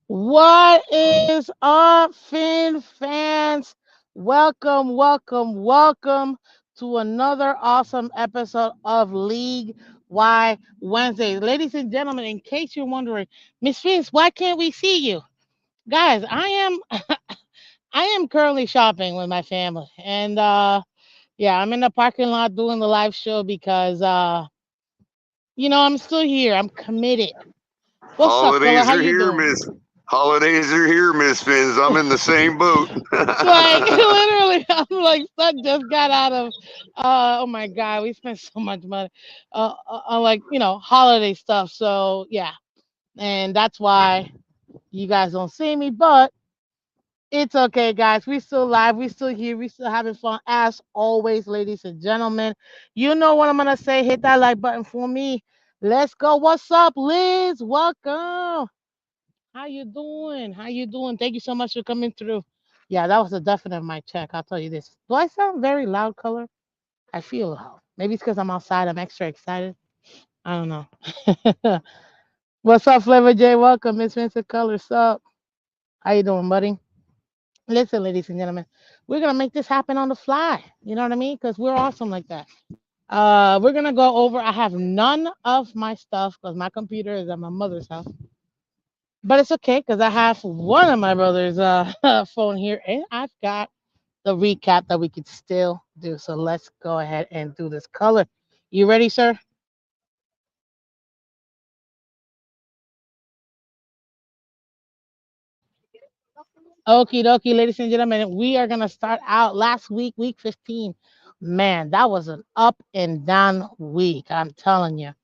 What is up, Fin fans? Welcome, welcome, welcome to another awesome episode of League Y Wednesdays. Ladies and gentlemen, in case you're wondering, Miss Fins, why can't we see you? Guys, I am currently shopping with my family. And yeah, I'm in the parking lot doing the live show because I'm still here. I'm committed. What's up, Culler? Holidays How are you here, doing? Miss. Holidays are here, Miss Phins. I'm in the same boat. Like literally, I'm like son just got out of oh my god, we spent so much money on like holiday stuff. So yeah, and that's why you guys don't see me, but it's okay, guys. We still live, we still here, we still having fun as always, ladies and gentlemen. You know what I'm gonna say? Hit that like button for me. Let's go. What's up, Liz? Welcome. How you doing? How you doing? Thank you so much for coming through. Yeah, that was a definite mic check. I'll tell you this. Do I sound very loud, Color? I feel loud. Maybe it's because I'm outside. I'm extra excited. I don't know. What's up, Flavor J? Welcome, Miss Vincent Color. What's up? How you doing, buddy? Listen, ladies and gentlemen, we're gonna make this happen on the fly. You know what I mean? Because we're awesome like that. We're gonna go over. I have none of my stuff because my computer is at my mother's house. But it's okay because I have one of my brother's phone here, and I've got the recap that we could still do. So let's go ahead and do this. Color, you ready, sir? Okie dokie, ladies and gentlemen, we are gonna start out last week, week 15. Man, that was an up and down week. I'm telling you.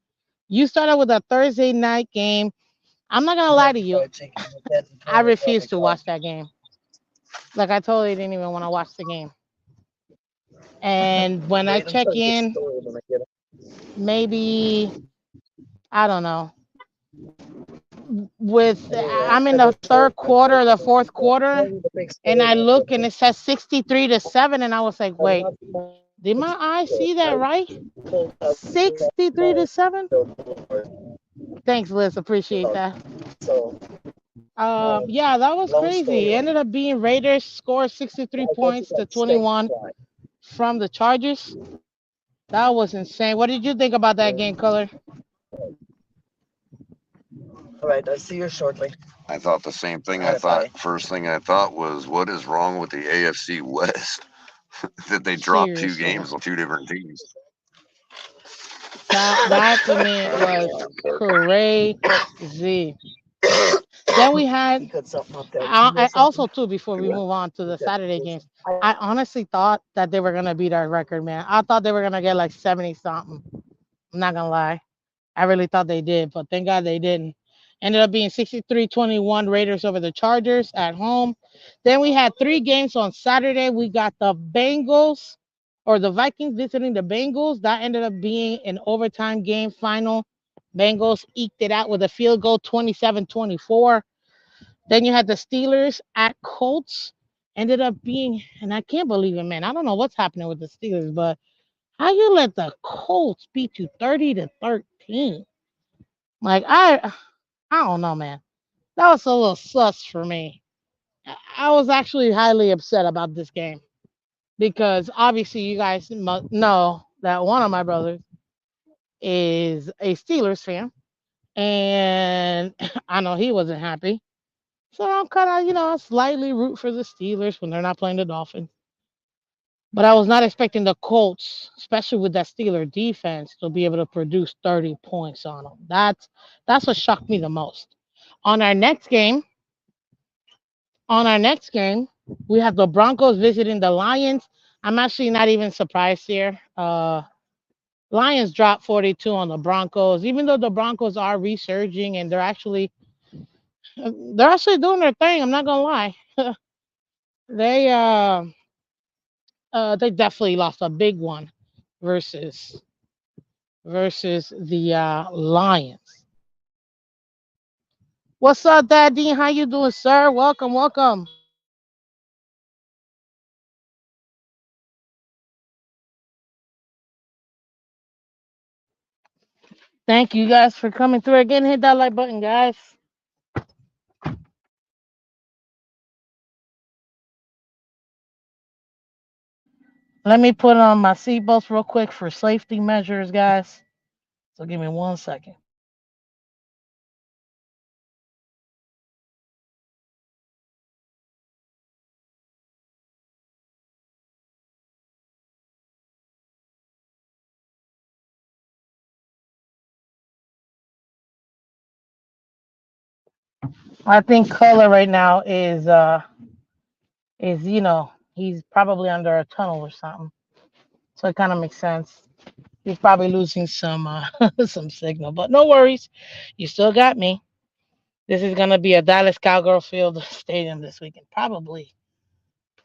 You started with a Thursday night game. I'm not gonna lie to you. I refuse to watch that game. Like I totally didn't even want to watch the game. And when I check in, maybe I don't know. With I'm in the third quarter, the fourth quarter, and I look and it says 63-7, and I was like, wait, did my eyes see that right? 63-7. Thanks, Liz. Appreciate that. Yeah, that was crazy. It ended up being Raiders scored 63 points to 21 from the Chargers. That was insane. What did you think about that game, Color? All right, I'll see you shortly. I thought the same thing. I thought first thing I thought was, what is wrong with the AFC West that they dropped two Seriously. games on two different teams? That to me was crazy. Then we had You got something up there. You hear I something? also too before we move on to the Okay. Saturday Listen. games. I honestly thought that they were gonna beat our record, man. I thought they were gonna get like 70 something. I'm not gonna lie. I really thought they did, but thank God they didn't. Ended up being 63-21 Raiders over the Chargers at home. Then we had three games on Saturday. We got the Bengals or the Vikings visiting the Bengals. That ended up being an overtime game final. Bengals eked it out with a field goal 27-24. Then you had the Steelers at Colts. Ended up being, and I can't believe it, man. I don't know what's happening with the Steelers, but how you let the Colts beat you 30-13? Like I don't know, man. That was a little sus for me. I was actually highly upset about this game because obviously you guys know that one of my brothers is a Steelers fan, and I know he wasn't happy. So I'm kind of, slightly root for the Steelers when they're not playing the Dolphins. But I was not expecting the Colts, especially with that Steeler defense, to be able to produce 30 points on them. That's what shocked me the most. On our next game, on our next game, we have the Broncos visiting the Lions. I'm actually not even surprised here. Lions dropped 42 on the Broncos, even though the Broncos are resurging and they're actually doing their thing. I'm not gonna lie. They they definitely lost a big one versus the Lions. What's up, Dad Dean? How you doing, sir? Welcome, welcome. Thank you guys for coming through again. Hit that like button, guys. Let me put on my seatbelts real quick for safety measures, guys. So give me 1 second. I think Culler right now is he's probably under a tunnel or something. So it kind of makes sense. He's probably losing some some signal, but no worries. You still got me. This is gonna be a Dallas Cowgirl Field stadium this weekend, probably,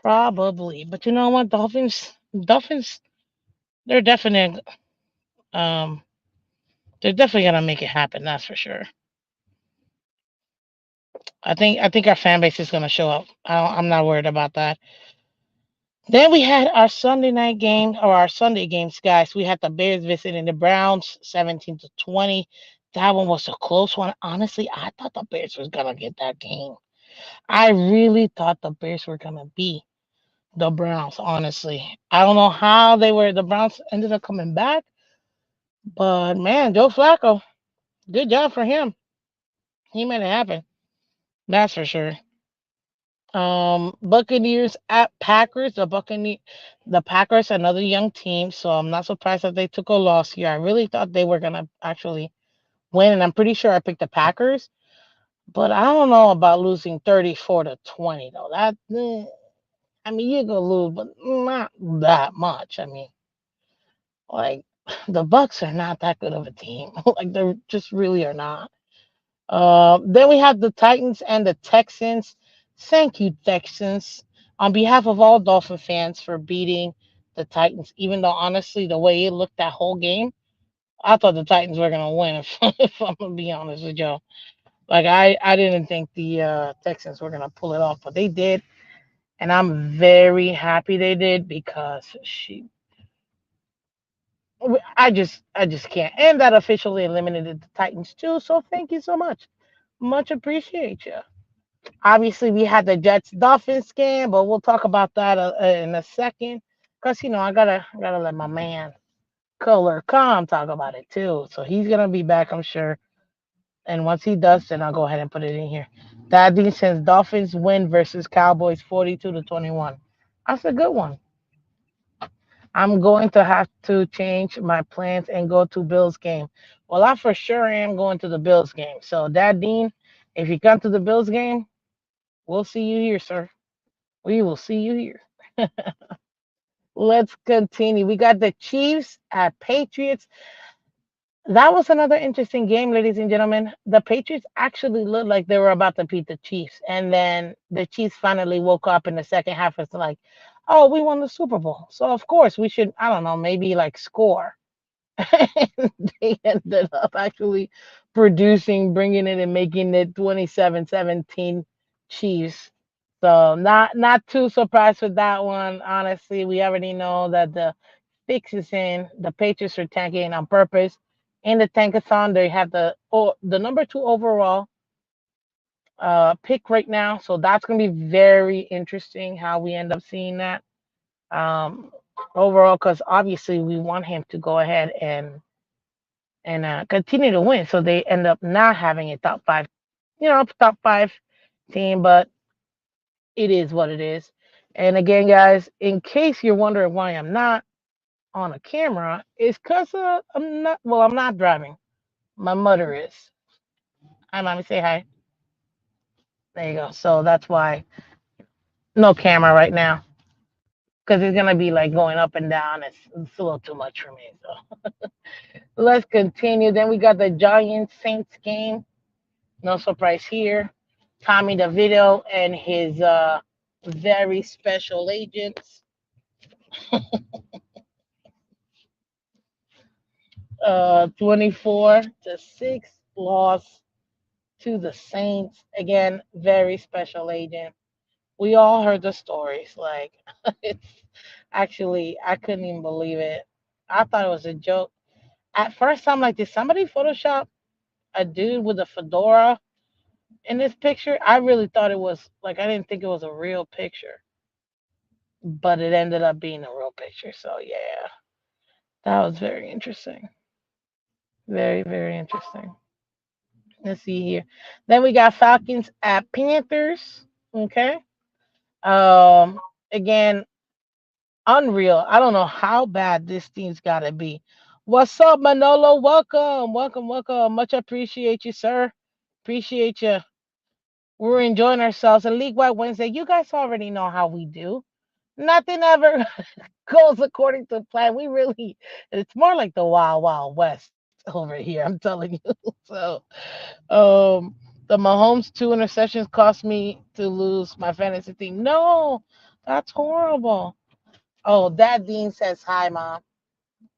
probably. But you know what, Dolphins, they're definitely um they're definitely gonna make it happen. That's for sure. I think our fan base is gonna show up. I'm not worried about that. Then we had our Sunday night game or our Sunday games, guys. We had the Bears visiting the Browns, 17-20. That one was a close one. Honestly, I thought the Bears was gonna get that game. I really thought the Bears were gonna beat the Browns. Honestly, I don't know how the Browns ended up coming back, but man, Joe Flacco, good job for him. He made it happen. That's for sure. Buccaneers at Packers. The Packers, another young team, so I'm not surprised that they took a loss here. I really thought they were gonna actually win, and I'm pretty sure I picked the Packers. But I don't know about losing 34-20 though. I mean, you're gonna lose, but not that much. I mean, like the Bucks are not that good of a team. Like they just really are not. Then we have the Titans and the Texans. Thank you, Texans, on behalf of all Dolphin fans for beating the Titans. Even though honestly, the way it looked that whole game, I thought the Titans were gonna win. If I'm gonna be honest with y'all, like I didn't think the Texans were gonna pull it off, but they did, and I'm very happy they did because I just can't. And that officially eliminated the Titans too. So thank you so much. Much appreciate you. Obviously, we had the Jets Dolphins game, but we'll talk about that in a second. Cause I gotta let my man Culler come talk about it too. So he's gonna be back, I'm sure. And once he does, then I'll go ahead and put it in here. That being said, Dolphins win versus Cowboys 42-21. That's a good one. I'm going to have to change my plans and go to Bills game. Well, I for sure am going to the Bills game. So, Dad Dean, if you come to the Bills game, we'll see you here, sir. We will see you here. Let's continue. We got the Chiefs at Patriots. That was another interesting game, ladies and gentlemen. The Patriots actually looked like they were about to beat the Chiefs. And then the Chiefs finally woke up in the second half. It's like, oh, we won the Super Bowl. So, of course, we should, I don't know, maybe like score. And they ended up actually producing, bringing it and making it 27-17 Chiefs. So not too surprised with that one. Honestly, we already know that the fix is in. The Patriots are tanking on purpose. In the tankathon, they have the number two overall pick right now. So that's gonna be very interesting how we end up seeing that um, overall, because obviously we want him to go ahead and continue to win. So they end up not having a top five, top five team, but it is what it is. And again, guys, in case you're wondering why I'm not on a camera, it's because I'm not driving. My mother is. Hi, mommy, say hi. There you go. So that's why no camera right now. Because it's going to be like going up and down. It's a little too much for me. So let's continue. Then we got the Giants Saints game. No surprise here. Tommy DeVito and his very special agents. 24-6 loss to the Saints. Again, very special agent. We all heard the stories. Like, it's actually, I couldn't even believe it. I thought it was a joke. At first, I'm like, did somebody Photoshop a dude with a fedora in this picture? I really thought it was, like, I didn't think it was a real picture, but it ended up being a real picture. So, yeah, that was very interesting. Very, very interesting. Let's see here. Then we got Falcons at Panthers. Okay. Um, Again, unreal. I don't know how bad this team's got to be. What's up, Manolo? Welcome, welcome, welcome. Much appreciate you, sir. Appreciate you. We're enjoying ourselves. And League Wide Wednesday, you guys already know how we do. Nothing ever goes according to plan. It's more like the Wild Wild West over here. I'm telling you. So, um, the Mahomes two interceptions cost me to lose my fantasy team. No, that's horrible. Oh, Dad Dean says hi, mom.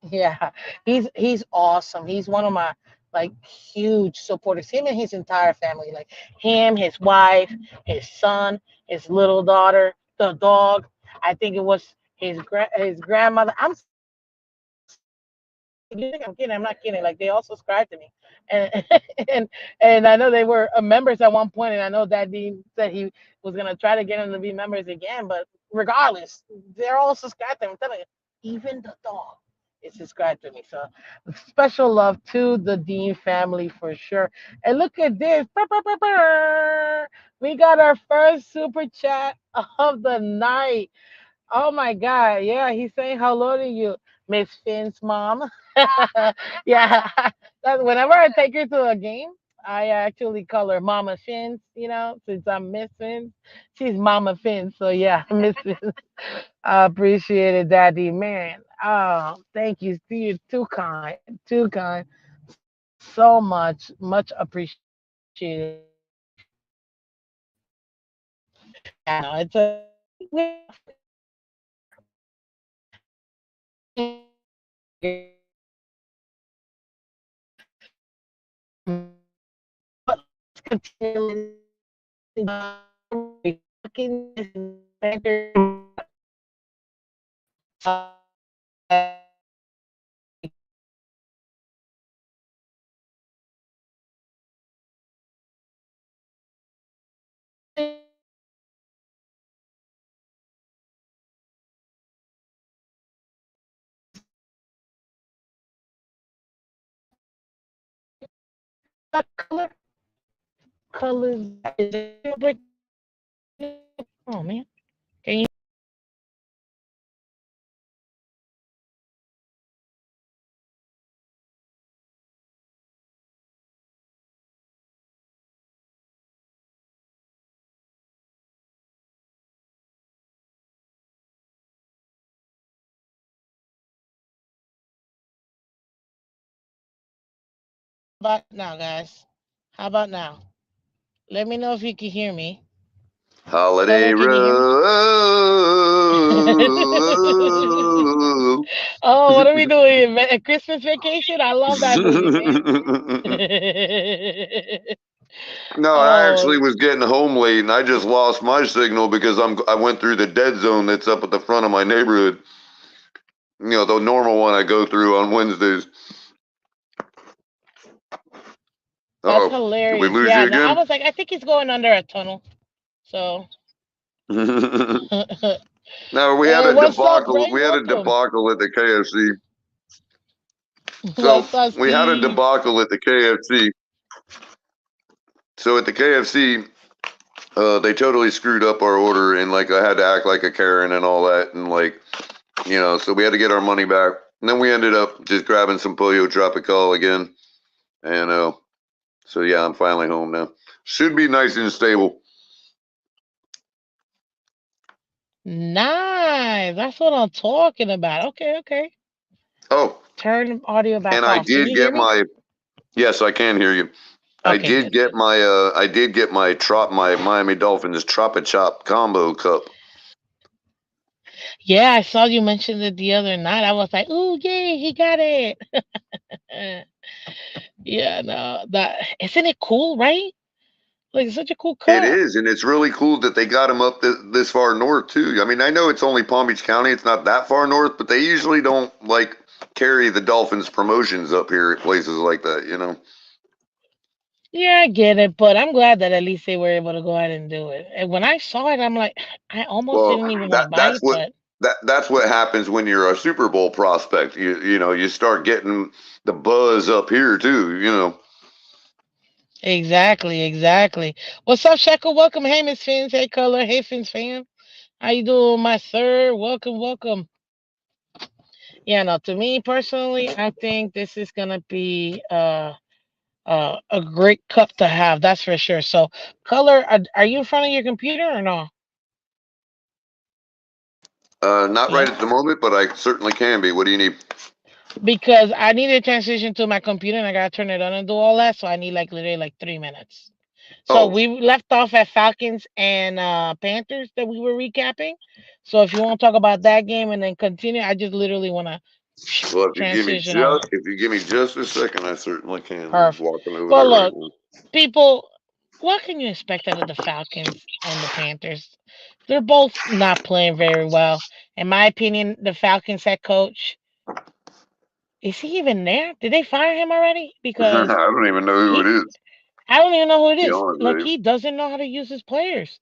Yeah, he's awesome. He's one of my like huge supporters. Him and his entire family, like him, his wife, his son, his little daughter, the dog. I think it was his grandmother. I'm serious. Like you think I'm kidding? I'm not kidding. Like they all subscribe to me, and and and I know they were members at one point, and I know Dad Dean said he was gonna try to get them to be members again. But regardless, they're all subscribed to me. I'm telling you, even the dog is subscribed to me. So special love to the Dean family for sure. And look at this. Brr, brr, brr, brr. We got our first super chat of the night. Oh my God. Yeah, he's saying hello to you, Miss Finn's mom. Yeah. That's whenever I take her to a game, I actually call her Mama Fins, since I'm Miss Fins. She's Mama Fins. So yeah, Miss Fins. I appreciate it, Daddy. Man. Oh, thank you. See you too kind. Too kind. So much appreciated. Yeah, no, it's a we have to but let's continue, ladies and gentlemen. Color, colors. Is it still breaking up? Oh man, can you? about now, guys? How about now? Let me know if you can hear me. Holiday Color, can you hear me? Road. Oh, what are we doing? A Christmas Vacation? I love that movie, man. No, I Oh, actually was getting home late, and I just lost my signal because I went through the dead zone that's up at the front of my neighborhood. You know, the normal one I go through on Wednesdays. that's Oh, did we hilarious. lose Yeah, you no, I again? was like, I think he's going under a tunnel. So, No, we had hey, a what's up, debacle. Ray? We had a Welcome. debacle at the KFC. So What's up, we had a Steve? debacle at the KFC. So at the KFC, they totally screwed up our order, and like I had to act like a Karen and all that, and like so we had to get our money back. And then we ended up just grabbing some Pollo Tropical again, and so yeah, I'm finally home now. Should be nice and stable. Nice. That's what I'm talking about. Okay, okay. Oh, Turn audio and back I off. Can did you hear get me? my yes, I can hear you. Okay, good, good. I did get my Miami Dolphins Tropa Chop combo cup. Yeah, I saw you mention it the other night. I was like, "Ooh, yay, he got it!" Yeah, no, that isn't it cool, right? Like, it's such a cool It cup. is, and it's really cool that they got them up this far north too. I mean, I know it's only Palm Beach County; it's not that far north, but they usually don't like carry the Dolphins promotions up here at places like that. You know? Yeah, I get it, but I'm glad that at least they were able to go ahead and do it. And when I saw it, I'm like, I almost Well, didn't even want to buy it, but that's what happens when you're a Super Bowl prospect. You start getting the buzz up here too. You know. exactly, exactly. What's up, Shekel? Welcome. Hey, Miss Fins. Hey, Color. Hey, Fins fan. How you doing, my sir? Welcome, welcome. Yeah, no, to me personally, I think this is gonna be a great cup to have. That's for sure. So, Color, are you in front of your computer or no? Not right Hello? at the moment, but I certainly can be. What do you need? Because I need to transition to my computer and I gotta turn it on and do all that. So I need like literally like 3 minutes. So Oh, we left off at Falcons and Panthers that we were recapping. So if you want to talk about that game and then continue, I just literally want to well, transition over. if you give me just a second, I certainly can. I'm Perfect. walking over Well, there right look, now. people, what can you expect out of the Falcons and the Panthers? They're both not playing very well. In my opinion, the Falcons head coach, is he even there? Did they fire him already? I Because don't even know who it he, is. I don't even know who it To be is. honest Like, with you. he doesn't know how to use his players.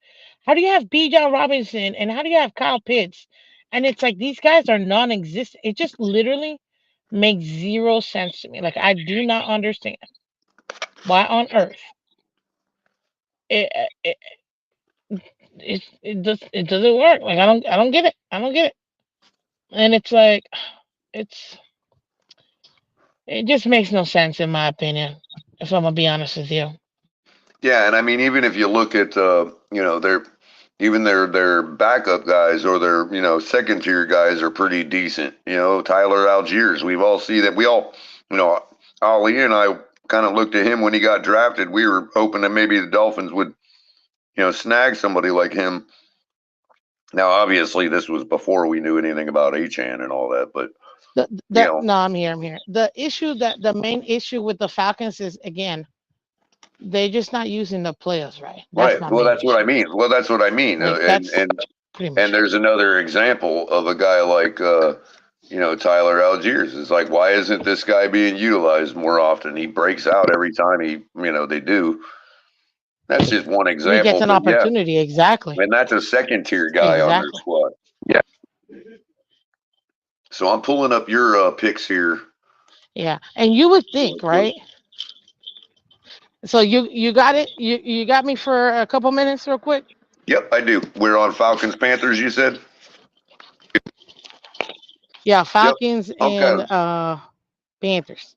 How do you have B. John Robinson and how do you have Kyle Pitts? And it's like these guys are non existent. It just literally makes zero sense to me. Like, I do not understand why on earth it, it, it doesn't work. Like, I don't get it. I don't get it. And it's like it's it just makes no sense in my opinion. If I'm gonna be honest with you. Yeah, and I mean, even if you look at their backup guys or their second tier guys are pretty decent. Tyler Algiers. We've all see that. We all you know Ali and I kind of looked at him when he got drafted. We were hoping that maybe the Dolphins would snag somebody like him. Now, obviously, this was before we knew anything about Achan and all that, but you The know, no, I'm here. I'm here. The main issue with the Falcons is again they're just not using the players right. That's right. my Well, main that's what I issue. mean. Well, that's what I mean. Like that's pretty much And it. there's another example of a guy like Tyler Algiers. It's like, why isn't this guy being utilized more often? He breaks out every time they do. That's just one He gets example, an but yeah, opportunity. Exactly. and that's a second tier guy on their Exactly. squad. Yeah. So I'm pulling up your picks here. Yeah. And you would Real think, quick. right? So you got it. You got me for a couple minutes, real quick. Yep, I do. We're on Falcons Panthers. You said. Yeah, Yep. Falcons Okay. and Panthers.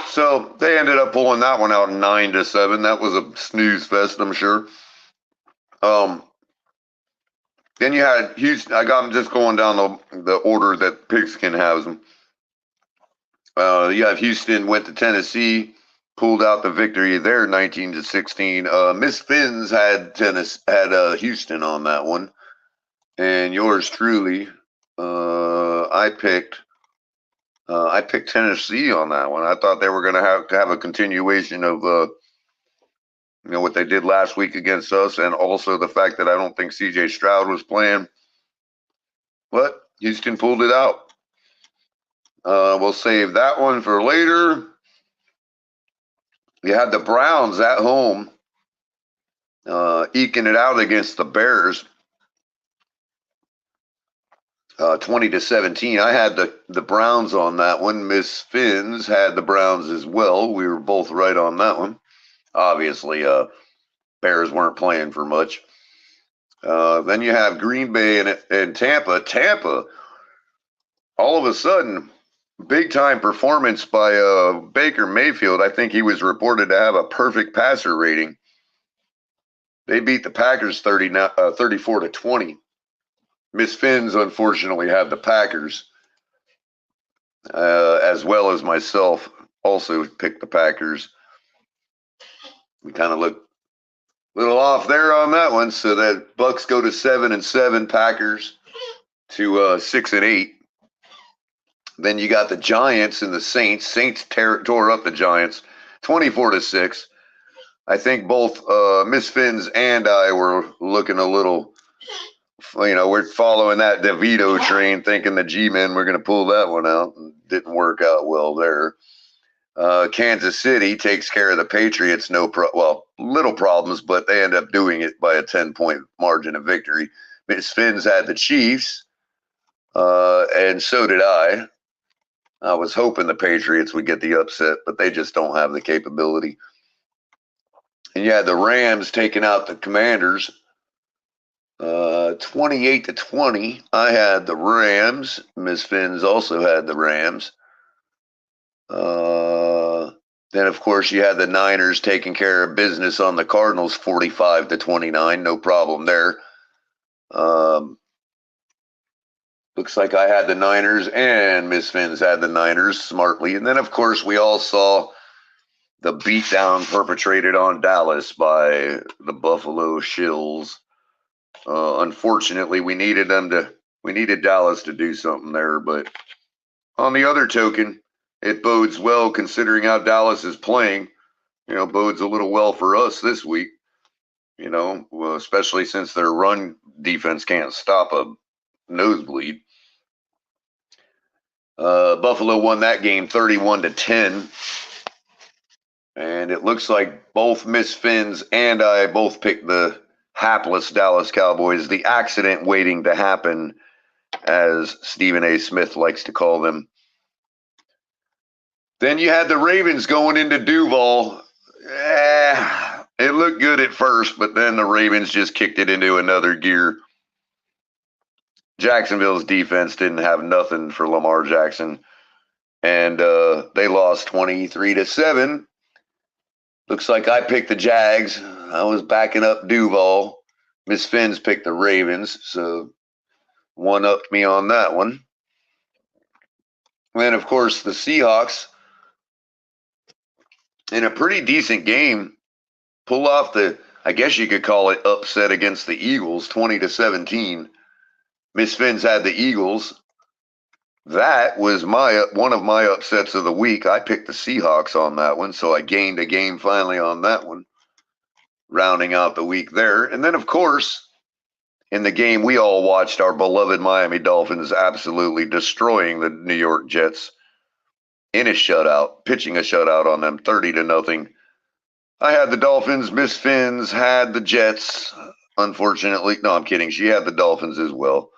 So they ended up pulling that one out 9-7. That was a snooze fest, I'm sure. Um, then you had Houston. I got them just going down the order that Pigskin has them. You have Houston went to Tennessee, pulled out the victory there, 19-16. Miss Phins had Houston on that one, and yours truly, I picked Tennessee on that one. I thought they were going to have a continuation of what they did last week against us, and also the fact that I don't think C.J. Stroud was playing. But Houston pulled it out. We'll save that one for later. You had the Browns at home, eking it out against the Bears, 20-17. I had the Browns on that one. Miss Phins had the Browns as well. We were both right on that one. Obviously, Bears weren't playing for much. Then you have Green Bay and Tampa. Tampa, all of a sudden, big-time performance by Baker Mayfield. I think he was reported to have a perfect passer rating. They beat the Packers 34-20. Miss Phins, unfortunately, had the Packers, as well as myself, also picked the Packers. We kind of looked a little off there on that one. So that Bucks go to 7-7, Packers to 6-8. Then you got the Giants and the Saints. Saints tore up the Giants, 24-6. I think both Miss Phins and I were looking a little, we're following that DeVito train, thinking the G-men were going to pull that one out. Didn't work out well there. Kansas City takes care of the Patriots. Little problems, but they end up doing it by a 10-point margin of victory. Miss Phins had the Chiefs, and so did I. I was hoping the Patriots would get the upset, but they just don't have the capability. And you had the Rams taking out the Commanders, 28-20. I had the Rams. Miss Phins also had the Rams. Then, of course, you had the Niners taking care of business on the Cardinals, 45-29. No problem there. Looks like I had the Niners and Miss Phins had the Niners smartly. And then, of course, we all saw the beatdown perpetrated on Dallas by the Buffalo Shills. Unfortunately, we needed Dallas to do something there. But on the other token, it bodes well considering how Dallas is playing. Bodes a little well for us this week. Especially since their run defense can't stop a nosebleed. Buffalo won that game 31-10. And it looks like both Miss Phins and I both picked the hapless Dallas Cowboys, the accident waiting to happen, as Stephen A. Smith likes to call them. Then you had the Ravens going into Duval. It looked good at first, but then the Ravens just kicked it into another gear. Jacksonville's defense didn't have nothing for Lamar Jackson, and they lost 23-7. Looks like I picked the Jags. I was backing up Duval. Miss Phins picked the Ravens, so one-upped me on that one. And, of course, the Seahawks, in a pretty decent game, pull off I guess you could call it upset against the Eagles, 20-17. Miss Phins had the Eagles. That was one of my upsets of the week. I picked the Seahawks on that one, so I gained a game finally on that one, rounding out the week there. And then, of course, in the game we all watched, our beloved Miami Dolphins absolutely destroying the New York Jets in a shutout, pitching a shutout on them, 30-0. I had the Dolphins. Miss Phins had the Jets. Unfortunately, no, I'm kidding. She had the Dolphins as well.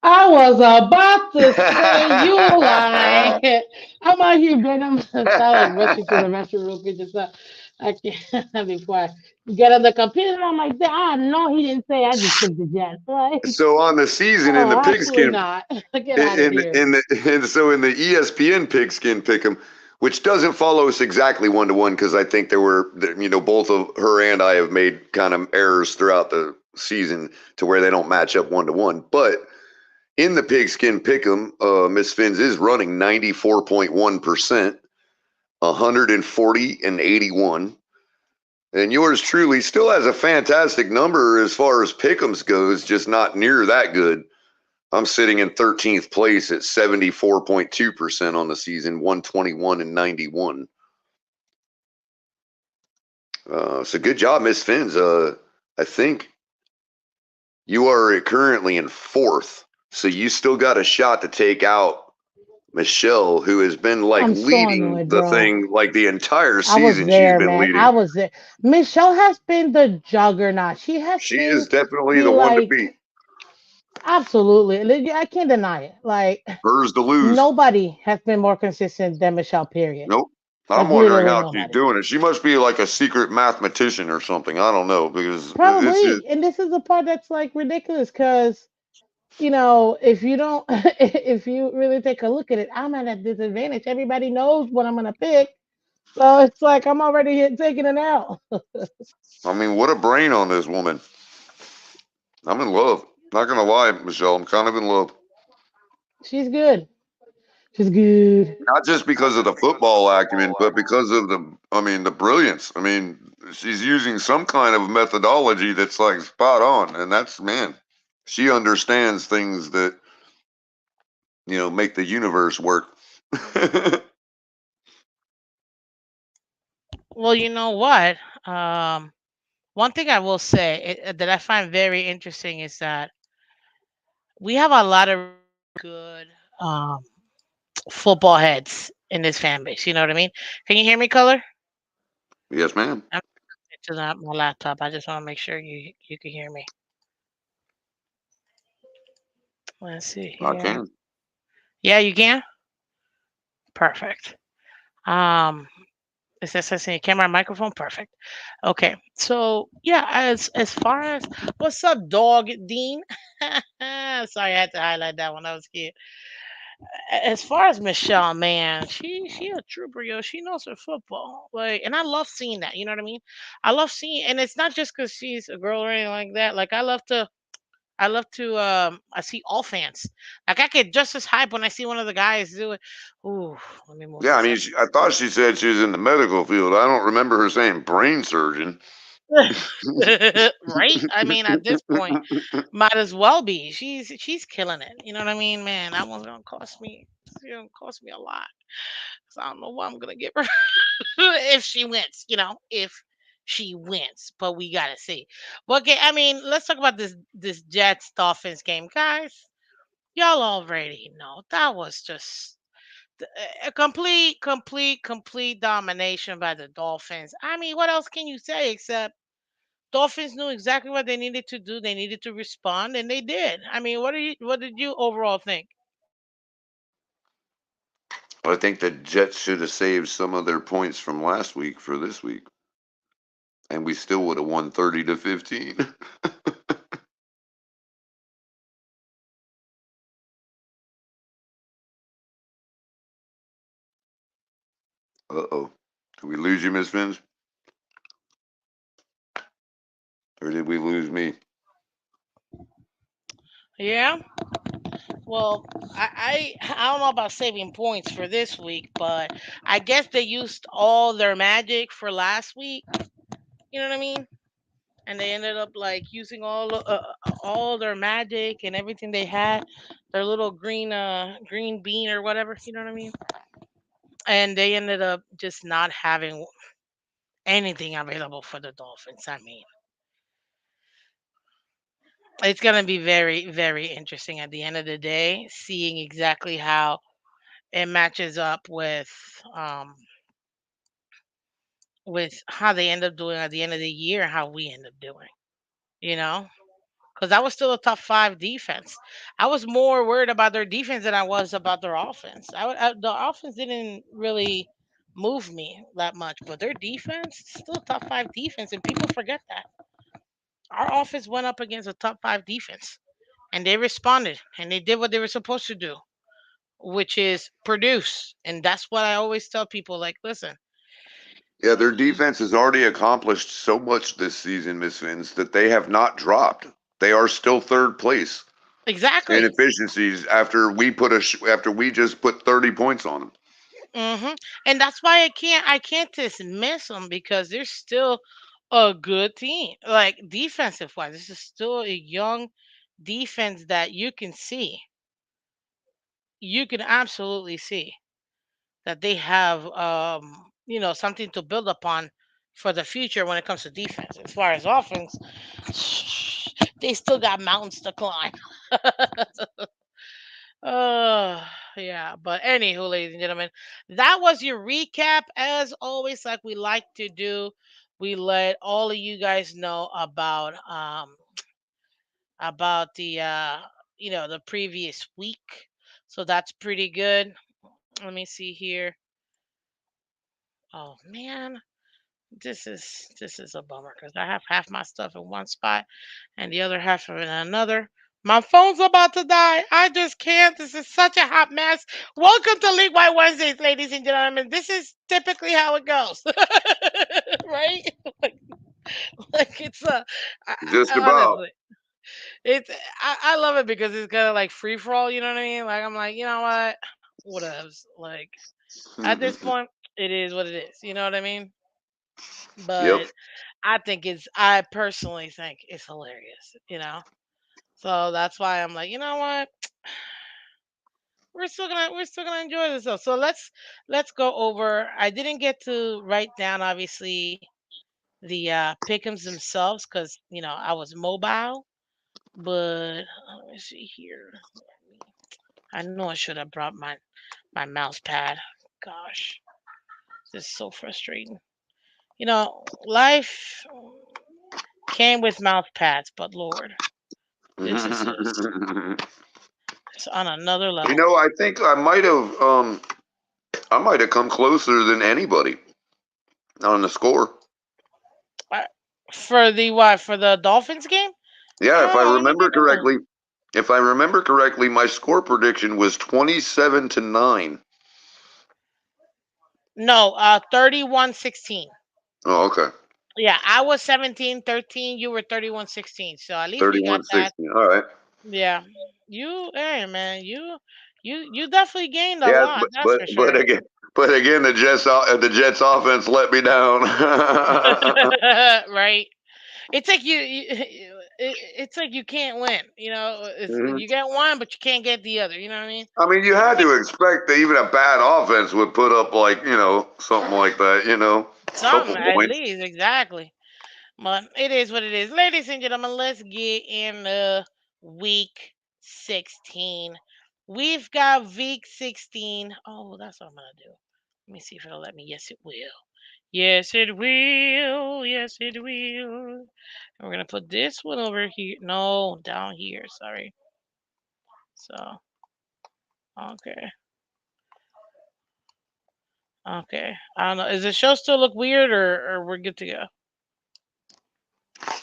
I was about to say you lying. I'm out here begging. I was rushing to the restroom real quick just I can't before I get on the computer. And I'm like, I know he didn't say. I just took the Jets. Like, So on the season in the absolutely pigskin, not. Get out of here. in the ESPN pigskin pick'em, which doesn't follow us exactly 1-to-1 because I think there were both of her and I have made kind of errors throughout the season to where they don't match up 1-to-1, but In the pigskin pick'em, Miss Fins is running 94.1%, 140 and 81. And yours truly still has a fantastic number as far as pick'ems goes, just not near that good. I'm sitting in 13th place at 74.2% on the season, 121 and 91. So good job, Miss Fins. I think you are currently in fourth, so you still got a shot to take out Michelle, who has been like I'm so leading annoyed, the bro. thing like the entire I was season. She's there, been man. I leading. was there. Michelle has been the juggernaut. She has She been is definitely the the one to like beat. absolutely. I can't deny it. Like Hers to lose. nobody has been more consistent than Michelle. Period. Nope. I'm Like wondering literally how she's nobody. doing it. She must be like a secret mathematician or something. I don't know because it's just. Probably. And this is the part that's like ridiculous because if you don't, if you really take a look at it, I'm at a disadvantage. Everybody knows what I'm gonna pick, so it's like I'm already taking it out. I mean, what a brain on this woman. I'm in love. Not gonna lie, Michelle. I'm kind of in love. She's good. She's good. Not just because of the football acumen, but because of the brilliance. I mean, she's using some kind of methodology that's like spot on, and that's man. She understands things that make the universe work. Well, you know what? Um, One thing I will say that I find very interesting is that we have a lot of really good football heads in this fan base. You know what I mean? Can you hear me, Color? Yes, ma'am. I'm to my laptop. I just want to make sure you can hear me. Let's see I here. can. Yeah, you can. Perfect. Um, is this your camera and microphone? Perfect. Okay. So yeah, as far as what's up, dog Dean? Sorry, I had to highlight that one. That was cute. As far as Michelle, man, she a trooper, yo. She knows her football, like, and I love seeing that. You know what I mean? I love seeing, and it's not just because she's a girl or anything like that. Like, I see all fans. Like, I get just as hype when I see one of the guys do it. Ooh, let me move Yeah, I this mean, up. I thought she said she was in the medical field. I don't remember her saying brain surgeon. Right? I mean, at this point, might as well be. She's killing it. You know what I mean, man? That one's gonna cost me. It's gonna cost me a lot. So I don't know what I'm gonna give her if she wins. If she wins, but we gotta see. But okay, I mean, let's talk about this Jets Dolphins game, guys. Y'all already know that was just a complete domination by the Dolphins. I mean, what else can you say except Dolphins knew exactly what they needed to do. They needed to respond, and they did. I mean, what did you overall think? I think the Jets should have saved some of their points from last week for this week, and we still would have won 30-15. Uh-oh. Did we lose you, Miss Fins? Or did we lose me? Yeah. Well, I don't know about saving points for this week, but I guess they used all their magic for last week. You know what I mean? And they ended up like using all their magic and everything they had, their little green bean or whatever. You know what I mean? And they ended up just not having anything available for the Dolphins. I mean, it's gonna be very very interesting at the end of the day, seeing exactly how it matches up um with how they end up doing at the end of the year, how we end up doing. You know, because that was still a top five defense. I was more worried about their defense than I was about their offense. The offense didn't really move me that much, but their defense still top five defense, and people forget that our offense went up against a top five defense, and they responded and they did what they were supposed to do, which is produce. And that's what I always tell people, like, listen. Yeah, their defense has already accomplished so much this season, Miss Fins, that they have not dropped. They are still third place. Exactly. inefficiencies after after we just put 30 points on them. hmm And that's why I can't dismiss them because they're still a good team. Like defensive wise, this is still a young defense that you can absolutely see that they have something to build upon for the future when it comes to defense. As far as offense, they still got mountains to climb. Uh, yeah. But anywho, ladies and gentlemen, that was your recap. As always, like we like to do, we let all of you guys know about the previous week. So that's pretty good. Let me see here. Oh man, this is a bummer because I have half my stuff in one spot and the other half in another. My phone's about to die. I just can't. This is such a hot mess. Welcome to League White Wednesdays, ladies and gentlemen. This is typically how it goes, right? Like it's Just about. honestly, it's I love it because it's kind of like free for all. You know what I mean? Like I'm like, you know what, whatevs. Like at this point, it is what it is. You know what I mean? Yep. But I personally think it's hilarious, you know. So that's why I'm like, you know what? We're still gonna enjoy this though. So let's go over. I didn't get to write down obviously the Pickems themselves because I was mobile. But let me see here. I know I should have brought my mouse pad. Gosh, this is so frustrating. Life came with mouse pads, but Lord, this is just it's on another level. I think I might have come closer than anybody on the score. Uh, For the what? For the Dolphins game? Yeah, Let me take a look. if I remember correctly, my score prediction was 27-9. No, 31-16. Oh, okay. Yeah, I was 17-13. You were 31-16. So at least we got that. 31-16. All right. Yeah, hey man, you definitely gained a Yeah, lot. That's for but sure. again, the Jets offense let me down. Right. It's like it's like you can't win. Mhm. You get one, but you can't get the other. You know what I mean? I mean, you It's had like to expect that even a bad offense would put up like something like that. A some couple at points. least exactly. But it is what it is. Ladies and gentlemen, let's get in week 16. We've got week 16. Oh, that's what I'm going to do. Let me see if it'll let me. Yes, it will. Yes, it will. Yes, it will. And we're going to put this one over here. No, down here. Sorry. So, okay. Okay. I don't know. Is the show still look weird or we're good to go?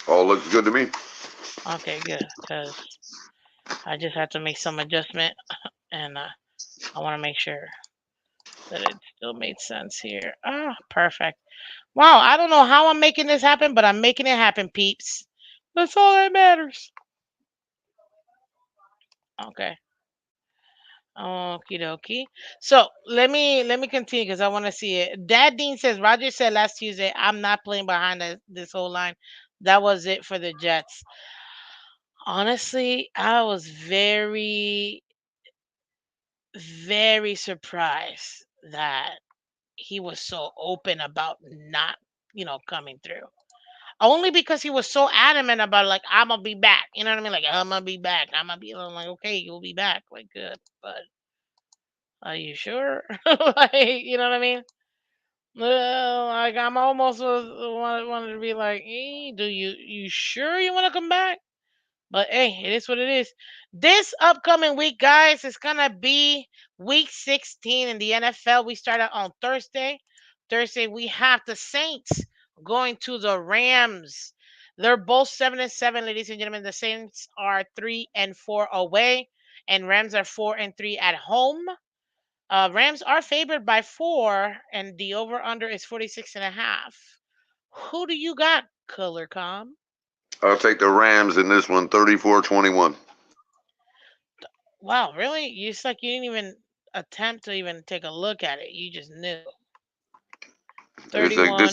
All looks good to me. Okay, good. Because I just have to make some adjustment and I want to make sure that it still made sense here. Ah, perfect. Wow, I don't know how I'm making this happen, but I'm making it happen, peeps. That's all that matters. Okay. Okie dokie. So let me continue because I want to see it. Dad Dean says Roger said last Tuesday, I'm not playing behind this whole line. That was it for the Jets. Honestly, I was very, very surprised that he was so open about not, coming through. Only because he was so adamant about like I'm gonna be back. You know what I mean? Like I'm gonna be back. I'm like, okay, you'll be back. Like good, but are you sure? Like you know what I mean? Well, like I'm almost wanted to be like, hey, do you sure you want to come back? But hey, it is what it is. This upcoming week, guys, is gonna be week 16 in the NFL. We start out on Thursday. Thursday, we have the Saints going to the Rams. They're both 7-7, ladies and gentlemen. The Saints are 3-4 away, and Rams are 4-3 at home. Rams are favored by 4, and the over/under is 46.5. Who do you got, Color Com? I'll take the Rams in this one, 34-21. Wow, really? You It's like you didn't even attempt to even take a look at it. You just knew. It's like 31,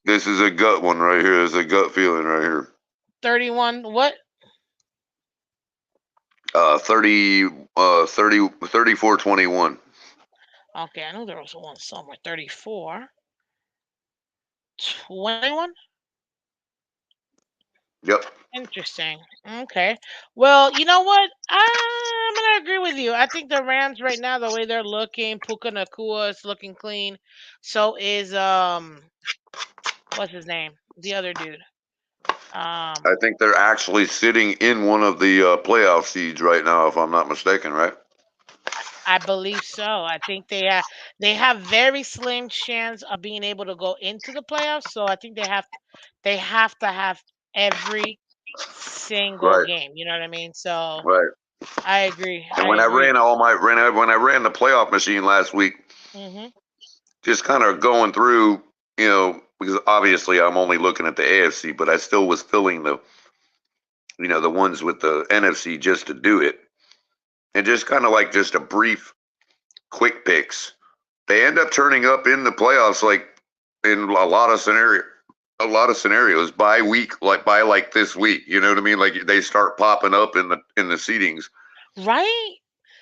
this is a gut one right here. There's a gut feeling right here. 31. What? 30, 30, 34-21. Okay, I know there was one somewhere. 34, 21. Yep. Interesting. Okay. Well, you know what? I'm gonna agree with you. I think the Rams right now, the way they're looking, Puka Nakua is looking clean. So is what's his name? The other dude. I Um, think they're actually sitting in one of the playoff seeds right now, if I'm not mistaken, right? I believe so. I think they have very slim chance of being able to go into the playoffs. So I think they have to have every single Right, game. You know what I mean? So right. I agree. And I agree. when I ran the playoff machine last week, Mhm. just kind of going through, because obviously I'm only looking at the AFC, but I still was filling the ones with the NFC just to do it, and just kind of like just a brief, quick picks. They end up turning up in the playoffs, like in a lot of scenarios by week, like by like this week. You know what I mean? Like they start popping up in the seedings. Right?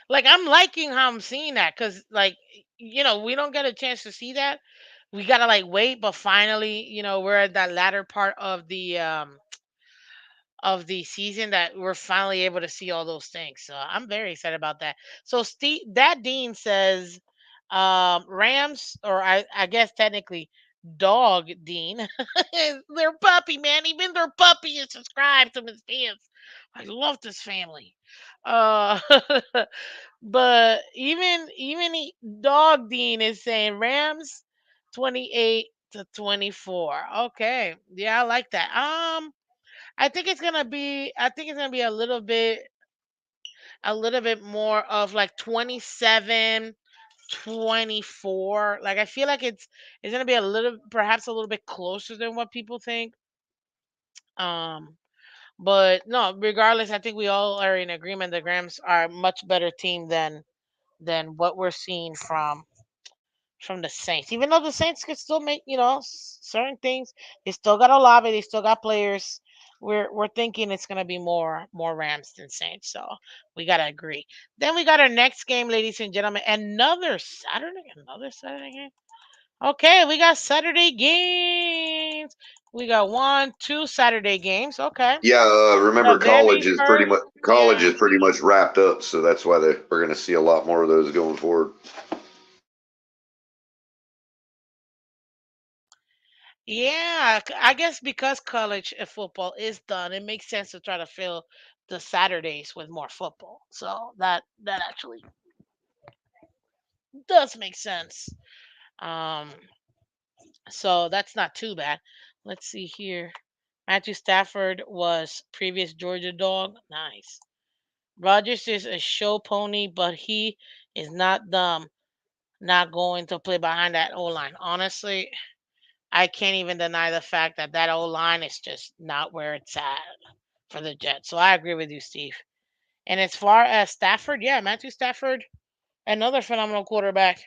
Like I'm liking how I'm seeing that because like we don't get a chance to see that. We gotta like wait, but finally, we're at that latter part of the season that we're finally able to see all those things. So I'm very excited about that. So Steve, that Dean says, Rams, or I guess technically Dog Dean, their puppy man. Even their puppy is subscribed to his fans. I love this family. Uh, but Dog Dean is saying Rams 28-24. Okay, yeah, I like that. I think it's gonna be a little bit more of like 27-24. Like I feel like it's gonna be perhaps a little bit closer than what people think. Um but no, regardless, I think we all are in agreement the Grams are a much better team than what we're seeing from the Saints. Even though the Saints could still make, certain things, they still got a lobby, they still got players. We're thinking it's gonna be more Rams than Saints, so we gotta agree. Then we got our next game, ladies and gentlemen, another Saturday game. Okay, we got Saturday games. We got one, two Saturday games. Okay, Yeah, the remember very first, college yeah. is pretty much wrapped up, so that's why we're going to see a lot more of those going forward. Yeah, I guess because college football is done, it makes sense to try to fill the Saturdays with more football. So that actually does make sense. Um, so that's not too bad. Let's see here. Matthew Stafford was previous Georgia dog. Nice. Rogers is a show pony, but he is not dumb. Not going to play behind that O line. Honestly, I can't even deny the fact that O line is just not where it's at for the Jets. So I agree with you, Steve. And as far as Stafford, yeah, Matthew Stafford, another phenomenal quarterback.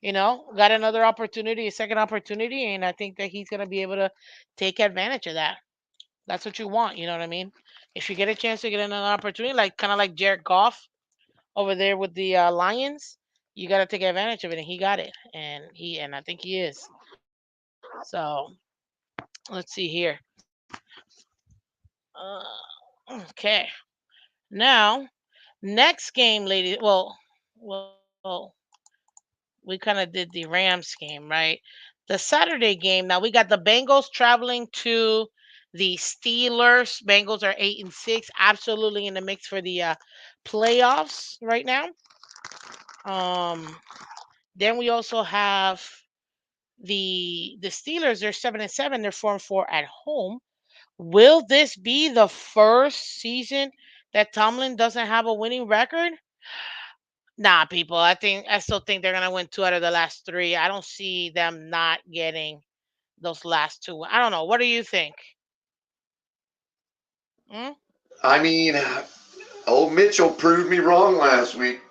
Got another opportunity, a second opportunity, and I think that he's going to be able to take advantage of that. That's what you want. You know what I mean? If you get a chance to get another opportunity, like kind of like Jared Goff over there with the Lions, you got to take advantage of it, and he got it, and I think he is. So let's see here. Okay, now next game, ladies. Well, we kind of did the Rams game, right? The Saturday game. Now we got the Bengals traveling to the Steelers. Bengals are 8-6, absolutely in the mix for the playoffs right now. Then we also have the Steelers. They're 7-7. They're 4-4 at home. Will this be the first season that Tomlin doesn't have a winning record? Nah, people. I still think they're gonna win two out of the last three. I don't see them not getting those last two. I don't know. What do you think? Hmm? I mean, Old Mitchell proved me wrong last week.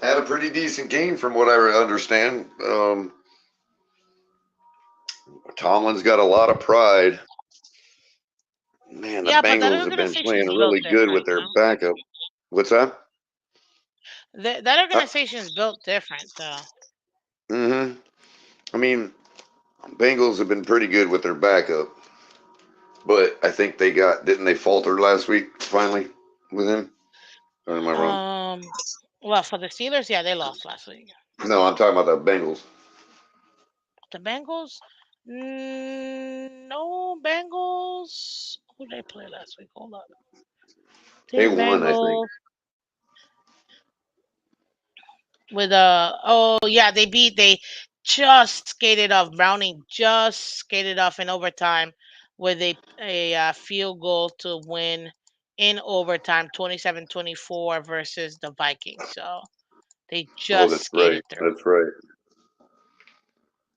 Had a pretty decent game from what I understand. Tomlin's got a lot of pride. Man, the Yeah, but that Bengals have been organization playing is built really good with different, their backup. What's that? That Uh, organization is built different, though. mm-hmm. I mean, Bengals have been pretty good with their backup, but I think they didn't they falter last week finally with him? Or am I wrong? Um, well, for the Steelers, yeah, they lost last week. No, I'm talking about the Bengals. The Bengals, no Bengals. Who did they play last week? Hold on. They Did won, I think. Bengals with oh yeah, they just skated off. Browning just skated off in overtime with a field goal to win in overtime 27-24 versus the Vikings. So they Oh, just that's right. skated through. That's right.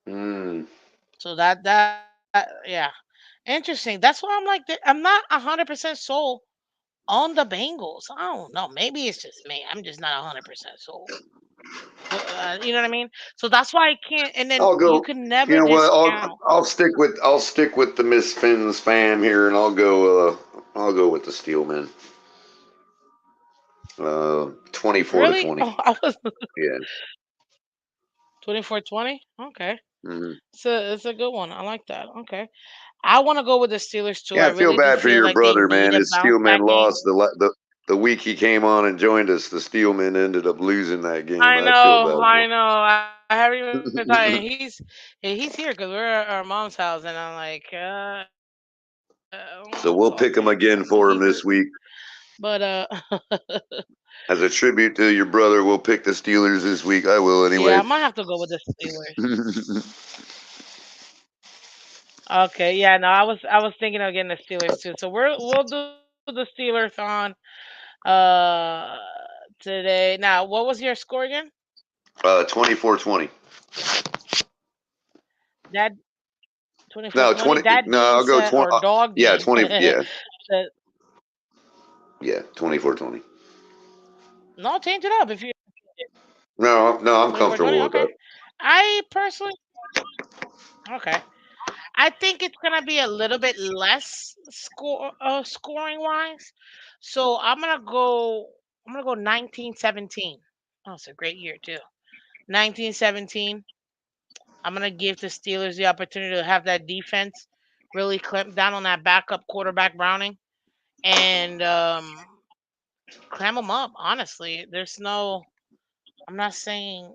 Mm. So that yeah. Interesting. That's why I'm like I'm not 100% sold on the Bengals. I don't know. Maybe it's just me. I'm just not 100% sold. You know what I mean? So that's why I can't. And then I'll you go. can You never know what? discount. I'll stick with the Miss Phins fam here, and I'll go with the Steelmen. 24 to Really? 20. Oh, I was Yeah. 24-20. Okay, Hmm. so it's a good one. I like that. Okay, I want to go with the Steelers too. Yeah, I I feel really do bad for feel your like they brother, need man. a His bounce Steelmen back game. lost the week he came on and joined us. The Steelmen ended up losing that game. I I feel know, bad I for know. I haven't even thought, and him. he's here because we're at our mom's house, and I'm like, So okay, we'll so pick him he again hurt, for him this week. but As a tribute to your brother, we'll pick the Steelers this week. I will yeah, I anyway. might have to go with the Steelers. Okay, yeah, no, I was thinking of getting the Steelers too. So we'll do the Steelers on uh today. Now, what was your score again? 24-20. That 24 No, 20. 20. That No, being I'll go said, 20. or dog Yeah, being 20. Yeah, the, yeah, 24-20. no, change it up if you No, no, I'm 24-20. comfortable with Okay. that. I personally okay. I think it's gonna be a little bit less scoring wise. So I'm gonna go 1917. Oh, it's a great year too. 1917. I'm gonna give the Steelers the opportunity to have that defense really clamp down on that backup quarterback Browning and clam them up. Honestly, there's no. I'm not saying.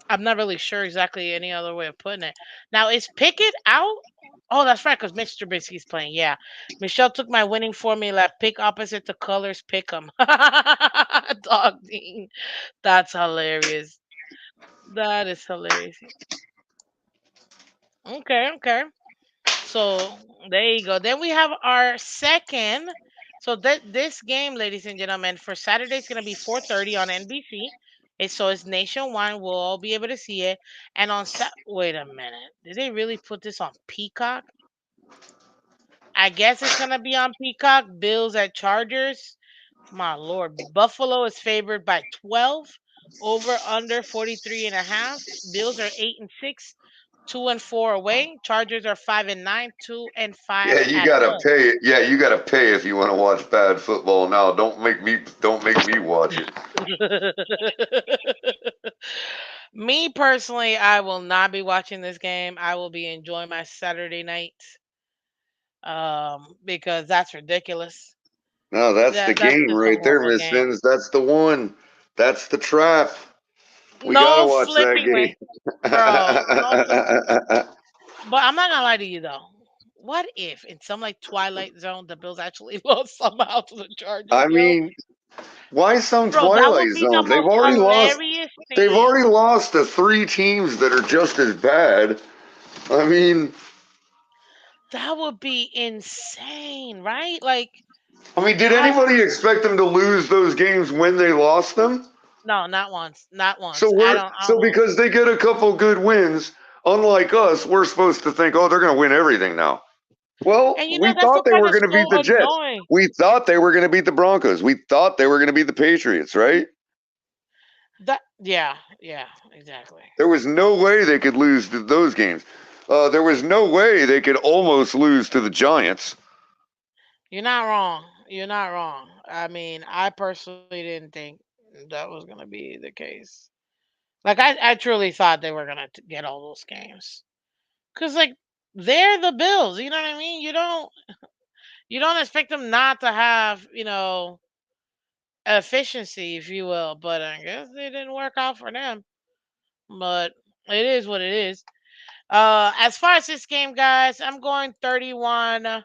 I'm not really sure exactly any other way of putting it. Now, is Pickett out? Oh, that's right, because Mr. Trubisky's playing. Yeah, Michelle took my winning formula. Pick opposite the colors. Pick 'em. Dog ding. That's hilarious. That is hilarious. Okay, okay. So there you go. Then we have our second. So that this game, ladies and gentlemen, for Saturday is gonna be 4:30 on NBC. So it's nationwide. We'll all be able to see it. And on wait a minute, did they really put this on Peacock? I guess it's gonna be on Peacock. Bills at Chargers. My lord, Buffalo is favored by 12. Over under 43 and a half. Bills are 8-6. 2-4 away. Chargers are 5-9, 2-5 Yeah, you at gotta home. pay. Yeah, you gotta pay if you want to watch bad football. Now, don't make me watch it. Me personally, I will not be watching this game. I will be enjoying my Saturday night because that's ridiculous. No, that's the That's game just a right there, horrible Miss game. Fins. That's the one. That's the trap. We gotta No watch that flipping way, game. bro. No flipping. But I'm not gonna lie to you though. What if in some like Twilight Zone the Bills actually lost somehow to the Chargers, I yo? mean, why some Bro, that Twilight would be the Zone? They've most already lost. hilarious They've thing. already lost to three teams that are just as bad. I mean, That would be insane, right? Like did I anybody expect them to lose those games when they lost them? no, not once. Not So once. I we're don't I so don't because they get a couple good wins, unlike us, we're supposed to think, oh, they're going to win everything now. Well, And we that's the thought they part were that's going to beat so the Jets. annoying. We thought they were going to beat the Broncos. We thought they were going to beat the Patriots, right? That yeah, yeah, exactly. There was no way they could lose to those games. There was no way they could almost lose to the Giants. You're not wrong. You're not wrong. I mean, I personally didn't think that was gonna be the case. Like I truly thought they were gonna get all those games. Cause like they're the Bills. You know what I mean? You don't expect them not to have efficiency, if you will. But I guess it didn't work out for them. But it is what it is. As far as this game, guys, I'm going 31-6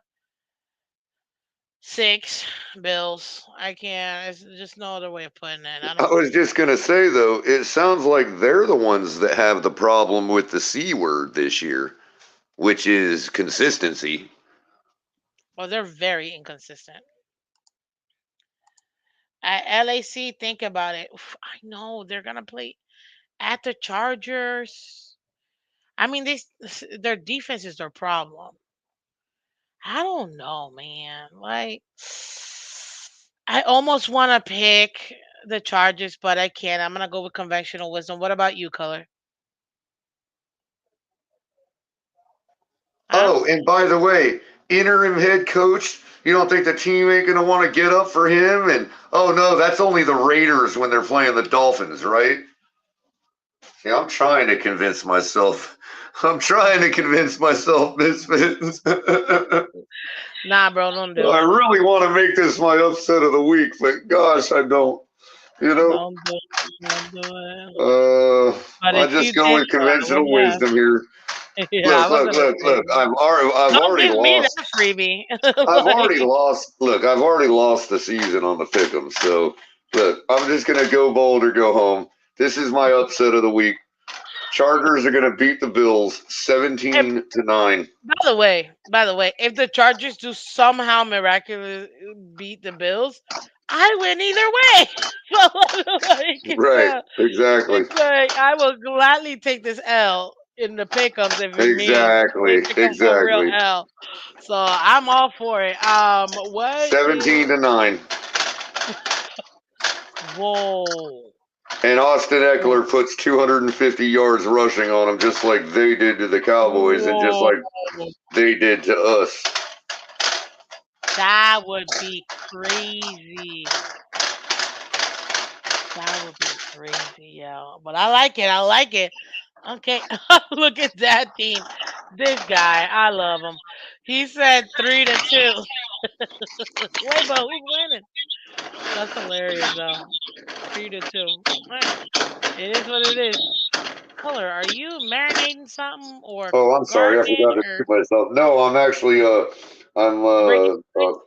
Bills. I can't. It's just no other way of putting it. I I don't. was just going to say, though, it sounds like they're the ones that have the problem with the C word this year, which is consistency. Well, they're very inconsistent. At LAC, think about it. Oof, I know they're gonna play at the Chargers. I mean, their defense is their problem. I don't know, man. Like, I almost want to pick the Chargers, but I can't. I'm gonna go with conventional wisdom. What about you, Color? Huh? Oh, and by the way, interim head coach, you don't think the team ain't going to want to get up for him? And, oh, no, that's only the Raiders when they're playing the Dolphins, right? Yeah, I'm trying to convince myself. I'm trying to convince myself, Misfits. I Nah, bro, don't do it. really want to make this my upset of the week, but gosh, I don't. You know, Don't do it. Don't do it. uh, But I if just you go did, with I would conventional laugh. wisdom here. Yeah, I Look, was look, gonna look, say, look. I've don't already give me that lost. freebie. I've already Like, lost. Look, I've already lost the season on the Pickems. So, look, I'm just gonna go bold or go home. This is my upset of the week. Chargers are gonna beat the Bills if 17-9. by the way, if the Chargers do somehow miraculously beat the Bills, I win either way. So like Right. Exactly. it's like I will gladly take this L in the pickups if it means Exactly. taking a real Exactly. L. So I'm all for it. What 17 is to 9. whoa? And Austin Eckler puts 250 yards rushing on them, just like they did to the Cowboys and just Whoa. like they did to us. That would be crazy. That would be crazy, yo. But I like it. I like it. Okay. Look at that team. This guy, I love him. He said 3-2. Wait, but who's winning? That's hilarious, though. 3-2. It is what it is. Color, are you marinating something or Oh, I'm sorry, I gardening forgot to or mute myself. No, I'm actually I'm breaking eggs?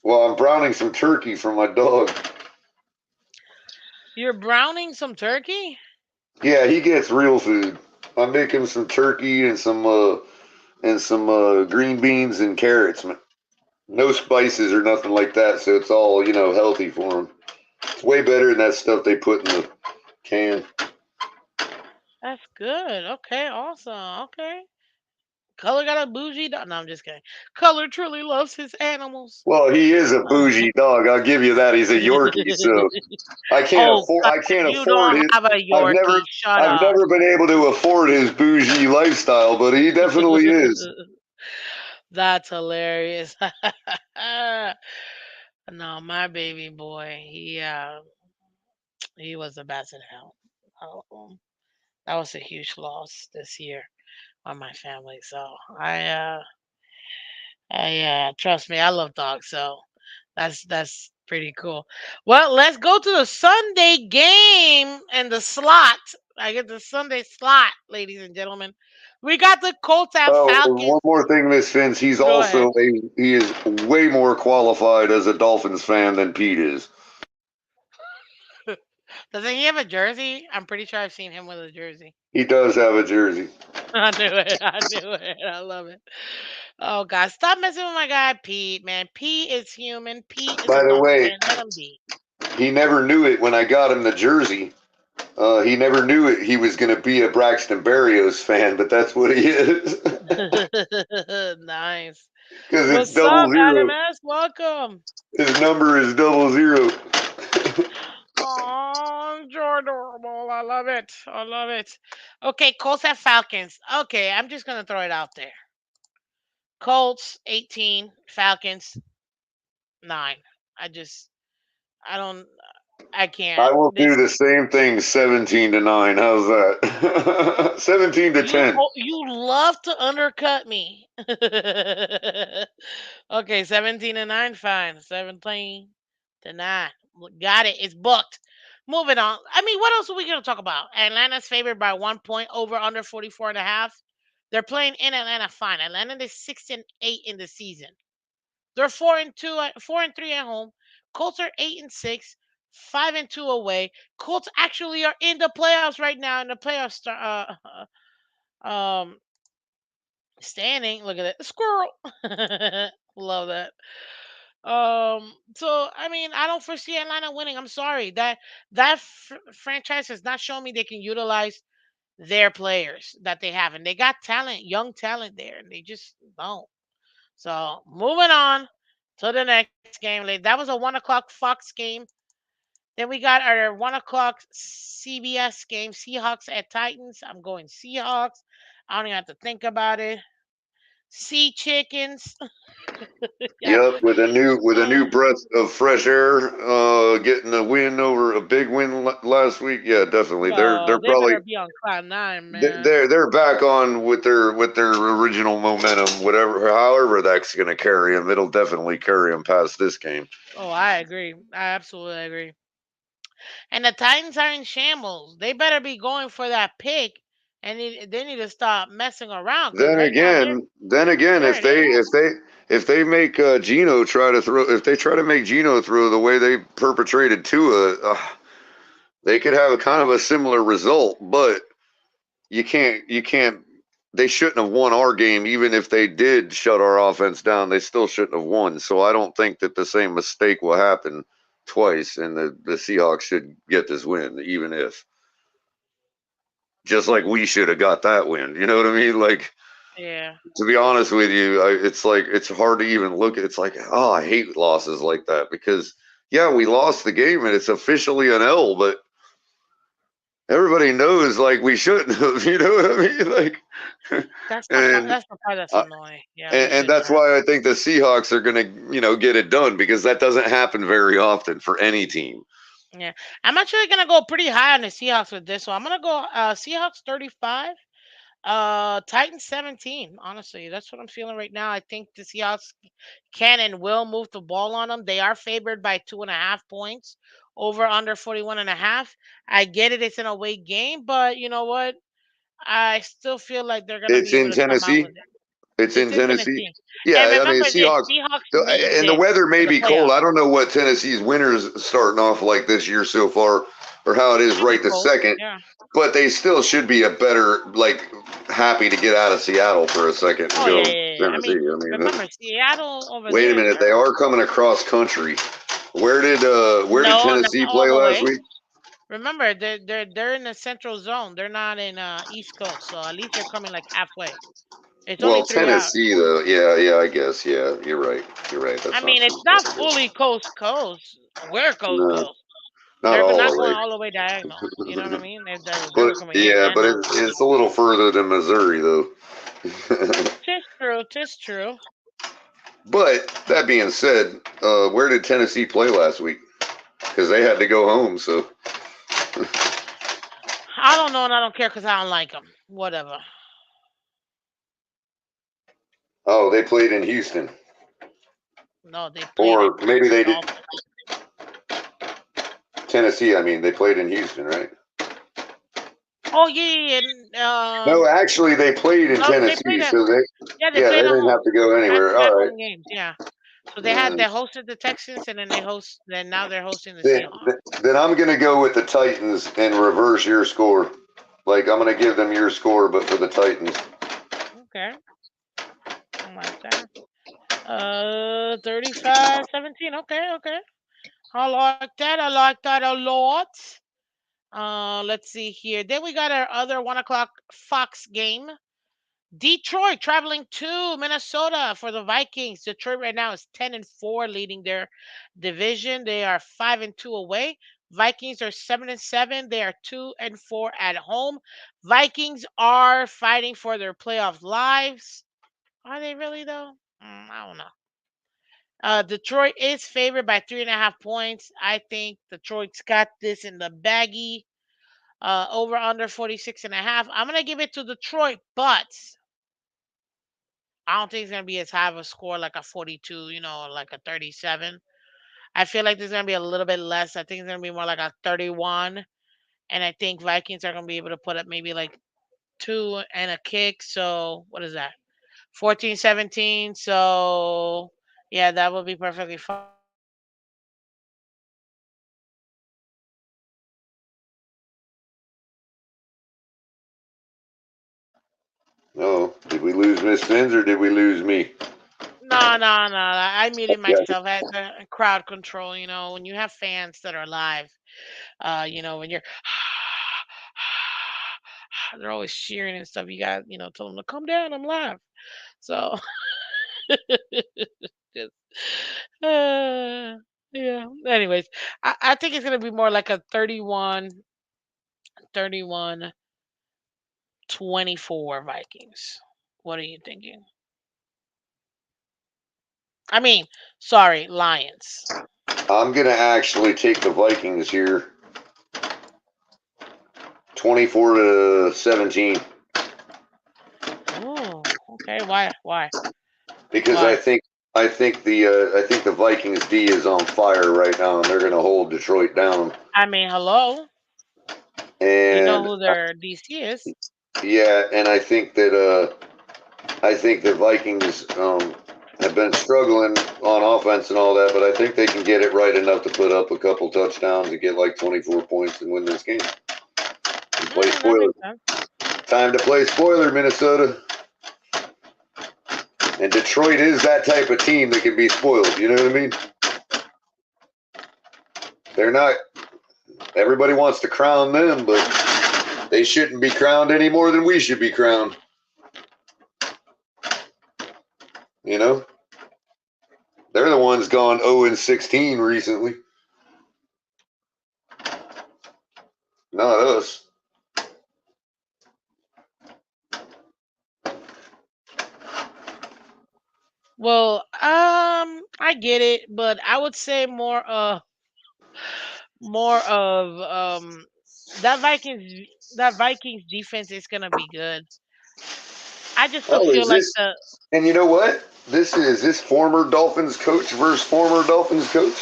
well, I'm browning some turkey for my dog. You're browning some turkey? Yeah, he gets real food. I make him some turkey and some green beans and carrots. No spices or nothing like that, so it's all healthy for him. It's way better than that stuff they put in the can. That's good. Okay, awesome. Okay. Color got a bougie dog. No, I'm just kidding. Color truly loves his animals. Well, he is a bougie dog. I'll give you that. He's a Yorkie, so I can't Oh, afford. I Color, can't you afford don't his. have a I've never. Yorkie. Shut I've up. never been able to afford his bougie lifestyle, but he definitely is. That's hilarious. No, my baby boy, he was the best in hell. That was a huge loss this year on my family. So I trust me, I love dogs. So that's pretty cool. Well, let's go to the Sunday game and the slot. I get the Sunday slot, ladies and gentlemen. We got the Colts at Oh, Falcons. one more thing, Miss Finch. He's Go ahead. also he is way more qualified as a Dolphins fan than Pete is. Doesn't he have a jersey? I'm pretty sure I've seen him with a jersey. He does have a jersey. I knew it. I knew it. I love it. Oh God, stop messing with my guy Pete, man. Pete is human. Pete is a By the Dolphin way, fan. Let him be. he never knew it when I got him the jersey. He never knew it. He was going to be a Braxton Berrios fan, but that's what he is. Nice. Because it's What's up, double Adam zero. S? Welcome. His number is 00. Oh, adorable. I love it. I love it. Okay, Colts at Falcons. Okay, I'm just gonna throw it out there. Colts 18, Falcons 9. I just I don't I I can't. will do This the same thing 17-9. How's that? 17 to you 10. you love to undercut me. Okay, 17 to 9, fine. 17 to 9. Got it. It's booked. Moving on. I mean, what else are we going to talk about? Atlanta's favored by 1 point over under 44.5. They're playing in Atlanta fine. Atlanta is 6-8 in the season. They're 4-2, 4-3 at home. Colts are 8-6, 5-2 away. Colts actually are in the playoffs right now in the playoff standing. Look at that squirrel. Love that. So I mean, I don't foresee Atlanta winning. I'm sorry that franchise has not shown me they can utilize their players that they have, and they got talent, young talent there, and they just don't. So moving on to the next game. Like, that was a 1 o'clock Fox game. Then we got our 1 o'clock CBS game, Seahawks at Titans. I'm going Seahawks. I don't even have to think about it. Sea chickens. Yeah. Yep, with a new breath of fresh air, getting a win over a big win last week. Yeah, definitely. Oh, They're they probably better be on cloud nine, man. they're back on with their original momentum. Whatever, however that's going to carry them, it'll definitely carry them past this game. Oh, I agree. I absolutely agree. And the Titans are in shambles. They better be going for that pick, and they need to stop messing around because right now Then again, they're if they make Gino try to throw, if they try to make Gino throw the way they perpetrated Tua, they could have a kind of a similar result. But you can't. They shouldn't have won our game, even if they did shut our offense down. They still shouldn't have won. So I don't think that the same mistake will happen twice, and the Seahawks should get this win, even if just like we should have got that win. You know what I mean? Like, yeah. to be honest with you, it's like it's hard to even look at. It's like, oh, I hate losses like that because yeah, we lost the game and it's officially an L, but everybody knows like we shouldn't have. You know what I mean? Like, and That's the part that's uh, annoying. Yeah, we and shouldn't that's have. why I think the Seahawks are going to get it done because that doesn't happen very often for any team. Yeah, I'm actually gonna go pretty high on the Seahawks with this one. I'm gonna go Seahawks 35. Titans 17. Honestly, that's what I'm feeling right now. I think the Seahawks can and will move the ball on them. They are favored by 2.5 points over under 41.5. I get it; it's an away game, but you know what? I still feel like they're gonna It's be able in to come out Tennessee. with it. It's It's in in Tennessee. Tennessee, and Yeah, I mean remember this: Seahawks. Seahawks need And the this weather may for the be cold. playoffs. I don't know what Tennessee's winter's starting off like this year so far, or how it is Should be right this cold. second. Yeah. But they still should be a better like happy to get out of Seattle for a second and Oh yeah, go yeah, yeah. I Tennessee. mean, I mean, remember Seattle over wait a there? minute, they are coming across country. Where did No, not Tennessee all play the last way. week? Remember, they're in the central zone. They're not in East Coast, so at least they're coming like halfway. It's only Well, 3 hours. Tennessee though. Yeah, I guess. Yeah, you're right. You're right. I That's not mean, too it's not far. fully coast coast. We're coast No, coast. not They're all not the going way. all the way diagonal. You know what I mean? They But were coming in yeah, and but out. it's a little further than Missouri though. Tis true. Tis true. But that being said, where did Tennessee play last week? Because they had to go home. So, I don't know, and I don't care because I don't like them. Whatever. oh, they played in Houston, No, they played or at maybe the they did Dolphins. Tennessee. I mean, they played in Houston, right? Oh yeah, yeah, yeah. No, actually, they played in No, they Tennessee. played at So they they played at didn't home. have to go anywhere. Had All right. home games. Yeah. So Uh, they hosted the Texans, and then now they're hosting the then, Seahawks. then I'm gonna go with the Titans and reverse your score. Like I'm gonna give them your score, but for the Titans. Okay, I like that. 35-17. Okay, okay. I like that. I like that a lot. Let's see here. Then we got our other 1 o'clock Fox game. Detroit traveling to Minnesota for the Vikings. Detroit right now is 10-4, leading their division. They are 5-2 away. Vikings are 7-7. They are 2-4 at home. Vikings are fighting for their playoff lives. Are they really though? I don't know. Detroit is favored by 3.5 points. I think Detroit's got this in the baggy. Over under 46.5. I'm gonna give it to Detroit, but I don't think it's gonna be as high of a score like a 42, like a 37. I feel like there's gonna be a little bit less. I think it's gonna be more like a 31. And I think Vikings are gonna be able to put up maybe like two and a kick. So what is that? 14-17. So yeah, that would be perfectly fine. I think Vikings are gonna win this game. Oh, did we lose Miss Phins or did we lose me? No, no, no. I muted Yeah. myself at the crowd control. When you have fans that are live, when you're they're always cheering and stuff. You got, tell them to come down. I'm live. So, just, uh, yeah. Anyways, I think it's gonna be more like a 31-24 Vikings. What are you thinking? I mean, sorry, Lions. I'm gonna actually take the Vikings here, 24-17, Oh, okay. Why? Why? because I Why? think I think the Vikings D is on fire right now, and they're gonna hold Detroit down. I mean, hello. You know And who their DC is? yeah, and I think the Vikings have been struggling on offense and all that, but I think they can get it right enough to put up a couple touchdowns and get like 24 points and win this game. And play That spoiler. makes sense. Time to play spoiler, Minnesota. And Detroit is that type of team that can be spoiled. You know what I mean? They're not. Everybody wants to crown them, but they shouldn't be crowned any more than we should be crowned. You know, they're the ones gone 0-16 recently, not us. Well, I get it, but I would say more of that Vikings defense is gonna be good. I just still Oh, feel is like this? the And you know what? This is this former Dolphins coach versus former Dolphins coach.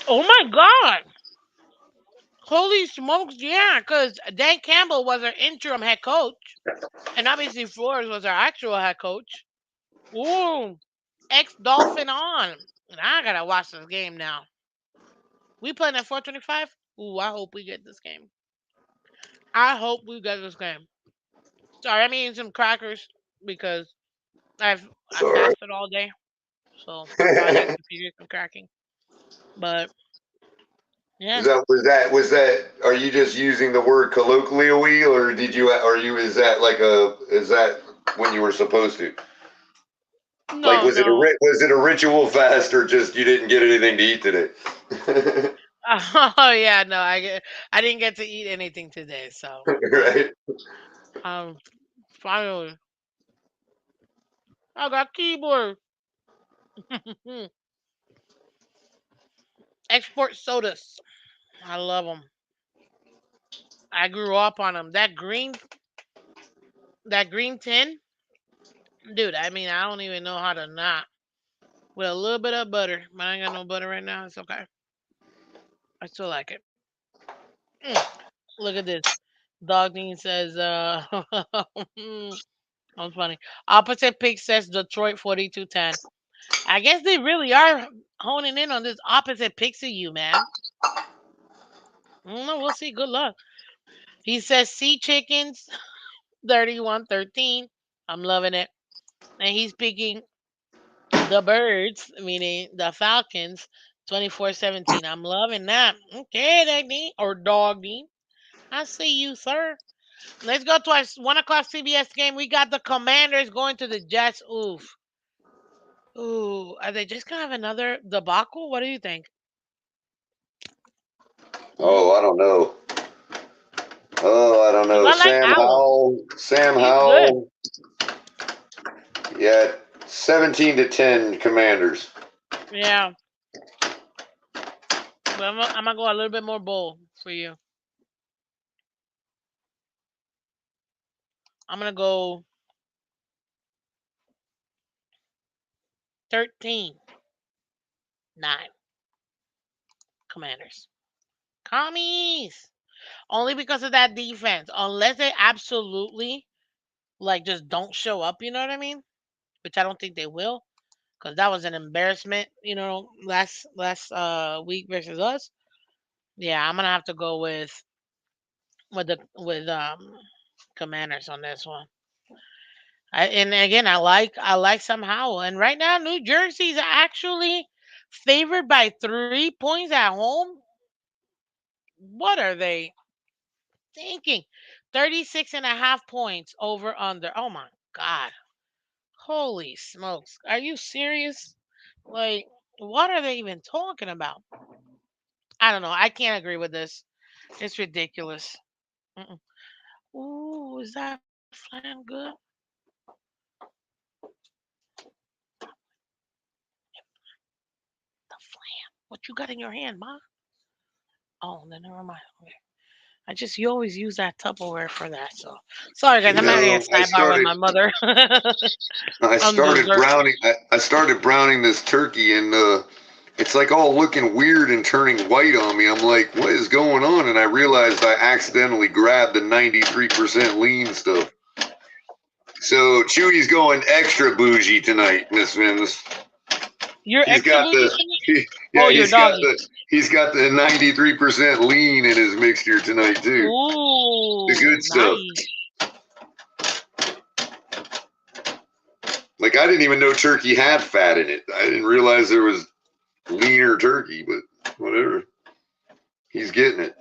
oh my god, holy smokes, yeah, because Dan Campbell was our interim head coach, and obviously Flores was our actual head coach. Ooh, ex Dolphin on, and I gotta watch this game now. We playing at 425. Ooh, I hope we get this game. I hope we get this game. Sorry, I'm eating some crackers because I It's all fasted all day, so apologize right. if you hear some cracking. But Was yeah, that Are you just using the word colloquially, or did you? Are you? Is that like a? Is that when you were supposed to? Like, no, no. was it a ritual fast, or just you didn't get anything to eat today? Oh yeah, no, I didn't get to eat anything today, so yeah. Right. Um, finally, I got keyboard. Export sodas. I love them. I grew up on them. That green tin, dude. I mean, I don't even know how to not with a little bit of butter. But I ain't got no butter right now. It's okay. I still like it. Mm, look at this. Dogdean says, that's funny. Opposite pick says Detroit 42-10. I guess they really are honing in on this opposite picks of you, man. I don't know. We'll see. Good luck. He says Sea Chickens 31-13. I'm loving it. And he's picking the Birds, meaning the Falcons, 24-17. I'm loving that. Okay, Dagny or Doggy. I see you, sir. Let's go to our 1 o'clock CBS game. We got the Commanders going to the Jets. Oof. Ooh, are they just gonna have another debacle? What do you think? Hmm? Oh, I don't know. Oh, I don't 'Cause know. I like Owl. Sam He's good. Howell. Yeah, 17-10 Commanders. Yeah, but I'm gonna go a little bit more bold for you. I'm gonna go 13-9 Commanders. Commies. Only because of that defense. Unless they absolutely like just don't show up, you know what I mean? Which I don't think they will, because that was an embarrassment, last week versus us. Yeah, I'm gonna have to go with Commanders on this one. And again, I like somehow. And right now, New Jersey's actually favored by 3 points at home. What are they thinking? 36 and a half points over under. Oh my God. Holy smokes. Are you serious? Like, what are they even talking about? I don't know. I can't agree with this. It's ridiculous. Mm-mm. Ooh, is that flan good? The flan. What you got in your hand, Ma? Oh, then never mind. Okay. You always use that Tupperware for that. So sorry, guys. I'm having a No, sidebar with my mother on dessert. I started browning this turkey, and it's like all looking weird and turning white on me. I'm like, what is going on? And I realized I accidentally grabbed the 93% lean stuff. So Chewy's going extra bougie tonight, Miss Vince. You're He's extra got bougie the tonight? yeah, Oh, your doggy. he's got the 93% lean in his mixture tonight too. The Ooh, good stuff. nice. Like I didn't even know turkey had fat in it. I didn't realize there was leaner turkey, but whatever. He's getting it.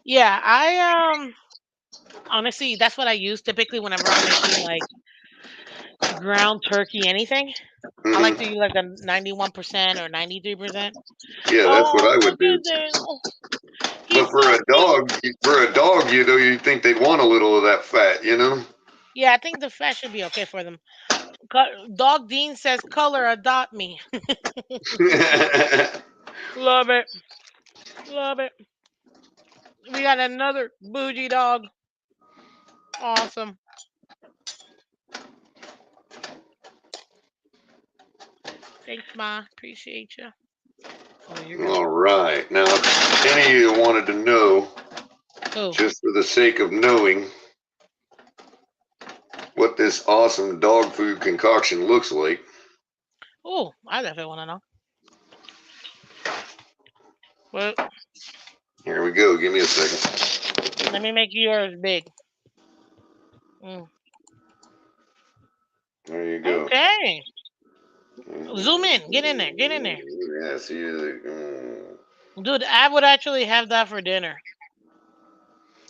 Yeah, I honestly that's what I use typically whenever I'm making like ground turkey anything. I like to Hmm. use like a 91% or 93%. Yeah, that's what Oh, I would look do. at that. Oh, But he's so cute. you think they'd want a little of that fat, you know? Yeah, I think the fat should be okay for them. Dog Dean says, "Color, adopt me." Love it. Love it. We got another bougie dog. Awesome. Thanks, Ma. Appreciate you. Oh, you're good. All right. Now, if any of you wanted to know, Who? just for the sake of knowing, what this awesome dog food concoction looks like, Oh, I definitely want to know. Well, here we go. Give me a second. let me make yours big. Mm. There you go. Okay. Zoom in. Get in there. Get in there. Yeah, see, Dude, I would actually have that for dinner.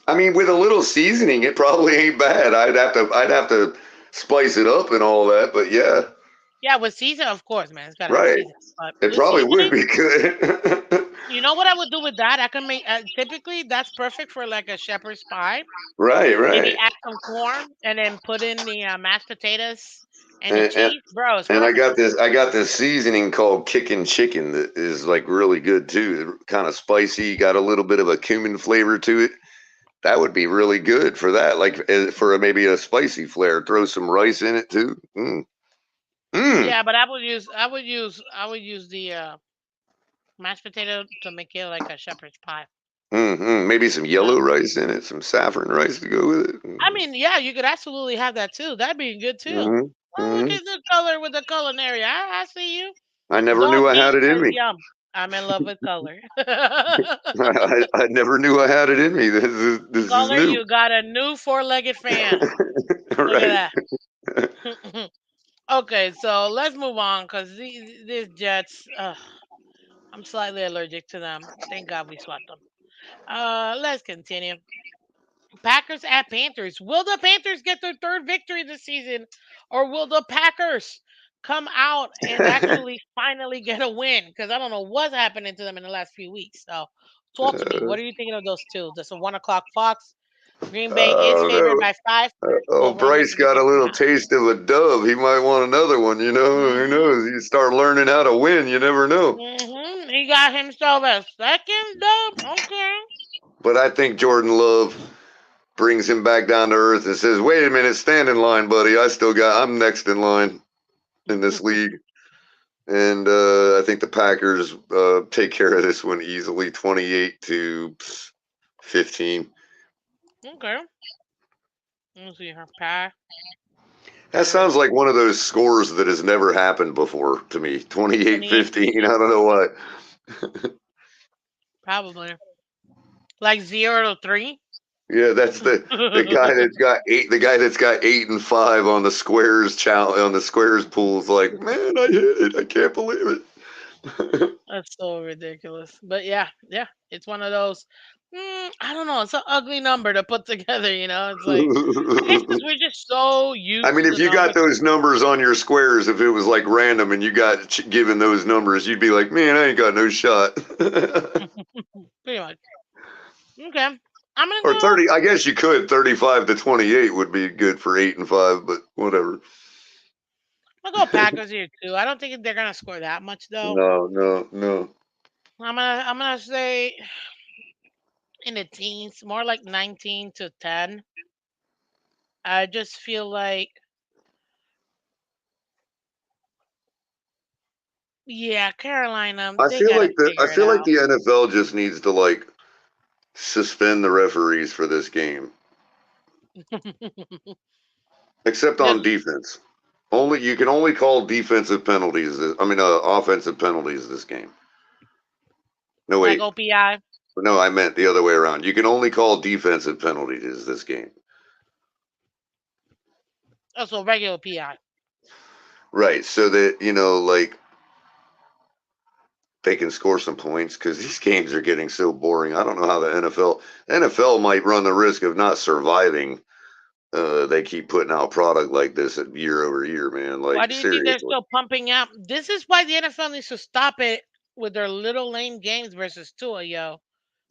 I mean, with a little seasoning, it probably ain't bad. I'd have to spice it up and all that, but yeah, Yeah, with season, of course, man. It's got to have right. season. But It with probably would seasoning, be good. you know what I would do with that? I can make, typically, that's perfect for like a shepherd's pie. Right, Maybe right. add some corn and then put in the mashed potatoes and the And, and cheese. Bro, it's and perfect. I got this seasoning called kickin' chicken that is like really good too. Kind of spicy, got a little bit of a cumin flavor to it. That would be really good for that. Like for maybe a spicy flair. Throw some rice in it too. Mm. Mm. Yeah, but I would use the mashed potato to make it like a shepherd's pie. Mm-hmm. Maybe some Uh, yellow rice in it, some saffron rice to go with it. I mean, yeah, you could absolutely have that too. That'd be good too. Mm-hmm. Oh, look Mm-hmm. at the color with the culinary. I see you. I never knew Dog I had Dean it in says, me. "Yum, I'm in love with color." I never knew I had it in me. This is Color, new. you got a new four-legged fan. Look Right. at that. Okay, so let's move on because these Jets, I'm slightly allergic to them. Thank God we swept them. Let's continue. Packers at Panthers. Will the Panthers get their third victory this season, or will the Packers come out and actually finally get a win? Because I don't know what's happening to them in the last few weeks. So, talk to me. Uh, What are you thinking of those two? This a 1 o'clock Fox. Green Bay I is don't favored know. by 5. Oh, Over under Bryce got a little 56.5. taste of a dub. He might want another one. You know, who Mm-hmm. knows? You start learning how to win. You never know. Mm-hmm. He got himself a second dub. Okay. But I think Jordan Love brings him back down to earth and says, "Wait a minute, stand in line, buddy. I'm next in line in this league." And I think the Packers take care of this one easily, 28-15. Okay. Let's see her pie. That sounds like one of those scores that has never happened before to me. 28-15. I 28-15. don't know why. Probably. Like 0 to 3. Yeah, that's the guy that's got eight. The guy that's got 8 and 5 on the squares challenge on the squares pool's like, man, I hit it. I can't believe it. That's so ridiculous. But yeah, yeah, it's one of those. I don't know. It's an ugly number to put together. It's like I guess because we're just so I used mean, to the if you got numbers. those numbers on your squares, if it was like random and you got given those numbers, you'd be like, man, I ain't got no shot. Pretty much. Okay, I'm gonna Or go. 30, I guess you could. 35-28 would be good for 8 and 5, but whatever. I'm gonna go Packers here too. I don't think they're gonna score that much though. No, no, no. I'm gonna say in the teens, more like 19-10. I just feel like, yeah, Carolina, they gotta I figure it feel like out. the NFL just needs to like suspend the referees for this game, except on Just defense. Only you can only call defensive penalties. I mean, offensive penalties this game. No, like wait. OPI, No, I meant the other way around. You can only call defensive penalties this game. also regular PI. Right. So that, like they can score some points because these games are getting so boring. I don't know how the NFL might run the risk of not surviving. They keep putting out product like this year over year, man. Why Like do you think they're seriously. still pumping out? This is why the NFL needs to stop it with their little lame games versus Tua, yo.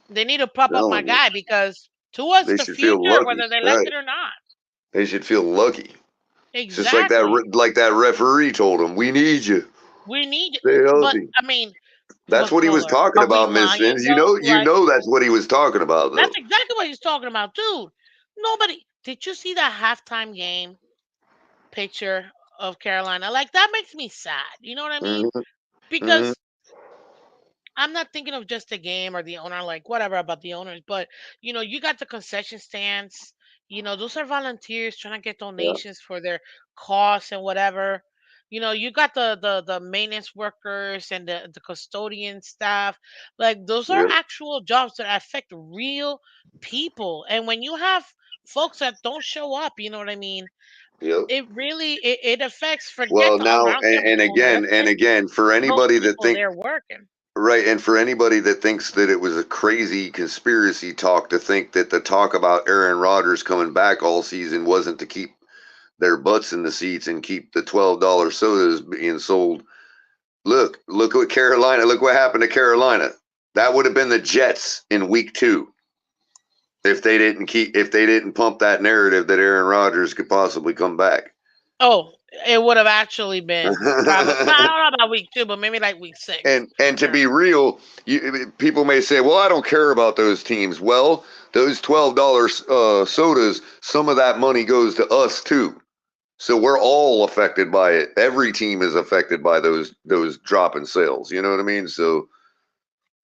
They need to prop up my Telling you, guy because Tua's they the should feel future, lucky. whether they like Right. it or not. They should feel lucky. It's just like that. Exactly. Like that referee told them, "We need you. We need, Stay but healthy." I mean, That's but what he was Culler, talking are we about, Miss lying Phins. though? You Like know that's what he was talking about, that's though. exactly what he's talking about, dude. Nobody did you see that halftime game picture of Carolina? Like that makes me sad. You know what I mean? Hmm. Hmm. Because I'm not thinking of just the game or the owner, like whatever about the owners, but you got the concession stands. Those are volunteers trying to get Yeah. donations for their costs and whatever. You got the maintenance workers and the custodian staff. Like those are Yep. actual jobs that affect real people. And when you have folks that don't show up, you know what I mean? Yep. It affects. Forget Well, the owner. now I don't care if the owner. and Affects again, for those anybody that people think there working. right, and for anybody that thinks that it was a crazy conspiracy talk to think that the talk about Aaron Rodgers coming back all season wasn't to keep their butts in the seats and keep the $12 sodas being sold. Look what Carolina. Look what happened to Carolina. That would have been the Jets in week 2 if they didn't pump that narrative that Aaron Rodgers could possibly come back. Oh, it would have actually been probably. I don't know about week 2, but maybe like week 6 for And to sure. be real, people may say, "Well, I don't care about those teams." Well, those $12 sodas, some of that money goes to us too. So we're all affected by it. Every team is affected by those drop in sales. You know what I mean? So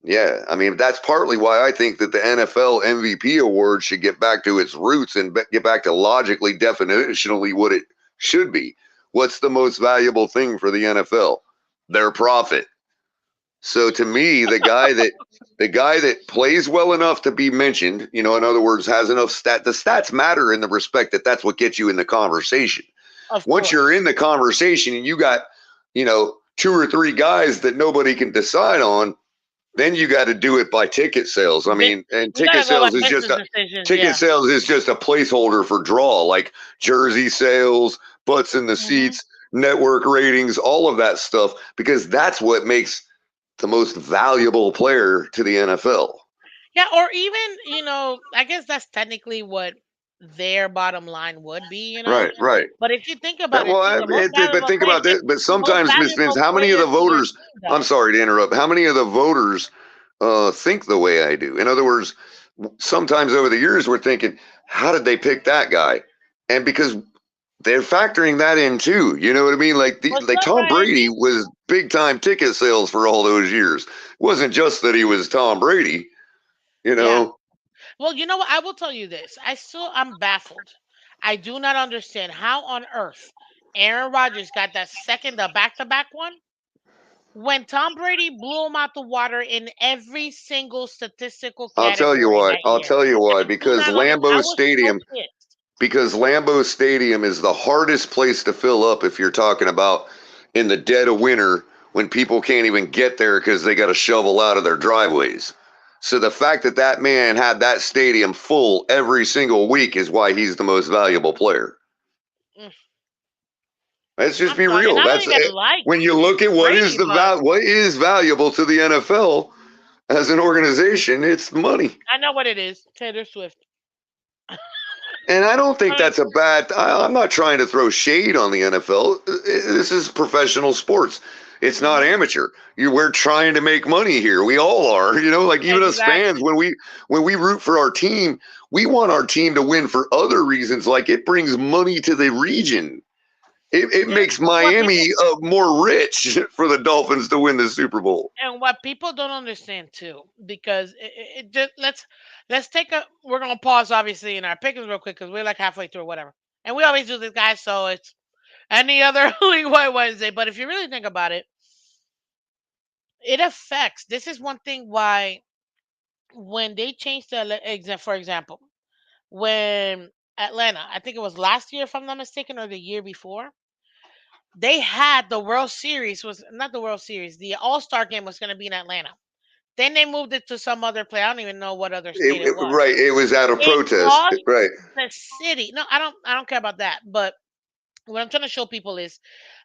yeah, I mean that's partly why I think that the NFL MVP award should get back to its roots and get back to logically, definitionally what it should be. What's the most valuable thing for the NFL? Their profit. So to me, the guy that plays well enough to be mentioned, in other words, has enough the stats matter in the respect that that's what gets you in the conversation. Of Once you're in course. the conversation and you got, two or three guys that nobody can decide on, then you got to do it by ticket sales. I Bi- mean, and you gotta go by business decisions. ticket Yeah. sales is just a placeholder for draw, like jersey sales, butts in the Hmm. seats, network ratings, all of that stuff, because that's what makes the most valuable player to the NFL. Yeah, or even, I guess that's technically what their bottom line would be. Right, right. But if you think about it Well, too, the most but valuable think player, about this. But the most sometimes, Miss Vince, valuable how many of player the to their voters? team I'm does. sorry to interrupt. How many of the voters think the way I do? In other words, sometimes over the years we're thinking, how did they pick that guy? And because they're factoring that in too. You know what I mean? But Like some Tom guys, Brady was big time ticket sales for all those years. It wasn't just that he was Tom Brady. You yeah. know, Well, you know what? I will tell you this. I'm baffled. I do not understand how on earth Aaron Rodgers got that second, the back-to-back one, when Tom Brady blew him out the water in every single statistical I'll tell you category why. that I'll year. tell you why. I do not understand. I was so pissed. Because Lambeau Stadium is the hardest place to fill up if you're talking about in the dead of winter when people can't even get there because they got to shovel out of their driveways. So the fact that that man had that stadium full every single week is why he's the most valuable player. Mm, Let's just I'm be sorry, and real. I don't That's even it. like When you look at Brady, but what is valuable to the NFL as an organization, it's money. I know what it is. Taylor Swift. And I don't think I mean, that's a bad. I'm not trying to throw shade on the NFL. This is professional sports. It's not hmm amateur. We're trying to make money here. We all are. Like even us fans, exactly. when we root for our team, we want our team to win for other reasons. Like it brings money to the region. It And makes what people Miami more rich for the Dolphins to win the Super Bowl. and what people don't understand too, because it just let's take a we're gonna pause obviously in our pickings real quick because we're like halfway through or whatever, and we always do this, guys. So it's any other League White Wednesday. But if you really think about it, it affects. This is one thing why when they changed for example, when Atlanta, I think it was last year if I'm not mistaken, or the year before, they had the World Series was not the World Series, the All Star game was going to be in Atlanta. Then they moved it to some other place. I don't even know what other state it was. Right. It was out of It protest. cost Right. the city. No, I don't care about that. But what I'm trying to show people is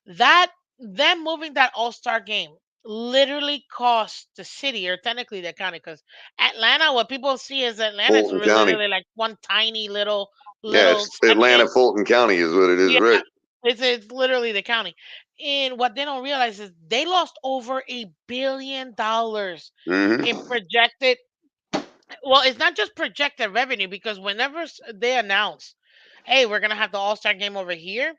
that them moving that All Star game literally cost the city, or technically the county, because Atlanta, what people see is Atlanta is Fulton County. literally like one tiny little Yeah, little it's Atlanta section. Fulton County is what it is. Yeah, Right. it's literally the county. And what they don't realize is they lost over $1 billion in Hmm. projected. Well, it's not just projected revenue, because whenever they announce, "Hey, we're gonna have the All Star game over here,"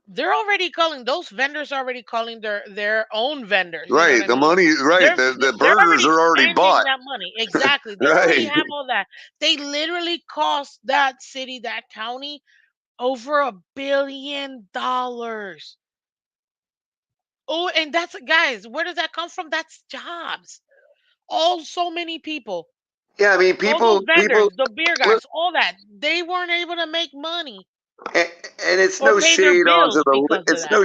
they're already calling those vendors already calling their own vendors. You know what Right. I The mean? money, right. They're The they're burgers already are already spending bought. that money. Exactly. They already Right. have all that. They literally cost that city, that county, over $1 billion. Oh, and that's, guys, where does that come from? That's jobs. All so many people. Yeah, I mean, All those people, vendors, the beer look, guys, all that. They weren't able to make money and, and it's or no pay their shade onto bills because of that.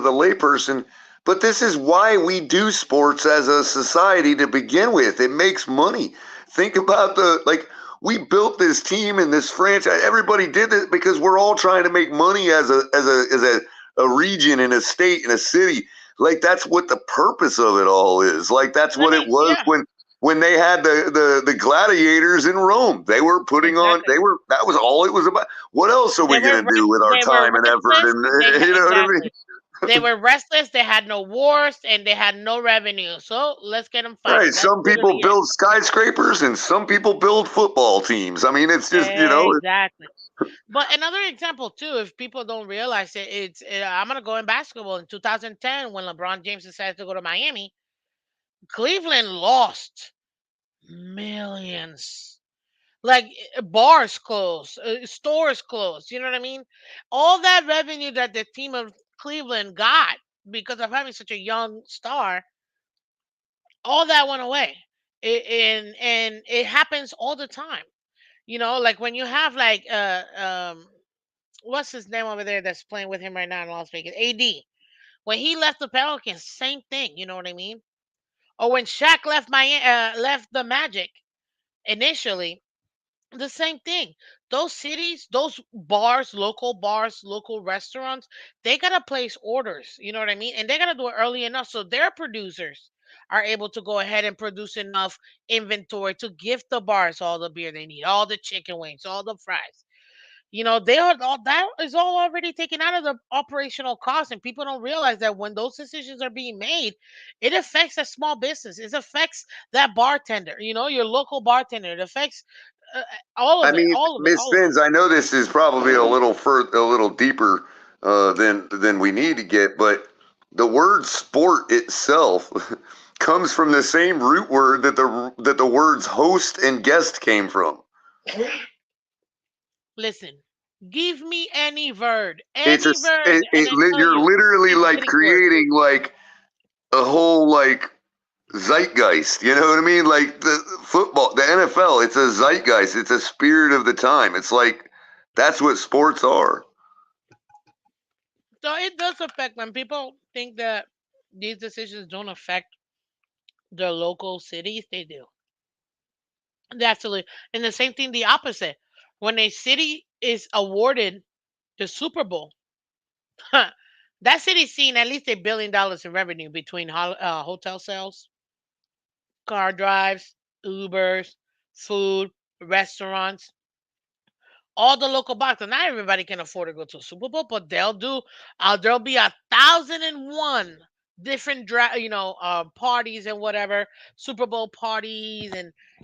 the layperson, but this is why we do sports as a society to begin with. It makes money. Think about we built this team and this franchise. Everybody did this because we're all trying to make money as a region and a state and a city. Like that's what the purpose of it all is. Like that's Let what me, it was yeah, when they had the gladiators in Rome. They were putting on. exactly. That was all it was about. What else are we going to do with our They were time and effort? restless. And you know what I mean? Exactly. They were restless. They had no wars and they had no revenue. So let's get them Right. fighting. That's Some people literally it. build skyscrapers and some people build football teams. I mean, it's just Exactly. But another example too, if people don't realize it, I'm gonna go in basketball in 2010 when LeBron James decided to go to Miami. Cleveland lost millions. Like, bars closed, stores closed. You know what I mean? All that revenue that the team of Cleveland got because of having such a young star, all that went away. And it happens all the time. Like when you have like what's his name over there that's playing with him right now in Las Vegas? AD. When he left the Pelicans, same thing. You know what I mean? Or when Shaq left the Magic initially, the same thing. Those cities, those bars, local restaurants, they gotta place orders. You know what I mean? And they gotta do it early enough so their producers are able to go ahead and produce enough inventory to give the bars all the beer they need, all the chicken wings, all the fries. They are all that is all already taken out of the operational cost, and people don't realize that when those decisions are being made, it affects a small business. It affects that bartender, your local bartender. It affects uh, all I of it, mean, all of it, Miss all of it. Finns, I know this is probably a little deeper than we need to get, but the word sport itself comes from the same root word that the words host and guest came from. Listen, give me It's a any word, and I tell you're you, literally it's a like Greek word. creating like a whole like zeitgeist. You know what I mean? Like the football, the NFL, it's a zeitgeist. It's a spirit of the time. It's like that's what sports are. So it does affect when people think that these decisions don't affect their local cities. They do. Absolutely. And the same thing, the opposite. When a city is awarded the Super Bowl, that city's seen at least $1 billion in revenue between hotel sales, car drives, Ubers, food, restaurants, all the local boxes. Not everybody can afford to go to a Super Bowl, but they'll do. There'll be 1,001 different parties and whatever, Super Bowl parties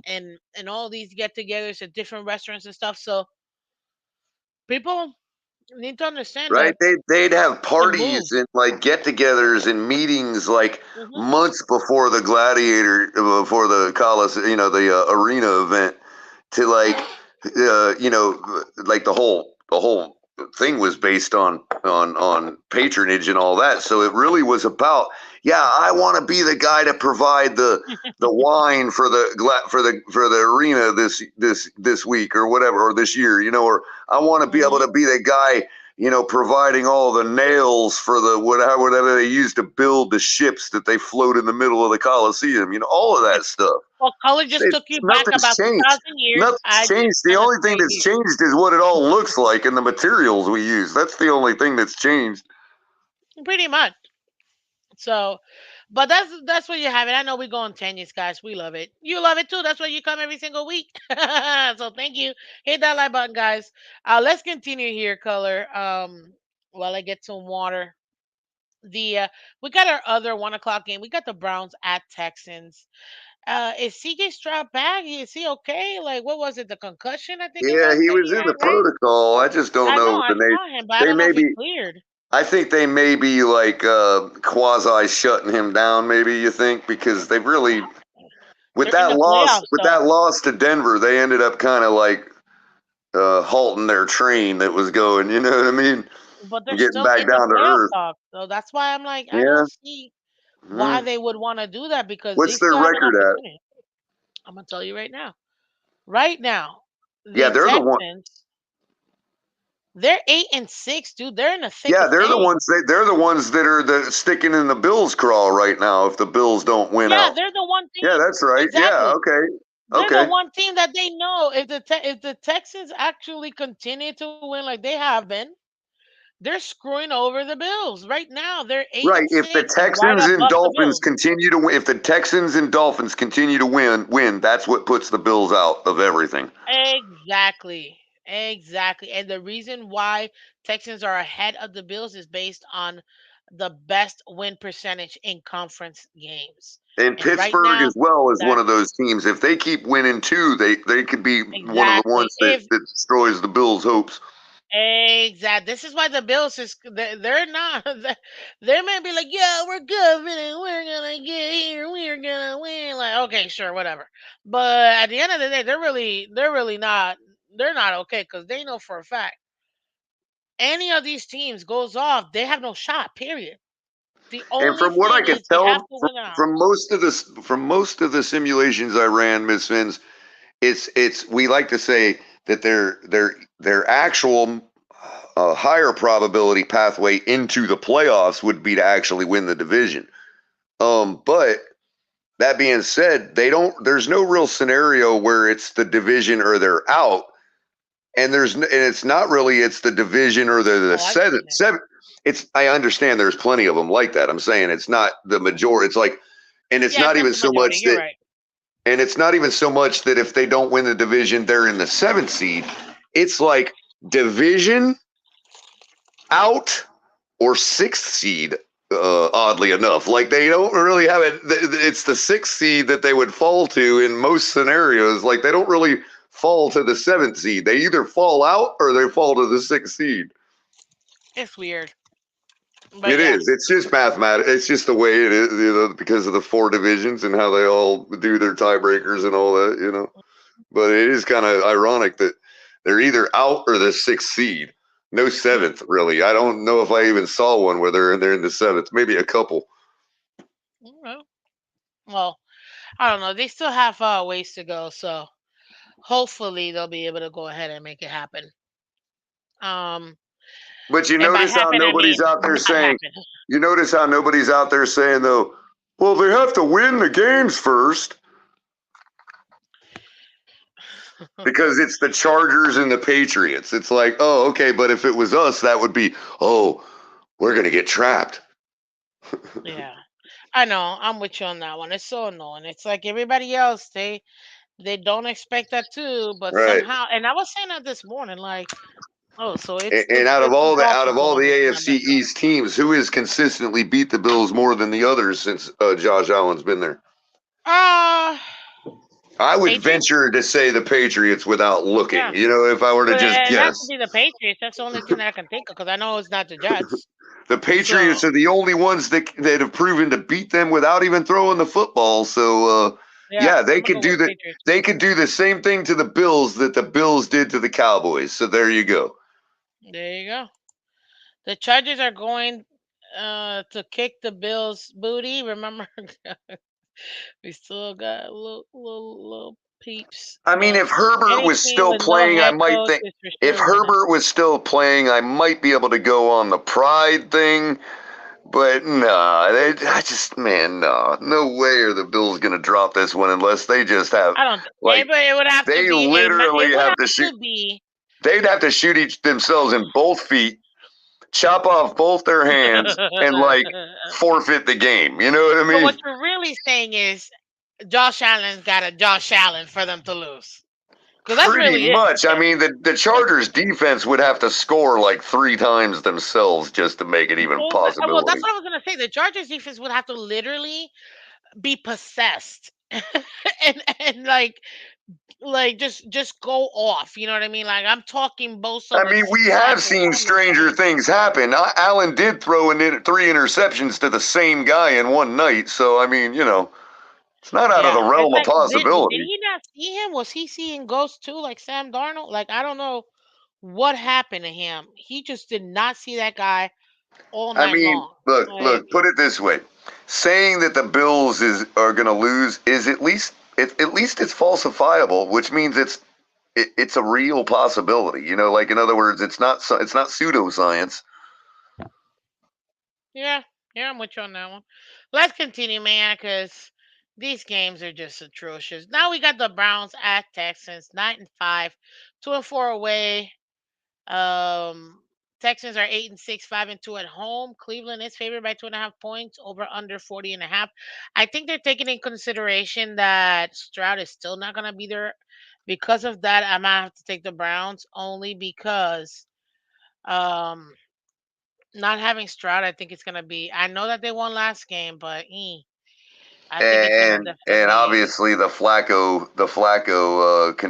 and all these get-togethers at different restaurants and stuff. So people need to understand Right? that They'd have it parties moves. and like get-togethers and meetings like Hmm. months before the Coliseum, the arena event to like like the whole thing was based on patronage and all that. So it really was about, yeah, I want to be the guy to provide the wine for the arena this week or whatever, or this year, or I want to be able Hmm. to be the guy, providing all the nails for the whatever they use to build the ships that they float in the middle of the Coliseum, all of that stuff. Well, color just took you back Nothing's about changed. 2,000 years. Nothing's I just changed. The gonna only thing stay that's here. changed is what it all looks like and the materials we use. That's the only thing that's changed. Pretty much. So, but that's what you have it. I know we go on tangents, guys. We love it. You love it too. That's why you come every single week. So thank you. Hit that like button, guys. Let's continue here, color. While I get some water. We got our other 1 o'clock game. We got the Browns at Texans. Is CJ Stroud back? Is he okay? Like, what was it? The concussion, I think it Yeah, was he that was he in the had, right? protocol. I just don't I know. know I the name. saw him, but I They don't know may if he be. cleared. I think they may be like quasi shutting him down. Maybe you think because they really They're in the playoffs, with though. that loss to Denver, they ended up kind of like halting their train that was going. You know what I mean? But they're Getting still back in the down to playoff earth. talk. So that's why I'm like, I Yeah. don't see why Hmm. they would want to do that because they What's their still have an record at? opportunity. I'm gonna tell you right now. Right now, Yeah, the they're the one. Texans, they're 8-6, dude. They're in the thick Yeah, of things. they're the ones that are sticking in the Bills crawl right now. If the Bills don't win Yeah, out. they're the one Yeah, team. that's right. Yeah. Exactly. Okay. They're the Okay. one team that they know if the Texans actually continue to win like they have been, they're screwing over the Bills. Right now, they're eight Right. and six, right above the Bills. If the Texans and Dolphins continue to win, that's what puts the Bills out of everything. Exactly. Exactly. And the reason why Texans are ahead of the Bills is based on the best win percentage in conference games. And And right Pittsburgh now, as well is one that's of those teams. If they keep winning too, they could be one of the exactly. ones If that destroys the Bills' hopes. exact, this is why the Bills is they're not. They may be like, yeah, we're confident, we're gonna get here, we're gonna win. Like, okay, sure, whatever. But at the end of the day, they're really not. They're not okay because they know for a fact any of these teams goes off, they have no shot. Period. The And only from what I thing could is they have tell to win out. from most of the simulations I ran, Miss Fins, it's we like to say that their actual a higher probability pathway into the playoffs would be to actually win the division. But that being said, there's no real scenario where it's the division or they're out. And it's not really, it's the division or the Oh, I've seen it. seven. I understand there's plenty of them like that. I'm saying it's not the majority. It's like, and it's Yeah, it's not not even the so majority. much You're that, right. and it's not even so much that if they don't win the division, they're in the 7th seed. It's like division out or 6th seed. Oddly enough, like they don't really have it. It's the 6th seed that they would fall to in most scenarios. Like they don't really fall to the 7th seed. They either fall out or they fall to the 6th seed. It's weird, but It yeah. is. It's just mathematics. It's just the way it is, because of the 4 divisions and how they all do their tiebreakers and all that. But it is kind of ironic that they're either out or the 6th seed. No 7th, really. I don't know if I even saw one where they're in the 7th. Maybe a couple. Well, I don't know. They still have ways to go, so hopefully they'll be able to go ahead and make it happen. Um, But you and by notice how happen, I nobody's mean out there not saying, happen. you notice how nobody's out there saying, though, well, they have to win the games first. Because it's the Chargers and the Patriots. It's like, oh, okay, but if it was us, that would be, oh, we're going to get trapped. Yeah, I know. I'm with you on that one. It's so annoying. It's like everybody else, they don't expect that too, but Right. somehow. And I was saying that this morning, like, oh, so And out of it's the all the Dolphins' gonna AFC mess up. East teams, who has consistently beat the Bills more than the others since Josh Allen's been there? Uh I would Patriots. venture to say the Patriots without Yeah, looking. If I were to but just it has to guess. be the Patriots. That's the only thing that I can think of because I know it's not the Jets. The So Patriots are the only ones that have proven to beat them without even throwing the football. So yeah, yeah, I'm gonna go with Patriots. they could do the same thing to the Bills that the Bills did to the Cowboys. So there you go. There you go. The Chargers are going to kick the Bills' booty. Remember, we still got little peeps, I mean, but if Herbert any was team still with no playing, I head might coach think is for if sure winning. Herbert was still playing, I might be able to go on the pride thing. But nah, I just, man, nah, no way are the Bills gonna drop this one unless they just have, I don't. like, It would have to they be literally It would have have to shoot. to be. They'd have to shoot each themselves in both feet, chop off both their hands, and like forfeit the game. You know what I So mean? what you're really saying is Josh Allen's got a Josh Allen for them to lose. Because that's Pretty really it. much. I mean, the Chargers defense would have to score like 3 times themselves just to make it even a Well, that's possibility. what I was gonna say. The Chargers defense would have to literally be possessed, and just go off. You know what I mean? Like I'm talking both I of the mean, we have tackles seen stranger simultaneously. things happen. Allen did throw in 3 interceptions to the same guy in one night. So, I mean, it's not out of the Yeah, it's realm of like did possibility. he not see him? Was he seeing ghosts too, like Sam Darnold? Like I don't know what happened to him. He just did not see that guy all I night mean, long. Like look, put it this way. Saying that the Bills are going to lose is at least it's falsifiable, which means it's a real possibility. Like in other words, it's not pseudoscience. yeah, yeah, I'm with you on that one. Let's continue, man, because these games are just atrocious. Now we got the Browns at Texans, 9-5, 2-4 away. Um, Texans are 8-6, 5-2 at home. Cleveland is favored by 2.5 points, over under 40.5. I think they're taking in consideration that Stroud is still not gonna be there. Because of that, I might have to take the Browns only because um not having Stroud, I think it's gonna be. I know that they won last game, but I think it's gonna And definitely obviously the Flacco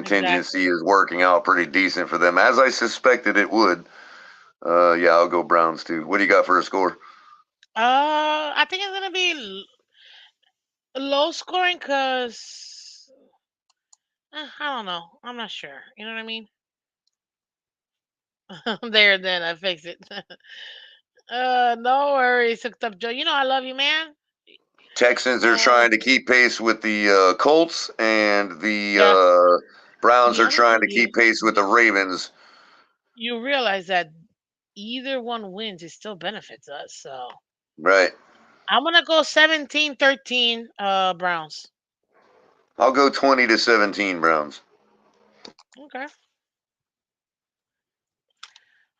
exactly. contingency is working out pretty decent for them, as I suspected it would. Yeah, I'll go Browns too. What do you got for a score? I think it's gonna be low scoring because I don't know. I'm not sure. You know what I mean? There, then I fix it. No worries, hooked up Joe. You know I love you, man. Texans are Uh, trying to keep pace with the Colts, and the yeah. Browns The are only trying thing to keep pace with the Ravens. you realize that either one wins, it still benefits us. So Right. I'm gonna go 17-13 Browns. I'll go 20-17 Browns. Okay.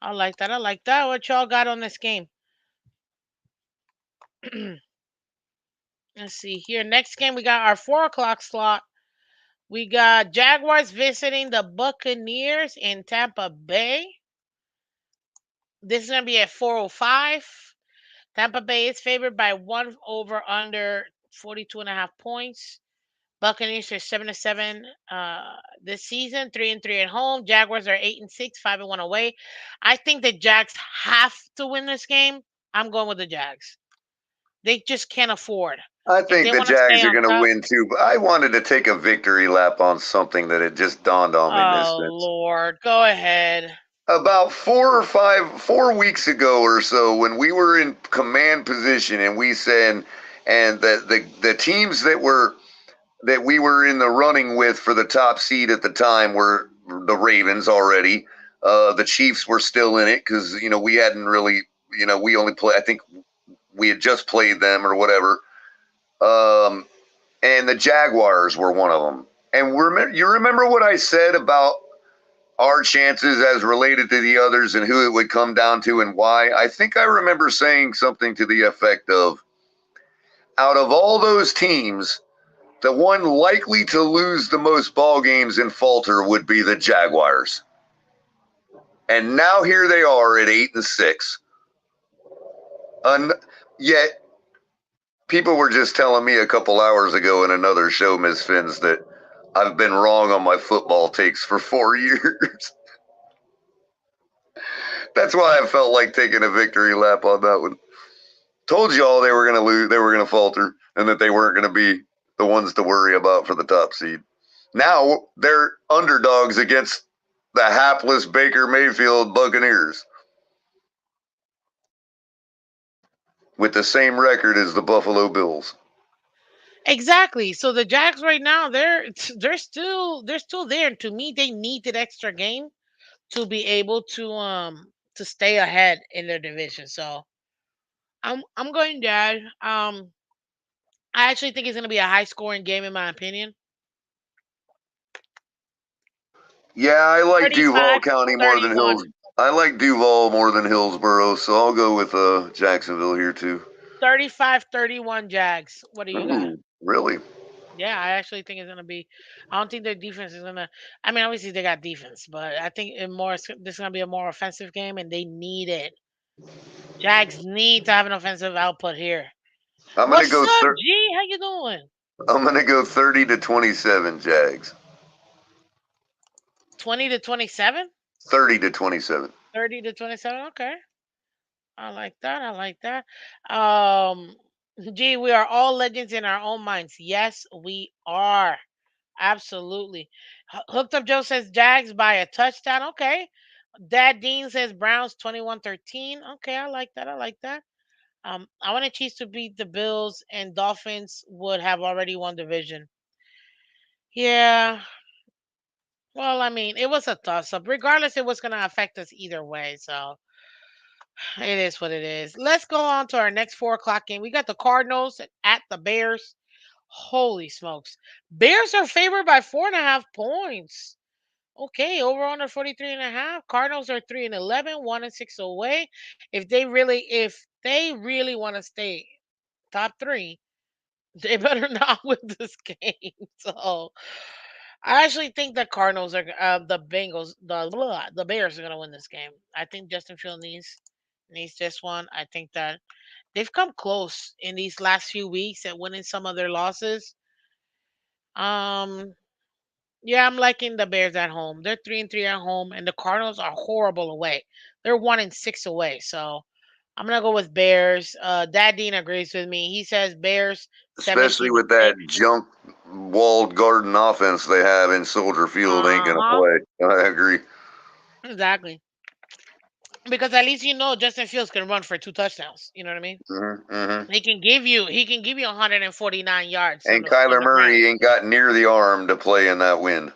I like that. I like that. What y'all got on this game? Let's see here. Next game, we got our 4 o'clock slot. We got Jaguars visiting the Buccaneers in Tampa Bay. This is going to be at 4:05. Tampa Bay is favored by one over under 42.5 points. Buccaneers are 7-7 this season, 3-3 at home. Jaguars are 8-6, 5-1 away. I think the Jags have to win this game. I'm going with the Jags. They just can't afford. I If think they the want to stay Jags are on going to top, win too, but I wanted to take a victory lap on something that had just dawned on me in this oh sense. Lord, go ahead. About 4 weeks ago or so, when we were in command position, and we said, and the teams that we were in the running with for the top seed at the time were the Ravens already. The Chiefs were still in it because we hadn't really, we only play. I think we had just played them or whatever. Um, and the Jaguars were one of them. And you remember what I said about our chances as related to the others and who it would come down to and why? I think I remember saying something to the effect of, out of all those teams, the one likely to lose the most ball games and falter would be the Jaguars. And now here they are at 8-6. Yet people were just telling me a couple hours ago in another show, Ms. Phins, that I've been wrong on my football takes for 4 years. That's why I felt like taking a victory lap on that one. Told y'all they were going to lose, they were going to falter, and that they weren't going to be the ones to worry about for the top seed. Now they're underdogs against the hapless Baker Mayfield Buccaneers with the same record as the Buffalo Bills. Exactly. So the Jags right now, they're still there. And to me, they need that extra game to be able to stay ahead in their division. So I'm going Jags. I actually think it's gonna be a high scoring game in my opinion. Yeah, I like Duval 35 County more than 31. Hills. I like Duval more than Hillsboro, so I'll go with Jacksonville here too. 35-31 Jags. What do you got? Ooh, really? Yeah, I actually think it's gonna be. I don't think their defense is gonna. I mean, obviously they got defense, but I think this is gonna be a more offensive game, and they need it. Jags need to have an offensive output here. I'm gonna What's go. up, G? How you doing? I'm gonna go 30-27 Jags. 20-27, 30-27. 30-27. Okay, I like that. I like that. Um, G, we are all legends in our own minds. Yes, we are. Absolutely. Hooked Up Joe says Jags by a touchdown. Okay. Dad Dean says Browns 21-13. Okay, I like that. I like that. I want the Chiefs to beat the Bills, and Dolphins would have already won division. Yeah. Well, I mean, it was a toss up. Regardless, it was going to affect us either way. So it is what it is. Let's go on to our next 4 o'clock game. We got the Cardinals at the Bears. Holy smokes. Bears are favored by 4.5 points. Okay, over under 43.5. Cardinals are 3-11, 1-6 away. If they really want to stay top three, they better not win this game. So I actually think the Cardinals are the Bengals, the Bears are gonna win this game. I think Justin Field needs this one. I think that they've come close in these last few weeks at winning some of their losses. Um, yeah, I'm liking the Bears at home. They're 3-3 at home, and the Cardinals are horrible away. They're 1-6 away. So I'm gonna go with Bears. Dad Dean agrees with me. He says Bears Especially 17 to with that 6. junk walled garden offense they have in Soldier Field, ain't Uh gonna huh. play. I agree. Exactly. Because at least Justin Fields can run for 2 touchdowns. You know what I mean? Mm-hmm. He can give you 149 yards And on Kyler the ground. Murray ain't got near the arm to play in that wind.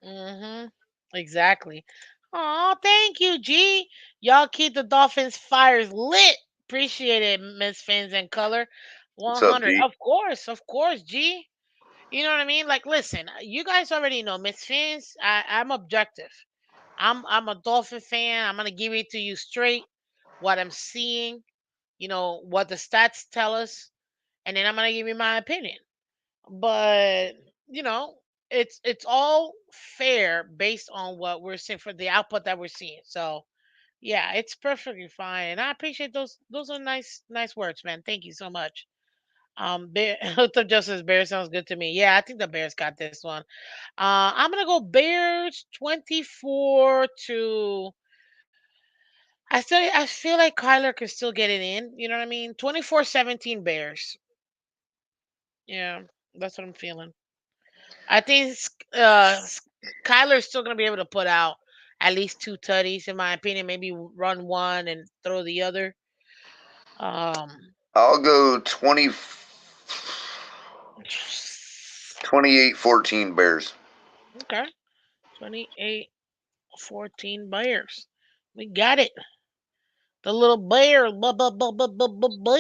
Hmm. Exactly. Oh, thank you, G. Y'all keep the Dolphins fires lit. Appreciate it, Miss Fins and Color. What's up, 100. G? Of course, G. You know what I mean? Like, listen, you guys already know, Miss Fins. I'm objective. I'm a Dolphin fan. I'm gonna give it to you straight, what I'm seeing. What the stats tell us, and then I'm gonna give you my opinion. But you know, it's all fair based on what we're seeing for the output that we're seeing. So yeah, it's perfectly fine, and I appreciate those. Those are nice words, man. Thank you so much. Bear, Hooked Justice Bear sounds good to me. Yeah, I think the Bears got this one. I'm gonna go Bears 24 to. I feel like Kyler could still get it in. You know what I mean? 24-17 Bears. Yeah, that's what I'm feeling. I think Kyler's still gonna be able to put out at least two tutties, in my opinion. Maybe run one and throw the other. Um, I'll go 28-14 Bears. okay, 28-14 Bears. We got it. The little bear, bear,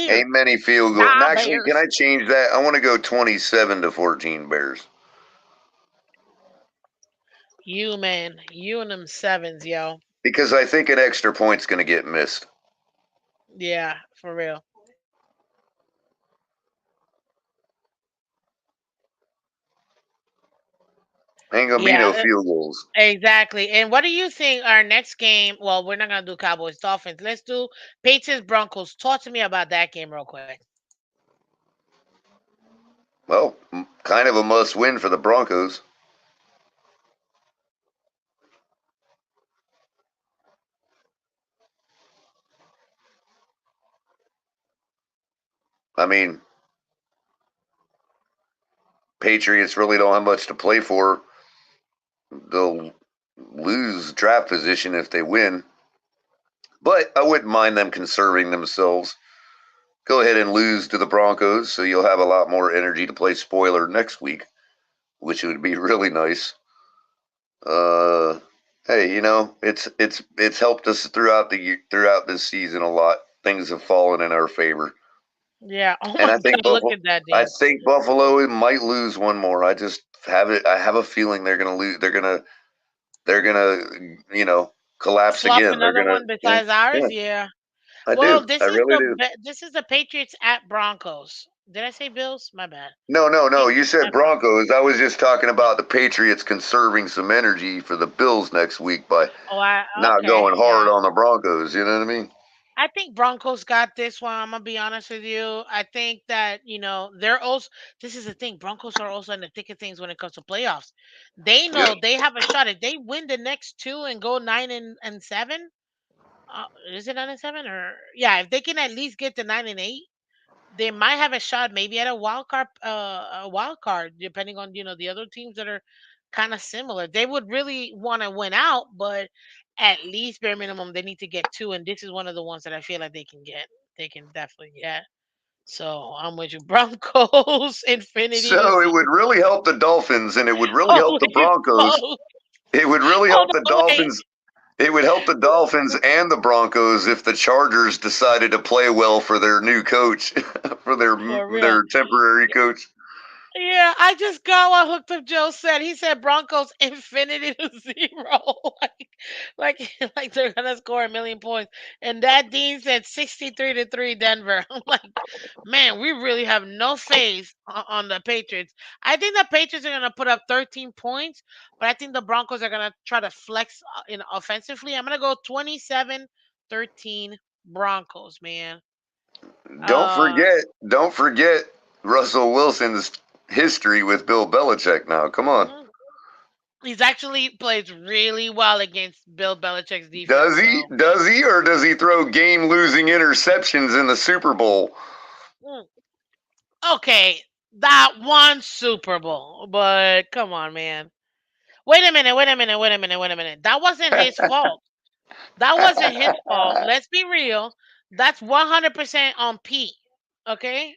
Ain't many field goals. nah Actually, can bears. I change that? I want to go 27-14 Bears You man, you and them sevens, yo. because I think an extra point's going to get missed. Yeah, for real. Ain't going to be Yeah, no field goals. exactly. And what do you think our next game? Well, we're not gonna do Cowboys Dolphins. Let's do Patriots Broncos. Talk to me about that game real quick. Well, kind of a must win for the Broncos. I mean, Patriots really don't have much to play for. They'll lose draft position if they win, but I wouldn't mind them conserving themselves. Go ahead and lose to the Broncos, so you'll have a lot more energy to play spoiler next week, which would be really nice. Uh, hey, it's helped us throughout this season a lot. Things have fallen in our favor, Yeah. Oh and my God, look at that, I Dean. think Buffalo might lose one more. I just have it. I have a feeling they're gonna lose. They're gonna collapse Flop again. They're another gonna one yeah, besides ours. yeah. Yeah. I Well, do. I really do. this is the Patriots at Broncos. Did I say Bills? My bad. No, no, no. You Patriots said at Broncos. Broncos. I was just talking about the Patriots conserving some energy for the Bills next week by Oh, I not okay. going hard Yeah. on the Broncos. You know what I mean? I think Broncos got this one. I'm gonna be honest with you. I think that they're also. This is the thing. Broncos are also in the thick of things when it comes to playoffs. They Yep. know they have a shot if they win the next two and go 9-7. Is it 9-7 or yeah? If they can at least get to 9-8, they might have a shot maybe at a wild card, depending on the other teams that are kind of similar. They would really want to win out, but at least bare minimum they need to get two, and this is one of the ones that I feel like they can get. They can definitely get. So I'm with you, Broncos. Infinity to So it zero. would really help the Dolphins, and it would really help the Holy Broncos. smoke! It would really Hold help the on, wait. Dolphins. It would help the Dolphins and the Broncos if the Chargers decided to play well for their new coach, for For real. their temporary coach. Yeah, I just got what Hooked Up Joe said. He said Broncos infinity to zero. like they're gonna score a million points. And that Dean said 63-3 Denver. I'm like, man, we really have no faith on the Patriots. I think the Patriots are gonna put up 13 points, but I think the Broncos are gonna try to flex in offensively. I'm gonna go 27-13 Broncos, man. Don't Uh forget, don't forget Russell Wilson's history with Bill Belichick. Now, come on. mhm. He's actually plays really well against Bill Belichick's Does defense. he? So, Does he? Or does he throw game-losing interceptions in the Super Bowl? mm, okay, that one Super Bowl, but come on, man. Wait a minute. Wait a minute. Wait a minute. Wait a minute. That wasn't his fault. That wasn't his fault. Let's be real. That's 100% on Pete. Okay,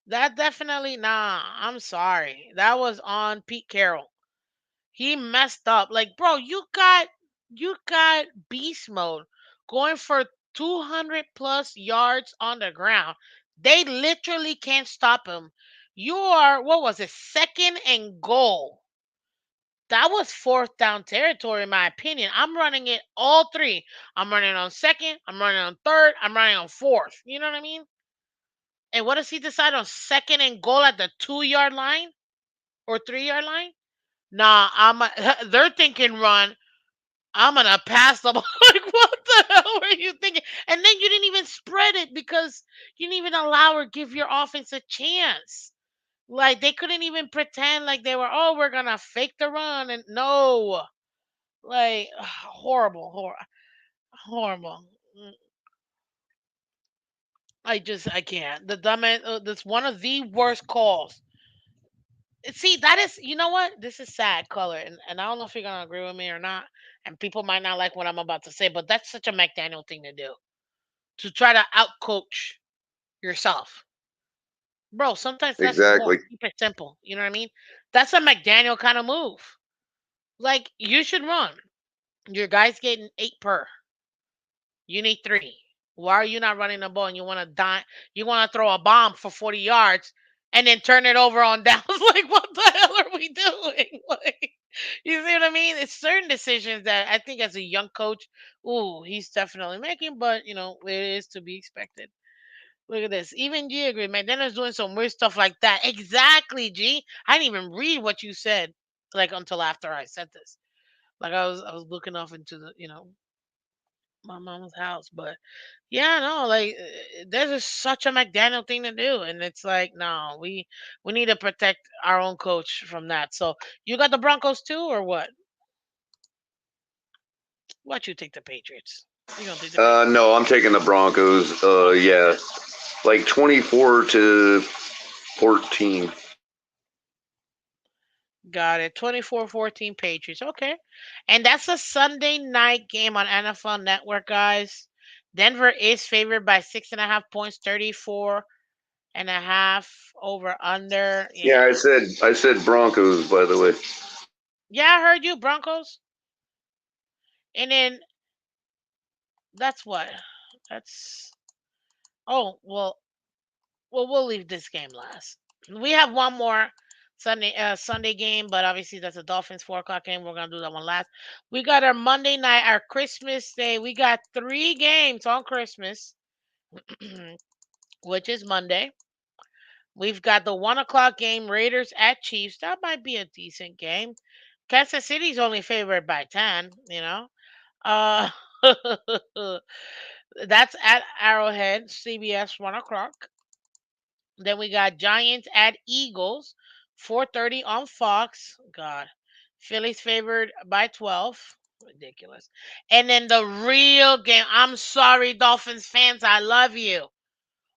that definitely nah. I'm sorry. That was on Pete Carroll. He messed up. Like, bro, you got You got beast mode going for 200 plus yards on the ground. They literally can't stop him. You are, what was it, second and goal. That was fourth down territory, in my opinion. I'm running it all three. I'm running on second, I'm running on third, I'm running on fourth. You know what I mean? And what does he decide on second and goal at the 2 yard line or 3 yard line? Nah, they're thinking run. I'm gonna pass the ball. Like, what the hell were you thinking? And then you didn't even spread it because you didn't even allow or give your offense a chance. Like they couldn't even pretend like they were, oh, we're gonna fake the run and no. Like horrible, horrible. Mm, I can't. The dumbest. That's one of the worst calls. See, that is, you know what? This is sad, color, and I don't know if you're gonna agree with me or not. And people might not like what I'm about to say, but that's such a McDaniel thing to do, to try to outcoach yourself, bro. Sometimes less is more. Exactly. Keep it simple. You know what I mean? That's a McDaniel kind of move. Like you should run. Your guy's getting 8 per. You need 3. Why are you not running the ball and you want to die? You want to throw a bomb for 40 yards and then turn it over on downs? Like, what the hell are we doing? Like, you see what I mean? It's certain decisions that I think as a young coach, ooh, he's definitely making, but it is to be expected. Look at this. Even G agreed. McDonald's doing some weird stuff like that. Exactly, G. I didn't even read what you said, like until after I said this. Like I was looking off into my mom's house, but yeah, no, like there's just such a McDaniel thing to do, and it's like, no, we need to protect our own coach from that. So you got the Broncos too, or what? What you take the Patriots? You gonna take the Patriots? No, I'm taking the Broncos. Okay, Yeah, like 24-14. got it. 24-14 Patriots. Okay, and that's a Sunday night game on NFL Network, guys. Denver is favored by 6.5 points, 34.5 over under. Yeah, Yeah, I said Broncos, by the way. yeah, I heard you, Broncos. And then that's what. That's oh well we'll leave this game last. We have one more Sunday game, but obviously that's a Dolphins 4 o'clock game. We're gonna do that one last. We got our Monday night, our Christmas day. We got 3 games on Christmas, which is Monday. We've got the 1 o'clock game, Raiders at Chiefs. That might be a decent game. Kansas City's only favored by 10. Uh That's at Arrowhead, CBS 1 o'clock. Then we got Giants at Eagles, 4:30 on Fox. God, Phillies favored by 12. Ridiculous. And then the real game. I'm sorry, Dolphins fans. I love you,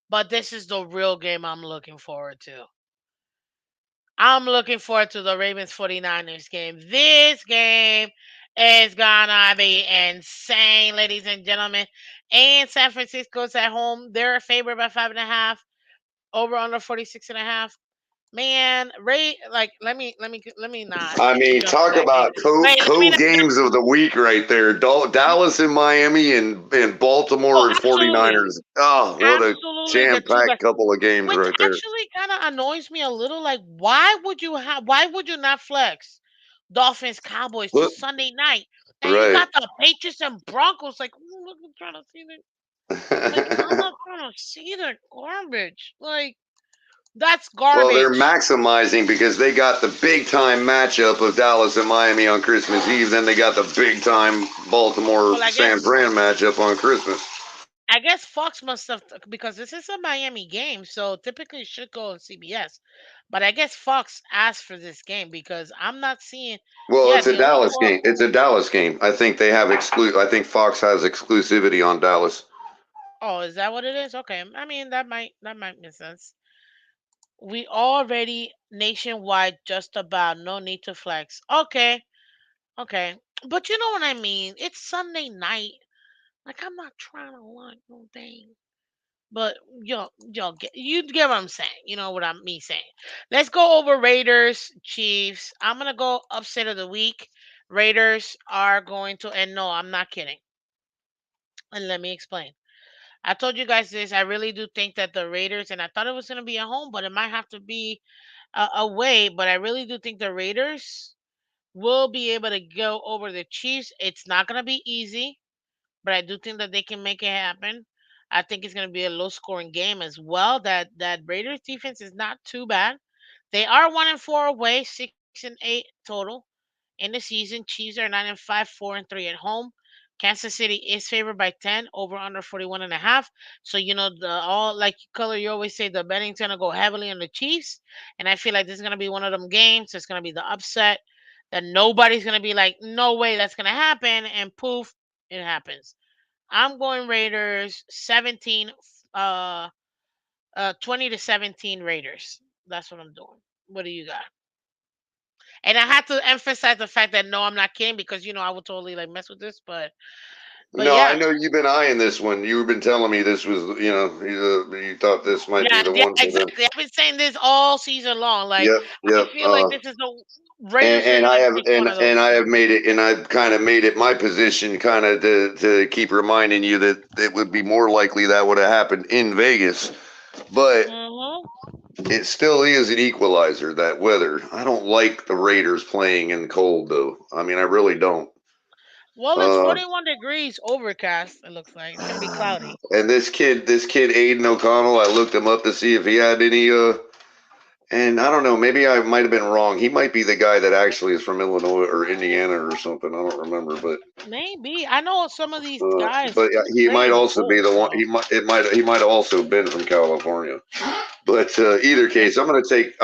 but this is the real game I'm looking forward to. I'm looking forward to the Ravens 49ers game. This game is gonna be insane, ladies and gentlemen. And San Francisco's at home. They're favored by 5.5. Over under 46.5. Man, Ray, like let me not I mean, jump to talk that game. about Let me not jump. games of the week right there. Dallas and Miami and Oh, Baltimore and absolutely, 49ers. Oh, what a absolutely, the two jam-packed best. couple of games Which right there. actually kind of annoys me a little. Like, why would you not flex Dolphins Cowboys to Look, Sunday night? And you right. got the Patriots and Broncos. Like, look, I'm trying to see that. Like, I'm not trying to see the garbage. Like, that's Well, they're garbage. maximizing because they got the big time matchup of Dallas and Miami on Christmas Eve. Then they got the big time Baltimore Well, I San guess Fran matchup on Christmas. I guess Fox must have, because this is a Miami game, so typically it should go on CBS. But I guess Fox asked for this game because I'm not seeing. Well, Yeah, it's a the only Dallas 12. game. It's a Dallas game. I think they have I think Fox has exclusivity on Dallas. Oh, is that what it is? Okay. I mean, that might make sense. We already nationwide just about no need to flex. Okay, okay. But you know what I mean? It's Sunday night. Like I'm not trying to like no thing. But you get what I'm saying. You know what I'm me saying. Let's go over Raiders, Chiefs. I'm gonna go upset of the week. Raiders are going to, and no, I'm not kidding. And let me explain. I told you guys this. I really do think that the Raiders, and I thought it was going to be at home, but it might have to be away. But I really do think the Raiders will be able to go over the Chiefs. It's not going to be easy, but I do think that they can make it happen. I think it's going to be a low scoring game as well. That Raiders defense is not too bad. They are 1-4 away, 6-8 total in the season. Chiefs are 9-5, 4-3 at home. Kansas City is favored by 10, over under 41.5. So the all like color you always say the betting's gonna go heavily on the Chiefs, and I feel like this is gonna be one of them games. It's gonna be the upset that nobody's gonna be like, no way that's gonna happen, and poof, it happens. I'm going Raiders 17, uh, 20-17 Raiders. That's what I'm doing. What do you got? And I have to emphasize the fact that no, I'm not kidding because I would totally like mess with this, but No, I yeah, know you've been eyeing this one. You've been telling me this was, you thought this might be yeah, the yeah, one for them. exactly. I've been saying this all season long. Like Yep, I yep. feel like this is the Raiders are And I gonna have take one of those and I two. have made it, and I've kind of made it my position, kind of to keep reminding you that it would be more likely that would have happened in Vegas, but Hmm. it still is an equalizer. That weather, I don't like the Raiders playing in cold though. I mean, I really don't. Well, it's Uh, 41 degrees, overcast. It looks like it's gonna be cloudy. and this kid Aiden O'Connell, I looked him up to see if he had any. And I don't know, maybe I might have been wrong. He might be the guy that actually is from Illinois or Indiana or something. I don't remember, but Maybe I know some of these uh, guys but he play might in the also be cold, the one. so He might have also been from California. But either okay. case, I'm gonna take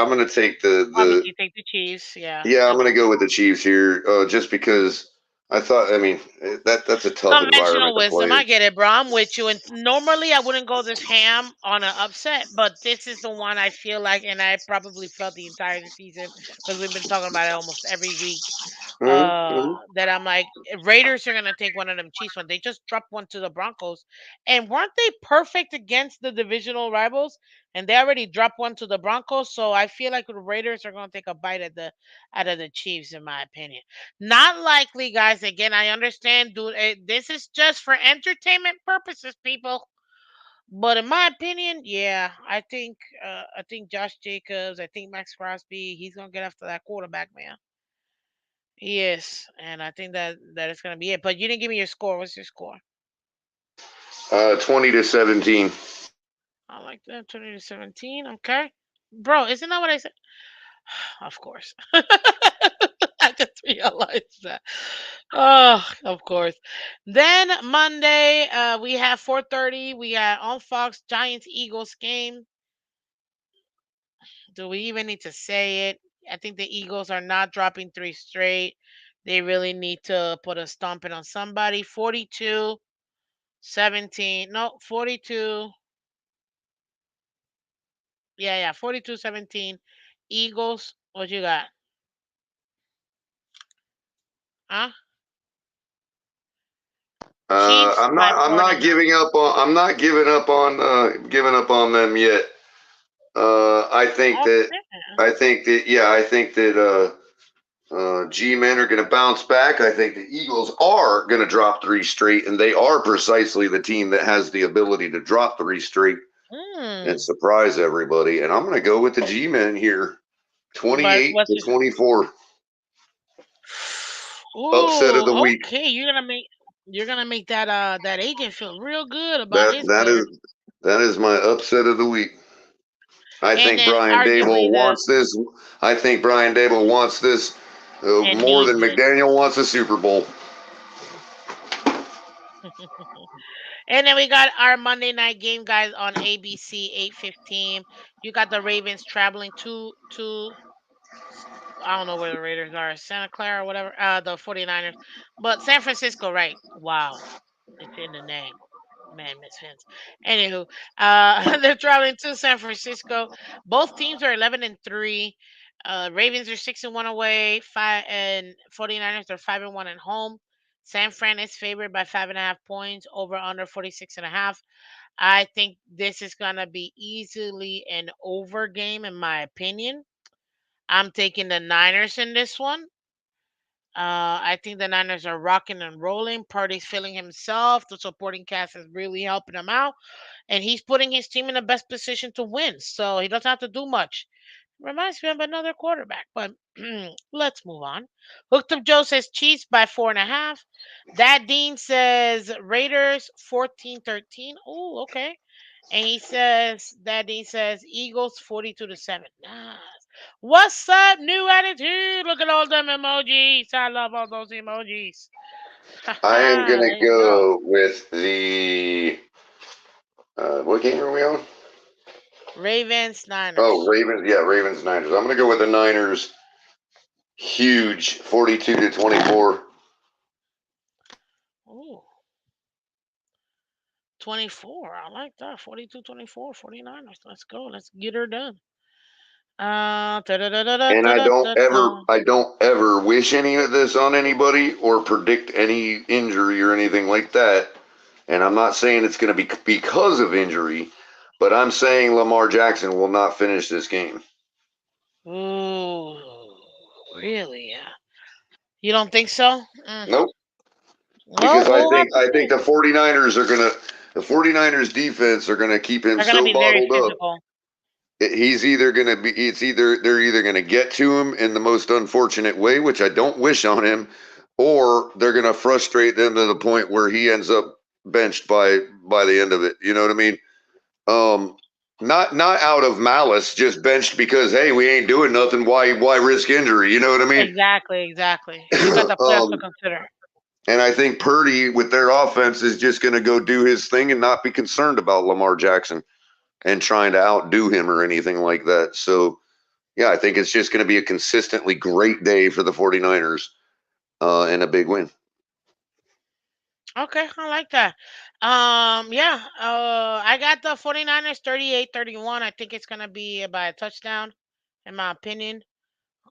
the Obviously, take the Chiefs. Yeah, yeah, I'm me gonna too. go with the Chiefs here, just because I thought. I mean, that's a tough Conventional environment to play wisdom. I in. get it, bro. I'm with you. And normally I wouldn't go this ham on an upset, but this is the one I feel like, and I probably felt the entire season because we've been talking about it almost every week. Mm-hmm. That I'm like, Raiders are gonna take one of them Chiefs one. They just dropped one to the Broncos, and weren't they perfect against the divisional rivals? And they already dropped one to the Broncos, so I feel like the Raiders are gonna take a bite at the out of the Chiefs, in my opinion. Not likely, guys. Again, I understand, dude. This is just for entertainment purposes, people. But in my opinion, yeah, I think Josh Jacobs, I think Max Crosby, he's gonna get after that quarterback, man. Yes, and I think that is gonna be it. But you didn't give me your score. What's your score? 20-17. I like that. 20-17. Okay, bro. Isn't that what I said? Of course. I just realized that. Oh, of course. Then Monday, we have 4:30. We got on Fox Giants Eagles game. Do we even need to say it? I think the Eagles are not dropping three straight. They really need to put a stomping on somebody. 42-17. No, 42. Yeah, yeah, 42-17. Eagles. What you got? Huh? Chiefs I'm by not. I'm four and a not half. giving up on. I'm not giving up on. Giving up on them yet. I think that. Okay. I think that. Yeah. I think that. G-men are going to bounce back. I think the Eagles are going to drop three straight, and they are precisely the team that has the ability to drop three straight and Hmm. surprise everybody. And I'm going to go with the G-men here, But 28 what's to your 24, upset of Ooh, the week. okay. You're gonna make that agent feel real good about That his that players. is that is my upset of the week. I And think then Brian Dable arguably the wants this. I think Brian Dable wants this and more needs than it. McDaniel wants a Super Bowl. And then we got our Monday night game, guys, on ABC 8:15. You got the Ravens traveling to I don't know where the Raiders are, Santa Clara or whatever, the 49ers. But San Francisco, right? Wow. It's in the name. Man, Miss Phins. Anywho, they're traveling to San Francisco. Both teams are 11-3. Ravens are 6-1 away. 49ers are 5-1 at home. San Fran is favored by 5.5 points. Over under 46.5. I think this is gonna be easily an over game, in my opinion. I'm taking the Niners in this one. I think the Niners are rocking and rolling. Purdy's feeling himself. The supporting cast is really helping him out, and he's putting his team in the best position to win. So he doesn't have to do much. Reminds me of another quarterback, but let's move on. Hooked Up Joe says Chiefs by 4.5. Dad Dean says Raiders 14-13. Oh, okay. And Dad Dean says Eagles 42-7. Nice. What's up, new attitude? Look at all them emojis. I love all those emojis. I am Haha, gonna there you go. go with the what game are we on? Ravens, Oh, Niners. Ravens. Yeah, Ravens Niners. I'm gonna go with the Niners. Huge, 42-24. Ooh, 24. I like that. 42-24, 49ers. Let's go. Let's get her done. And Da-da-da-da-da-da-da-da. I don't ever wish any of this on anybody or predict any injury or anything like that. And I'm not saying it's going to be because of injury, but I'm saying Lamar Jackson will not finish this game. Ooh, really? Yeah. You don't think so? Nope. Well, Because we'll have to I think see. the 49ers are going to the 49ers defense are going to keep him They're gonna so be very bottled up. physical. He's either going to be it's either they're either going to get to him in the most unfortunate way, which I don't wish on him, or they're going to frustrate them to the point where he ends up benched by the end of it. You know what I mean? Um, not out of malice, just benched because hey, we ain't doing nothing. Why risk injury? You know what I mean? Exactly, exactly. You got the playoffs to consider. And I think Purdy with their offense is just going to go do his thing and not be concerned about Lamar Jackson and trying to outdo him or anything like that. So yeah, I think it's just going to be a consistently great day for the 49ers and a big win. Okay, I like that. Yeah, I got the 49ers 38-31. I think it's gonna be by a touchdown, in my opinion.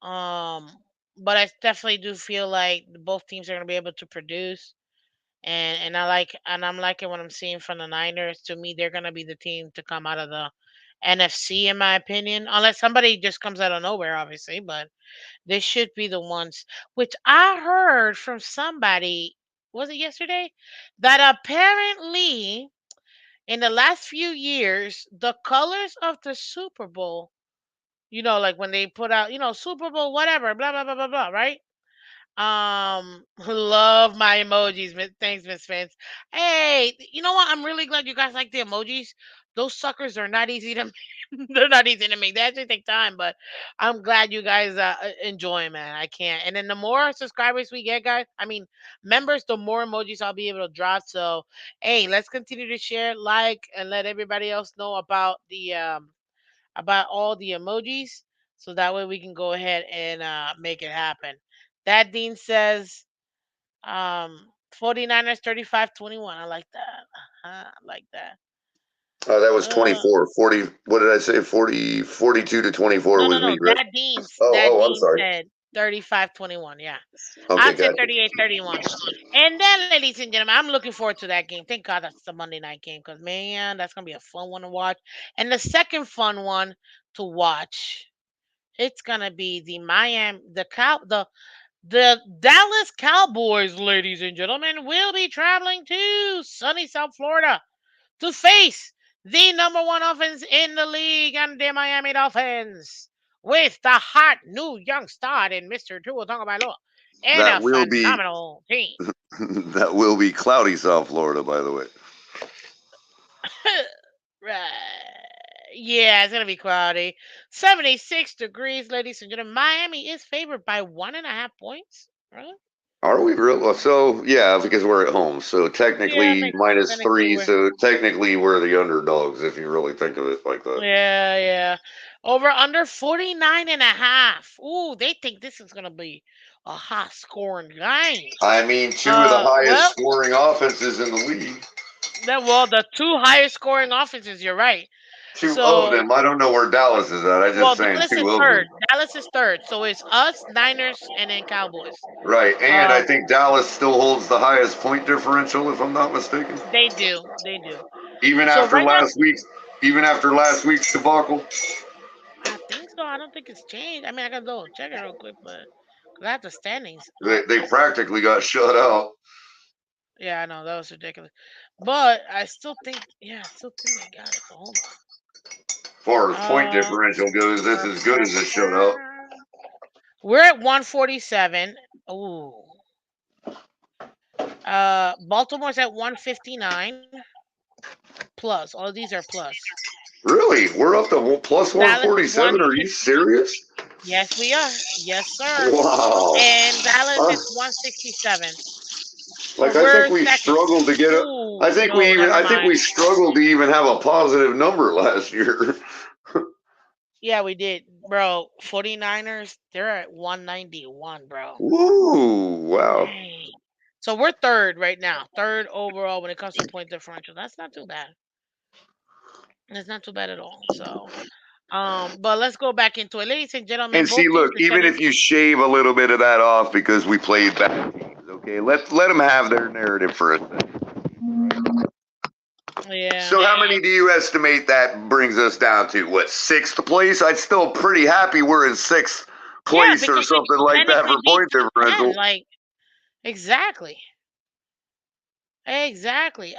Um, but I definitely do feel like both teams are gonna be able to produce. And I'm liking what I'm seeing from the Niners. To me, they're gonna be the team to come out of the NFC, in my opinion, unless somebody just comes out of nowhere, obviously. But they should be the ones. Which I heard from somebody, was it yesterday, that apparently in the last few years, the colors of the Super Bowl, like when they put out, Super Bowl, whatever, blah blah blah blah blah, right? Love my emojis. Thanks, Miss Phins. Hey, you know what? I'm really glad you guys like the emojis. Those suckers are not easy to they're not easy to make. They actually take time, but I'm glad you guys enjoy 'em, man. I can't. And then the more subscribers we get, guys, I mean members, the more emojis I'll be able to drop. So hey, let's continue to share, like, and let everybody else know about all the emojis, so that way we can go ahead and make it happen. That Dean says 49ers 35-21. I like that. I like that. That was Uh 24, 40. What did I say? 40, 42-24 no, no, was no. me, right? That I'm Dean sorry. said 35-21. Yeah. Okay, I said gotcha. 38-31. And then, ladies and gentlemen, I'm looking forward to that game. Thank God that's the Monday night game, because man, that's gonna be a fun one to watch. And the second fun one to watch, it's gonna be the Dallas Cowboys, ladies and gentlemen, will be traveling to sunny South Florida to face the number one offense in the league and the Miami Dolphins with the hot new young star in Mr. Tua Tagovailoa and That a will be phenomenal team. that will be cloudy South Florida, by the way. Right. Yeah, it's gonna be cloudy. 76 degrees, ladies and gentlemen. Miami is favored by 1.5 points. Right? Are we real? So yeah, because we're at home. So Yeah, it technically makes sense. minus Technically, three. So technically we're the underdogs if you really think of it like that. yeah, yeah. Over under 49.5. Ooh, they think this is gonna be a high scoring game. I mean, two of the highest Well, scoring offenses in the league. the two highest scoring offenses. You're right. Two of So, them. I don't know where Dallas is at. I just well, saying Dallas is two of them. third. Dallas is third. So it's us, Niners, and then Cowboys. Right, and I Uh, think Dallas still holds the highest point differential, if I'm not mistaken. they do, they do. Even So after right now, last week's, even after last week's debacle. I think so. I don't think it's changed. I mean, I can go check it real quick, but That's the standings They up. they practically got shut out. Yeah, I know that was ridiculous. But I still think, yeah, I still think they got it. But hold As far as point on. differential goes, this is good as a shutout. We're at 147. Ooh. Baltimore's at 159 plus. All of these are plus. Really? We're up to plus Dallas is 147? Are you 160. serious? Yes, we are. Yes, sir. Wow. And Dallas Uh, is 167. So like I think we're we second. struggled to get a. Ooh, no, never I think mind. we struggled to even have a positive number last year. Yeah, we did, bro. 49ers, they're at 191, bro. Woo! Wow. Dang. So we're third right now. Third overall when it comes to point differential. That's not too bad. That's not too bad at all. So, but let's go back into it. Ladies and gentlemen, And see, both teams look, are even setting. if you shave a little bit of that off because we played bad teams, okay, let them have their narrative for a second. Yeah. So how many do you estimate that brings us down to? What, sixth place? I'd still pretty happy we're in sixth Yeah, place or because we something like that technically for beat point top 10. differential. Like, exactly. Exactly.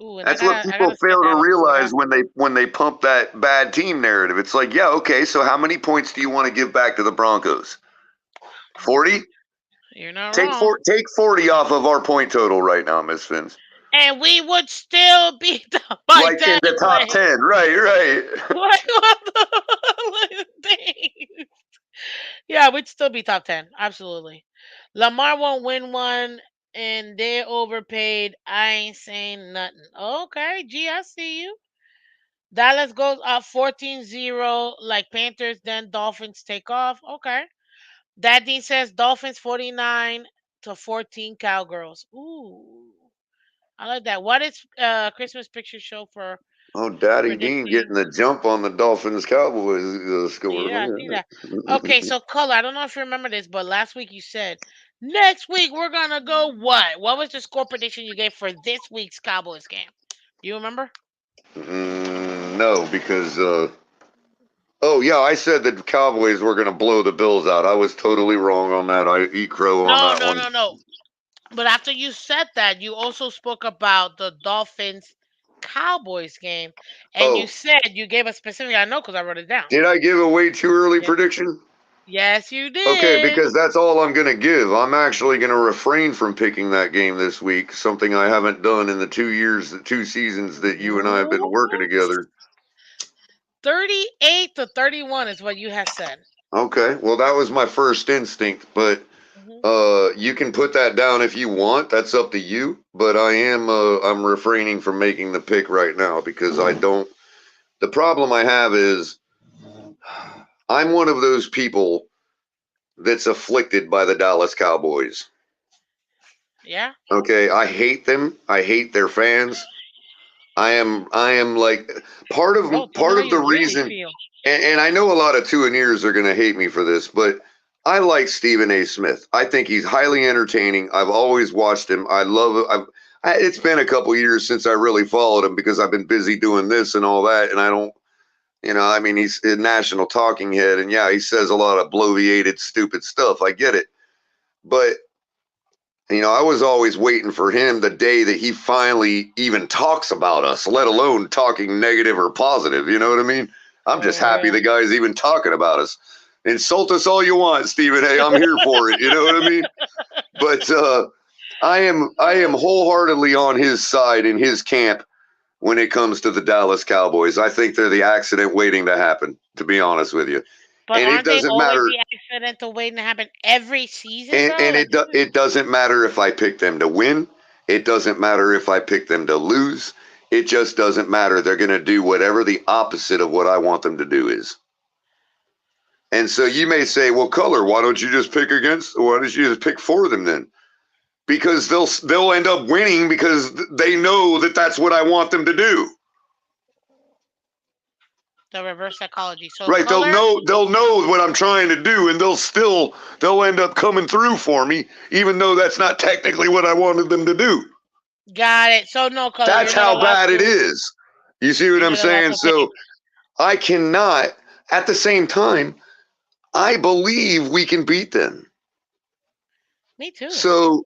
Ooh, and That's what I people gotta fail schedule to out a realize quarterback. when they pump that bad team narrative. It's like, yeah, okay, so how many points do you want to give back to the Broncos? 40? You're not Take wrong. take 40 off of our point total right now, Miss Phins. And we would still beat them by Like in 10. the top Like, 10. Right, right. what the thing? Yeah, we'd still be top 10. Absolutely. Lamar won't win one, and they're overpaid. I ain't saying nothing. Okay, G, I see you. Dallas goes up 14-0, like Panthers, then Dolphins take off. Okay. Daddy says Dolphins 49 to 14 Cowgirls. Ooh. I like that. What is Christmas picture show for Oh, Daddy Dean predicting? getting the jump on the Dolphins Cowboys score. Yeah, I see Look that. at Okay, that. so Color, I don't know if you remember this, but last week you said next week we're gonna go what? What was the score prediction you gave for this week's Cowboys game? Do you remember? No, because oh yeah, I said that the Cowboys were going to blow the Bills out. I was totally wrong on that. I eat crow on No, that no, one. no, no. But after you said that, you also spoke about the Dolphins Cowboys game, and you Oh, said you gave a specific. I know because I wrote it down. did I give a way too early Yes, prediction? yes, you Okay, did. because that's all I'm going to give. I'm actually going to refrain from picking that game this week, something I haven't done in the 2 years, the 2 seasons that you and I have been working What? together. 38 to 31 is what you have said. Okay, well that was my first instinct, but Hmm. you can put that down if you want. That's up to you. But I'm refraining from making the pick right now because I don't. The problem I have is I'm one of those people that's afflicted by the Dallas Cowboys. Yeah. Okay, I hate them. I hate their fans. I am like Oh, tell me part how of the you really reason, feel. and I know a lot of two and ears are going to hate me for this, but I like Stephen A. Smith. I think he's highly entertaining. I've always watched him. I love it. It's been a couple years since I really followed him because I've been busy doing this and all that, and I don't. I mean, he's a national talking head, and yeah, he says a lot of bloviated, stupid stuff. I get it, but I was always waiting for him the day that he finally even talks about us, let alone talking negative or positive. You know what I mean? I'm just For happy real. the guy's even talking about us. Insult us all you want, Stephen A. I'm here for it. You know what I mean? But I am wholeheartedly on his side in his camp when it comes to the Dallas Cowboys. I think they're the accident waiting to happen, to be honest with you. But And it aren't they doesn't always matter the accidental waiting to happen every season though? and Like, isn't it doesn't matter if I pick them to win. It doesn't matter if I pick them to lose. It just doesn't matter. They're going to do whatever the opposite of what I want them to do is. And so you may say, "Well, Color, why don't you just pick against? Why don't you just pick for them then?" Because they'll end up winning because they know that that's what I want them to do. the reverse psychology. So Right? They'll Color, know what I'm trying to do, and they'll end up coming through for me, even though that's not technically what I wanted them to do. got it. So no Color, That's how bad it is. You see what you're I'm not allowed saying? to pick. So I cannot, at the same time, I believe we can beat them. Me too. So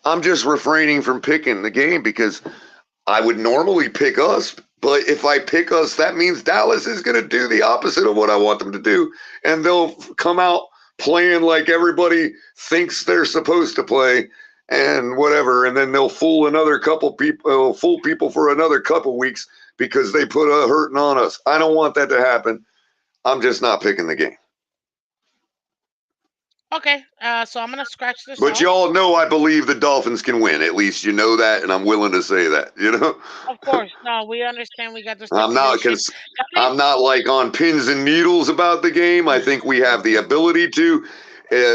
I'm just refraining from picking the game because I would normally pick us, but if I pick us, that means Dallas is going to do the opposite of what I want them to do, and they'll come out playing like everybody thinks they're supposed to play and whatever, and then they'll fool another couple people, fool people for another couple weeks because they put a hurting on us. I don't want that to happen. I'm just not picking the game. Okay, so I'm gonna scratch this But off. y'all know I believe the Dolphins can win. At least you know that, and I'm willing to say that. You know, Of course, no, we understand we got the I'm not stipulation. At least, I'm not like on pins and needles about the game. I think we have the ability to.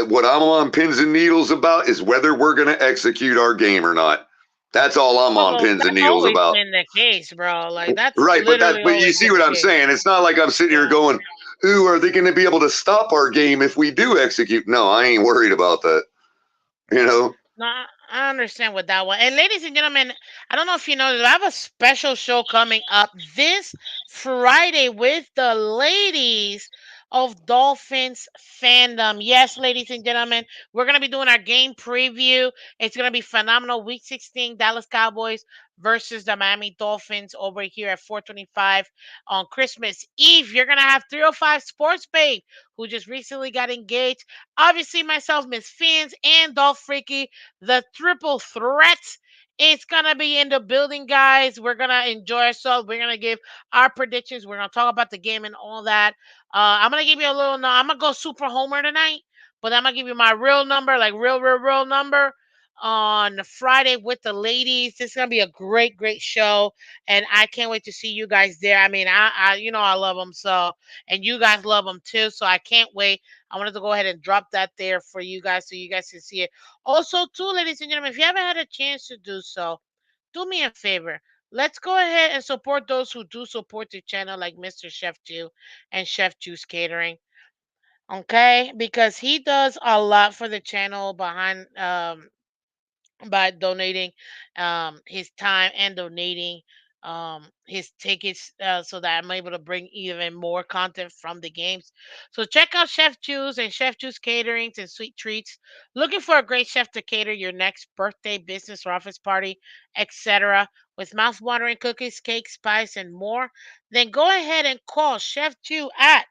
What I'm on pins and needles about is whether we're going to execute our game or not. That's all I'm on well, pins and that's needles always about. been the case, bro. Like that's Right, literally but you always see been what the I'm case. saying? It's not like I'm sitting here Yeah. going, "Ooh, are they going to be able to stop our game if we do execute?" No, I ain't worried about that. You know. No, I understand with that one. And ladies and gentlemen, I don't know if you know that I have a special show coming up this Friday with the ladies of Dolphins fandom. Yes, ladies and gentlemen, we're gonna be doing our game preview. It's gonna be phenomenal. Week 16, Dallas Cowboys versus the Miami Dolphins over here at 425 on Christmas Eve. You're gonna have 305 Sports Babe, who just recently got engaged. Obviously, myself, Miss Phins, and Dolph Freaky, the triple threat. It's gonna be in the building, guys. We're gonna enjoy ourselves. We're gonna give our predictions. We're gonna talk about the game and all that. I'm gonna give you a little. No, I'm gonna go super homer tonight, but I'm gonna give you my real number, like real number on Friday with the ladies. This is gonna be a great show, and I can't wait to see you guys there. I mean, I love them so, and you guys love them too. So I can't wait. I wanted to go ahead and drop that there for you guys so you guys can see it. Also, too, ladies and gentlemen, if you haven't had a chance to do so, do me a favor. Let's go ahead and support those who do support the channel, like Mr. Chef Jew and Chef Juice Catering. Okay, because he does a lot for the channel behind by donating his time and donating his tickets so that I'm able to bring even more content from the games. So check out Chef Juice and Chef Juice Caterings and Sweet Treats. Looking for a great chef to cater your next birthday, business, or office party, etc. With mouth-watering cookies, cakes, pies, and more? Then go ahead and call Chef Jew at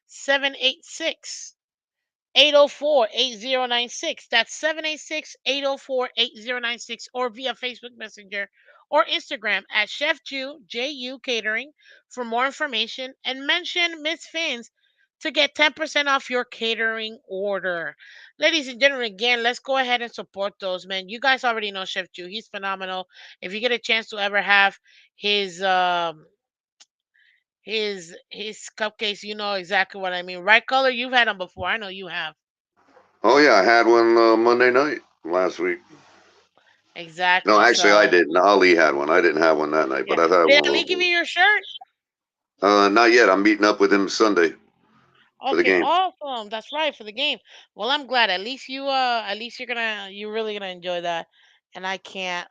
786 804-8096. That's 786-804-8096, or via Facebook Messenger or Instagram at Chef Jew, Ju Catering for more information, and mention Miss Fins to get 10% off your catering order. Ladies and gentlemen, again, let's go ahead and support those, man. You guys already know Chef Jew. He's phenomenal. If you get a chance to ever have his his cupcakes, you know exactly what I mean. Right, Color? You've had them before. I know you have. Oh yeah, I had one Monday night last week. No, Exactly. actually, I So, didn't. Ali had one. I didn't have one that night, yeah. but I've had Did one Ali give before. you your shirt? Not yet. I'm meeting up with him Sunday for the Okay, game. awesome. That's right for the game. Well, I'm glad. At least you're really gonna enjoy that. And I I can't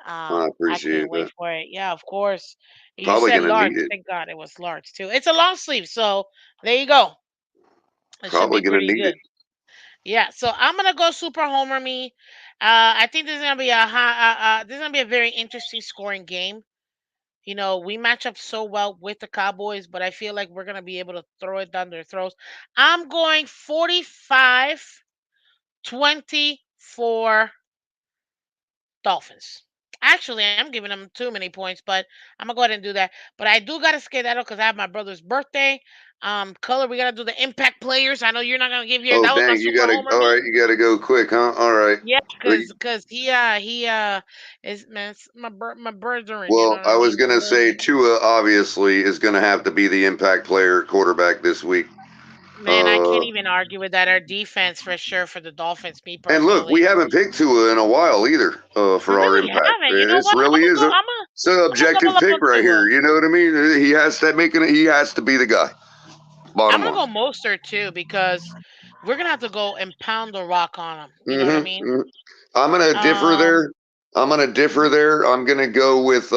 appreciate wait that. for it. Yeah, of course. You Probably said gonna large. need it. Thank God it was large too. It's a long sleeve, so there you go. It should Probably be gonna pretty need it. good. Yeah, so I'm gonna go super homer me. I think this is gonna be a very interesting scoring game. You know, we match up so well with the Cowboys, but I feel like we're going to be able to throw it down their throats. I'm going 45-20 for Dolphins. Actually, I'm giving them too many points, but I'm going to go ahead and do that. But I do got to skedaddle because I have my brother's birthday. Color, we got to do the impact players. I know you're not going to give your, Oh that was my dang, you super gotta. homer All me. right, you gotta go quick, huh? All right. Yeah, Well, because he is, man, it's my brethren, you know well, what I I mean? was My gonna say brethren. Tua obviously is gonna have to be the impact player quarterback this week. Man, I Uh, can't even argue with that. Our defense, for sure, for the Dolphins, me and look, we personally. haven't picked Tua in a while either. We For our really impact, haven't. You and know it's what? really is a it's an I'm gonna objective double up pick on right here. Tua. You know what I mean? He has to be the guy. I'm Bottom gonna line. go Mostert too because we're gonna have to go and pound the rock on him. You know what I hmm mean? hmm I'm gonna differ Um, there. I'm gonna differ there. I'm gonna go with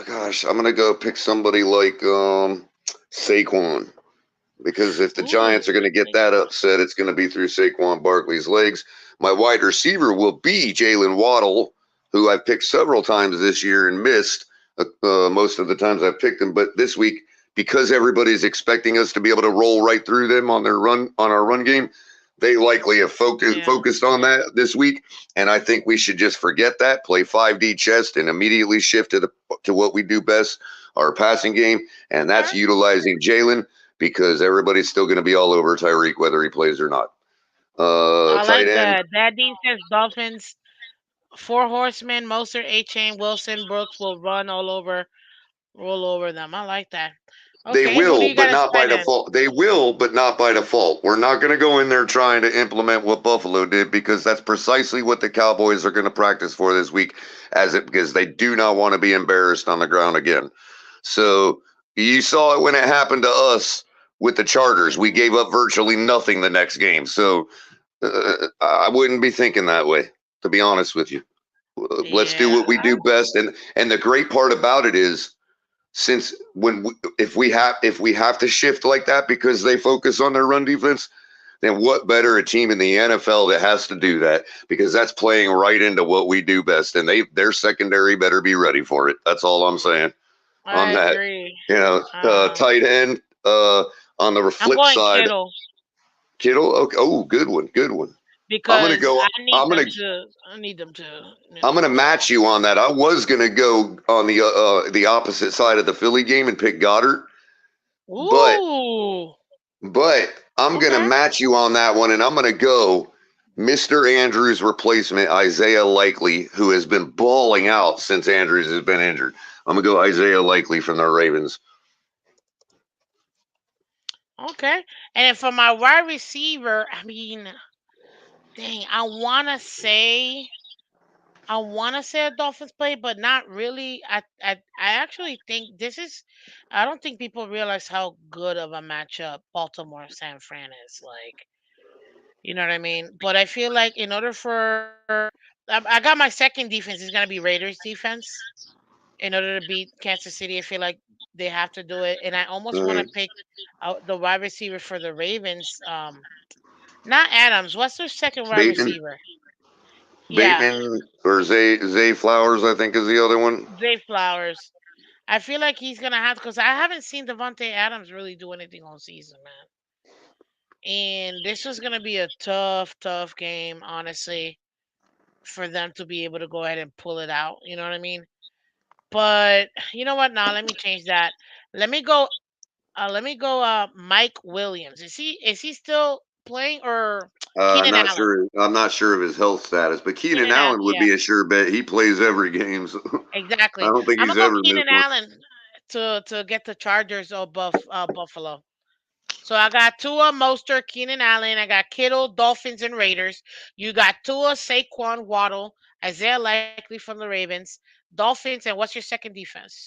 gosh, I'm gonna go pick somebody like Saquon. because if the Giants are Ooh, going to get makes that sense. upset, it's going to be through Saquon Barkley's legs. My wide receiver will be Jalen Waddle, who I've picked several times this year and missed most of the times I've picked him. But this week, because everybody's expecting us to be able to roll right through them on their run on our run game, they likely have Yeah. focused on that this week. And I think we should just forget that, play 5D chest, and immediately shift to what we do best, our passing game, and that's Okay. utilizing Jalen because everybody's still going to be all over Tyreek whether he plays or not. I Tight like end, that. That defense, Dolphins, four horsemen, Mostert, A Chain, Wilson, Brooks will run all over, roll over them. I like that. they Okay, who do will, you got but as not by tight end? default. They will, but not by default. We're not going to go in there trying to implement what Buffalo did because that's precisely what the Cowboys are going to practice for this week, as it because they do not want to be embarrassed on the ground again. So you saw it when it happened to us with the Chargers. We Hmm. gave up virtually nothing the next game. So I wouldn't be thinking that way, to be honest with you. Let's do Yeah. what we do best, and the great part about it is since if we have to shift like that because they focus on their run defense, then what better a team in the NFL that has to do that because that's playing right into what we do best, and their secondary better be ready for it. That's all I'm saying on I that. agree. You know, Um, tight end on the I'm flip going side, Kittle Kittle. Okay, oh, good one, good one. I'm gonna because go. I need I'm them gonna to. I need them to, I'm gonna go. match you on that. I was gonna go on the opposite side of the Philly game and pick Goddard, but Ooh. but I'm gonna Okay. match you on that one, and I'm gonna go Mr. Andrews' replacement, Isaiah Likely, who has been balling out since Andrews has been injured. I'm gonna go Isaiah Likely from the Ravens. Okay. And then for my wide receiver, I mean, dang, I wanna say a Dolphins play, but not really. I actually think this is. I don't think people realize how good of a matchup Baltimore San Fran is. Like, you know what I mean? But I feel like in order for I got my second defense is gonna be Raiders defense. In order to beat Kansas City, I feel like they have to do it. And I almost want to Mm, pick out the wide receiver for the Ravens. Not Adams. What's their second wide Bateman, receiver? Yeah, Bateman, or Zay Flowers, I think is the other one. Zay Flowers. I feel like he's gonna have because I haven't seen Devontae Adams really do anything all season, man. And this was gonna be a tough, tough game, honestly, for them to be able to go ahead and pull it out. You know what I mean? But you know what? Now let me change that. Let me go. Let me go. Mike Williams. Is he still playing or Keenan Allen? I'm not sure of his health status, but Keenan Keenan Allen. Allen would Yeah, be a sure bet. He plays every game, so I exactly. don't think I'm he's gonna go ever missed Keenan one. Allen to get the Chargers of Buffalo. So I got Tua, Mostert, Keenan Allen. I got Kittle, Dolphins, and Raiders. You got Tua, Saquon, Waddle, Isaiah Likely from the Ravens, Dolphins, and what's your second defense?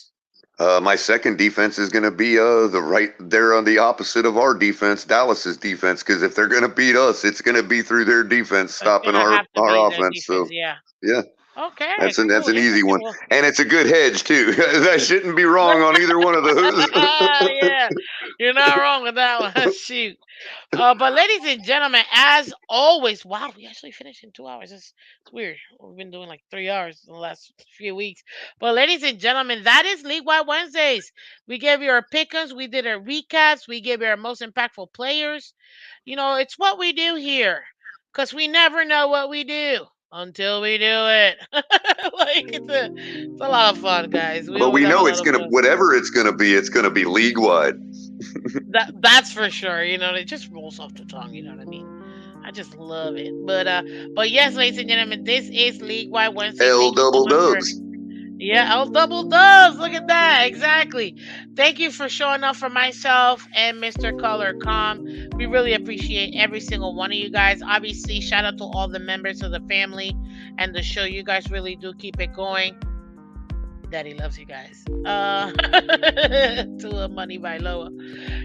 My second defense is going to be the right there on the opposite of our defense, Dallas's defense, because if they're going to beat us, it's going to be through their defense It's stopping gonna have to be our their offense. defense. So Yeah. yeah, Okay. that's Cool. an easy Interesting. one, Well, and it's a good hedge too. That shouldn't be wrong on either one of those. yeah, you're not wrong with that one. Shoot. But ladies and gentlemen, as always, wow, we actually finished in 2 hours. It's weird. We've been doing like 3 hours in the last few weeks. But ladies and gentlemen, that is League Wide Wednesdays. We gave you our pickings, we did our recaps, we gave you our most impactful players. It's what we do here, cause we never know what we do until we do it. Like it's a lot of fun, guys. We But always we have a know lot of fun. whatever it's gonna be league wide. That's for sure. It just rolls off the tongue. You know what I mean? I just love it. But yes, ladies and gentlemen, this is League Wide Wednesday. L Thank you so double much for dubs. I'll double dubs. Look at that. Exactly. Thank you for showing up for myself and Mr. Color Com. We really appreciate every single one of you guys. Obviously, shout out to all the members of the family and the show. You guys really do keep it going. Daddy loves you guys. To a money by Loa.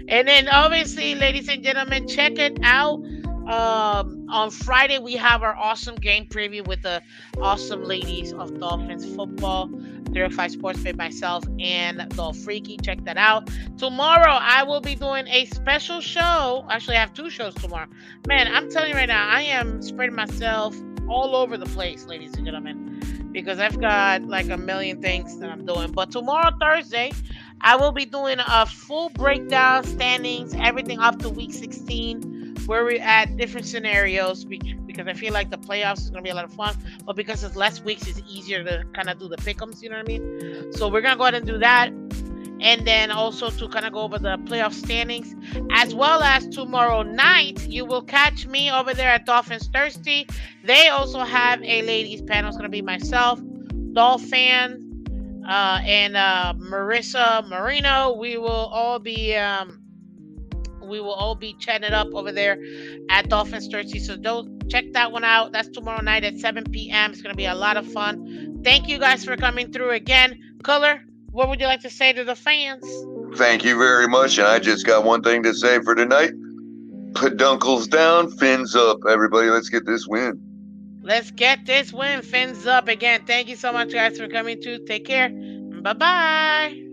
And then obviously, ladies and gentlemen, check it out. On Friday we have our awesome game preview with the awesome ladies of Dolphins football. 305 Sports with myself and Dolph Freaky. Check that out. Tomorrow I will be doing a special show. Actually, I have two shows tomorrow. Man, I'm telling you right now, I am spreading myself all over the place, ladies and gentlemen, because I've got like a million things that I'm doing. But tomorrow, Thursday, I will be doing a full breakdown, standings, everything up to week 16, where we're at different scenarios because I feel like the playoffs is going to be a lot of fun. But because it's less weeks, it's easier to kind of do the Pickems, you know what I mean? So we're going to go ahead and do that. And then also to kind of go over the playoff standings, as well as tomorrow night, you will catch me over there at Dolphins Thirsty. They also have a ladies panel. It's going to be myself, Dolphin, and Marissa Marino. We will all be chatting it up over there at Dolphins Thirsty. So don't check that one out. That's tomorrow night at 7 p.m. It's going to be a lot of fun. Thank you guys for coming through again. Culler, what would you like to say to the fans? Thank you very much. And I just got one thing to say for tonight. Peduncles down, fins up. Everybody, let's get this win. Let's get this win. Fins up again. Thank you so much, guys, for coming through. Take care. Bye bye.